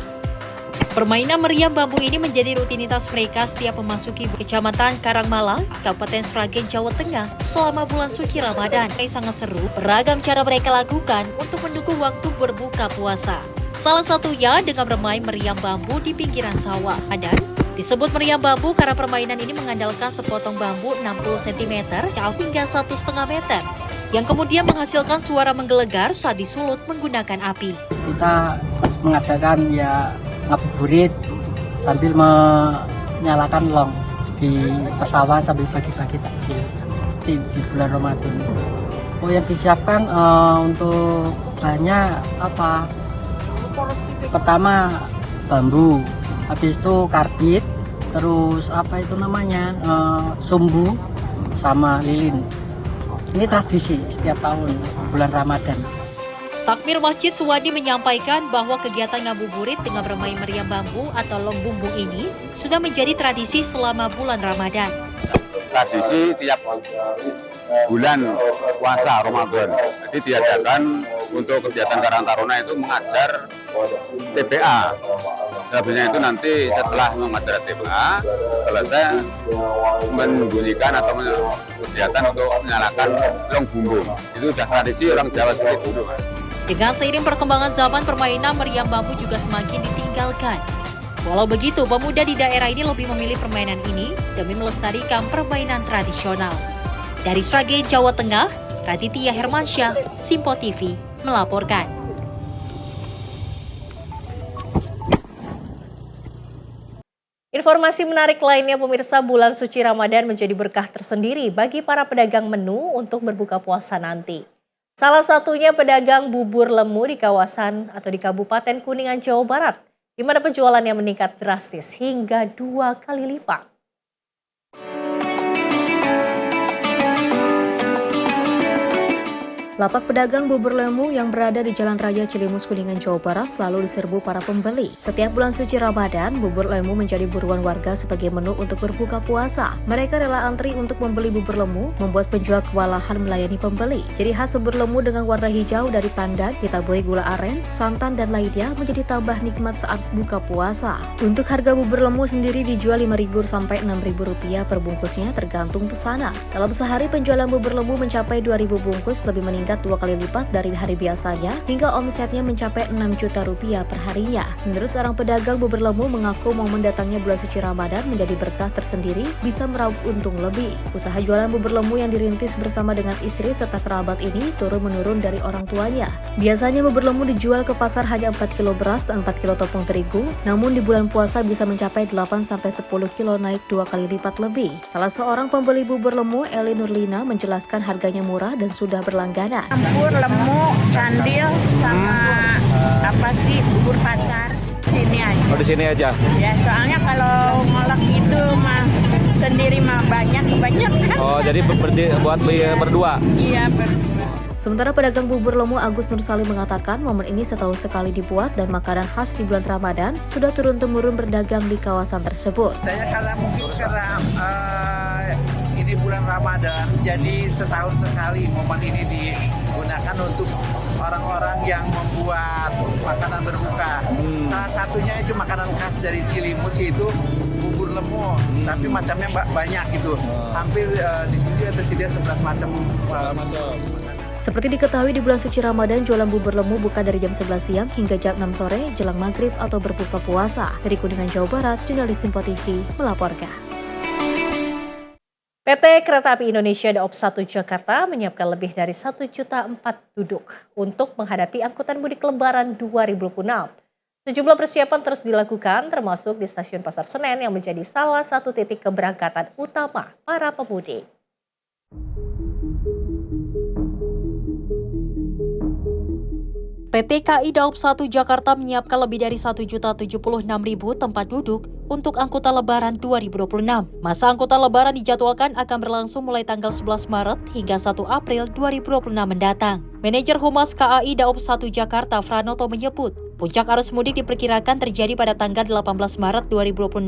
Permainan meriam bambu ini menjadi rutinitas mereka setiap memasuki Kecamatan Karangmalang, Kabupaten Sragen, Jawa Tengah selama bulan suci Ramadan. Sangat seru, beragam cara mereka lakukan untuk mendukung waktu berbuka puasa. Salah satunya dengan bermain meriam bambu di pinggiran sawah. Dan disebut meriam bambu karena permainan ini mengandalkan sepotong bambu 60 cm hingga 1,5 meter yang kemudian menghasilkan suara menggelegar saat disulut menggunakan api. Kita mengadakan ya ngabuburit sambil menyalakan long di pesawat sambil bagi-bagi takjil di bulan Ramadan. Oh, yang disiapkan untuk bahannya apa? Pertama bambu, habis itu karbit, terus apa itu namanya sumbu sama lilin. Ini tradisi setiap tahun bulan Ramadan. Takmir Masjid Suwadi menyampaikan bahwa kegiatan ngabuburit dengan bermain meriam bambu atau lom bumbung ini sudah menjadi tradisi selama bulan Ramadan. Tradisi tiap bulan puasa Ramadan. Jadi diadakan untuk kegiatan Karang Taruna itu mengajar TPA. Sebenarnya itu nanti setelah mengajar TPA selesai membunyikan atau kegiatan untuk menyalakan long bumbung. Itu sudah tradisi orang Jawa seperti dulu. Dengan seiring perkembangan zaman, permainan meriam bambu juga semakin ditinggalkan. Walau begitu, pemuda di daerah ini lebih memilih permainan ini demi melestarikan permainan tradisional. Dari Sragen, Jawa Tengah, Raditya Hermansyah, Simpo TV melaporkan. Informasi menarik lainnya, pemirsa, bulan suci Ramadan menjadi berkah tersendiri bagi para pedagang menu untuk berbuka puasa nanti. Salah satunya pedagang bubur lemu di kawasan atau di Kabupaten Kuningan, Jawa Barat, di mana penjualannya meningkat drastis hingga 2 kali lipat. Lapak pedagang bubur lemu yang berada di Jalan Raya Cilimus, Kuningan, Jawa Barat selalu diserbu para pembeli. Setiap bulan suci Ramadan, bubur lemu menjadi buruan warga sebagai menu untuk berbuka puasa. Mereka rela antri untuk membeli bubur lemu, membuat penjual kewalahan melayani pembeli. Ciri khas bubur lemu dengan warna hijau dari pandan, ditaburi gula aren, santan, dan lainnya menjadi tambah nikmat saat buka puasa. Untuk harga bubur lemu sendiri dijual Rp5.000 sampai Rp6.000 per bungkusnya tergantung pesanan. Dalam sehari penjualan bubur lemu mencapai 2.000 bungkus, lebih meningkat meningkat 2 kali lipat dari hari biasanya hingga omsetnya mencapai 6 juta rupiah per harinya. Menurut seorang pedagang bubur lemu mengaku momen datangnya bulan suci Ramadan menjadi berkah tersendiri, bisa meraup untung lebih. Usaha jualan bubur lemu yang dirintis bersama dengan istri serta kerabat ini turun-menurun dari orang tuanya. Biasanya bubur lemu dijual ke pasar hanya 4 kilo beras dan 4 kilo tepung terigu, namun di bulan puasa bisa mencapai 8-10 kilo, naik 2 kali lipat lebih. Salah seorang pembeli bubur lemu, Eli Nurlina, menjelaskan harganya murah dan sudah berlangganan. Bubur lemu, candil, sama bubur pacar. Sini aja. Oh, di sini aja. Ya, soalnya kalau ngolok itu mah sendiri mah kebanyakan. Oh, jadi buat berdua. Iya, berdua. Sementara pedagang bubur lemu Agus Nur Salim mengatakan momen ini setahun sekali dibuat dan makanan khas di bulan Ramadan sudah turun-temurun berdagang di kawasan tersebut. Saya karena ini bulan Ramadan, jadi setahun sekali momen ini digunakan untuk orang-orang yang membuat makanan berbuka. Salah satunya itu makanan khas dari Cilimus, yaitu bubur lemu, tapi macamnya banyak gitu. Hampir di sini tersedia 11 macam. Seperti diketahui di bulan suci Ramadan, jualan bubur lemu buka dari jam 11 siang hingga jam 6 sore jelang maghrib atau berbuka puasa. Dari Kuningan, Jawa Barat, jurnalis Simpo TV melaporkan. PT Kereta Api Indonesia Daob 1 Jakarta menyiapkan lebih dari 1,4 juta duduk untuk menghadapi angkutan mudik Lebaran 2026. Sejumlah persiapan terus dilakukan, termasuk di Stasiun Pasar Senen yang menjadi salah satu titik keberangkatan utama para pemudik. PT KAI Daob 1 Jakarta menyiapkan lebih dari 1.076.000 tempat duduk untuk angkutan Lebaran 2026. Masa angkutan Lebaran dijadwalkan akan berlangsung mulai tanggal 11 Maret hingga 1 April 2026 mendatang. Manajer Humas KAI Daob 1 Jakarta, Franoto, menyebut puncak arus mudik diperkirakan terjadi pada tanggal 18 Maret 2026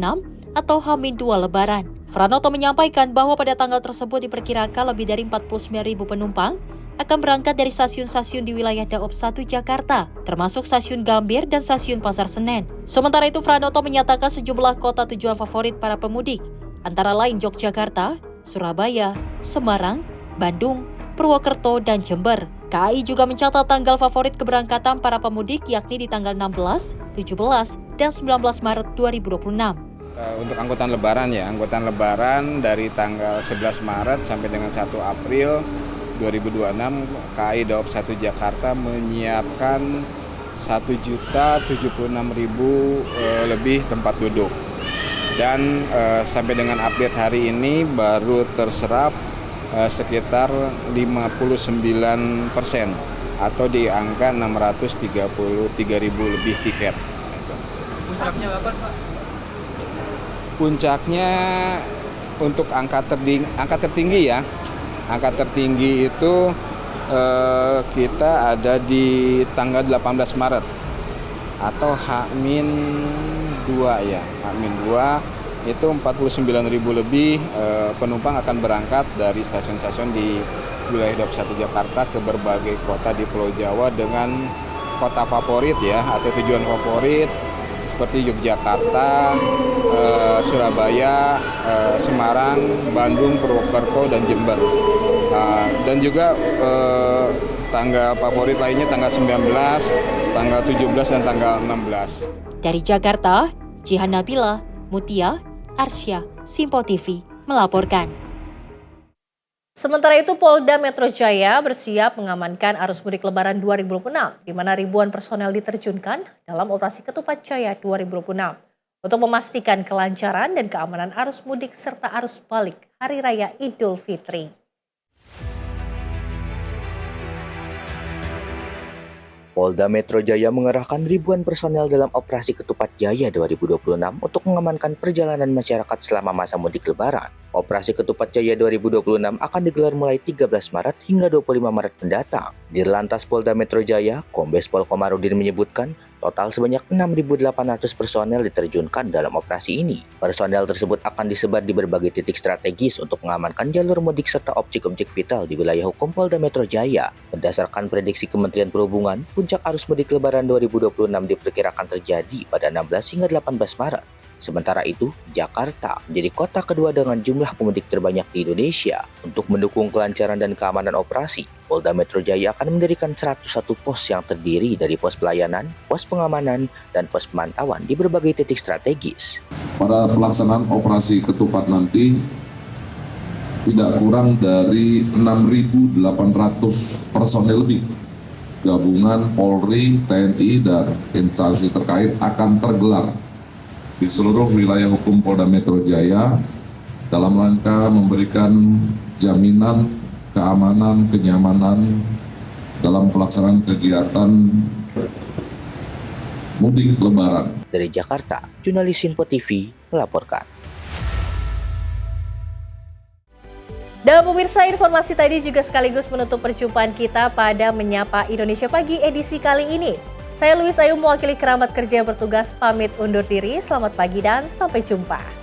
atau H-2 Lebaran. Franoto menyampaikan bahwa pada tanggal tersebut diperkirakan lebih dari 49.000 penumpang akan berangkat dari stasiun-stasiun di wilayah Daob 1 Jakarta, termasuk Stasiun Gambir dan Stasiun Pasar Senen. Sementara itu, Franoto menyatakan sejumlah kota tujuan favorit para pemudik, antara lain Yogyakarta, Surabaya, Semarang, Bandung, Purwokerto, dan Jember. KAI juga mencatat tanggal favorit keberangkatan para pemudik yakni di tanggal 16, 17, dan 19 Maret 2026. Untuk angkutan Lebaran angkutan Lebaran dari tanggal 11 Maret sampai dengan 1 April 2026, KAI Daob 1 Jakarta menyiapkan 1.076.000 lebih tempat duduk. Dan sampai dengan update hari ini baru terserap sekitar 59% atau di angka 633.000 lebih tiket. Puncaknya kapan, Pak? Puncaknya untuk angka tertinggi ya. Angka tertinggi itu kita ada di tanggal 18 Maret atau H-2 ya. H-2 itu 49.000 lebih penumpang akan berangkat dari stasiun-stasiun di wilayah Daob 1 Jakarta ke berbagai kota di Pulau Jawa dengan kota favorit ya atau tujuan favorit seperti Yogyakarta, Surabaya, Semarang, Bandung, Purwokerto, dan Jember. Dan juga tanggal favorit lainnya tanggal 19, tanggal 17, dan tanggal 16. Dari Jakarta, Jihan Nabila, Mutia, Arsya, Simpo TV melaporkan. Sementara itu, Polda Metro Jaya bersiap mengamankan arus mudik Lebaran 2026, di mana ribuan personel diterjunkan dalam operasi Ketupat Jaya 2026 untuk memastikan kelancaran dan keamanan arus mudik serta arus balik Hari Raya Idul Fitri. Polda Metro Jaya mengerahkan ribuan personel dalam operasi Ketupat Jaya 2026 untuk mengamankan perjalanan masyarakat selama masa mudik Lebaran. Operasi Ketupat Jaya 2026 akan digelar mulai 13 Maret hingga 25 Maret mendatang. Dirlantas Polda Metro Jaya, Kombes Pol Komarudin menyebutkan total sebanyak 6.800 personel diterjunkan dalam operasi ini. Personel tersebut akan disebar di berbagai titik strategis untuk mengamankan jalur mudik serta objek-objek vital di wilayah hukum Polda Metro Jaya. Berdasarkan prediksi Kementerian Perhubungan, puncak arus mudik Lebaran 2026 diperkirakan terjadi pada 16 hingga 18 Maret. Sementara itu, Jakarta menjadi kota kedua dengan jumlah pemudik terbanyak di Indonesia. Untuk mendukung kelancaran dan keamanan operasi, Polda Metro Jaya akan mendirikan 101 pos yang terdiri dari pos pelayanan, pos pengamanan, dan pos pemantauan di berbagai titik strategis. Pada pelaksanaan operasi ketupat nanti, tidak kurang dari 6.800 personel lebih gabungan Polri, TNI, dan instansi terkait akan tergelar di seluruh wilayah hukum Polda Metro Jaya dalam rangka memberikan jaminan keamanan, kenyamanan dalam pelaksanaan kegiatan mudik Lebaran. Dari Jakarta, jurnalis Info TV melaporkan. Dan pemirsa, informasi tadi juga sekaligus menutup perjumpaan kita pada Menyapa Indonesia Pagi edisi kali ini. Saya Luis Ayu mewakili kerabat kerja yang bertugas pamit undur diri. Selamat pagi dan sampai jumpa.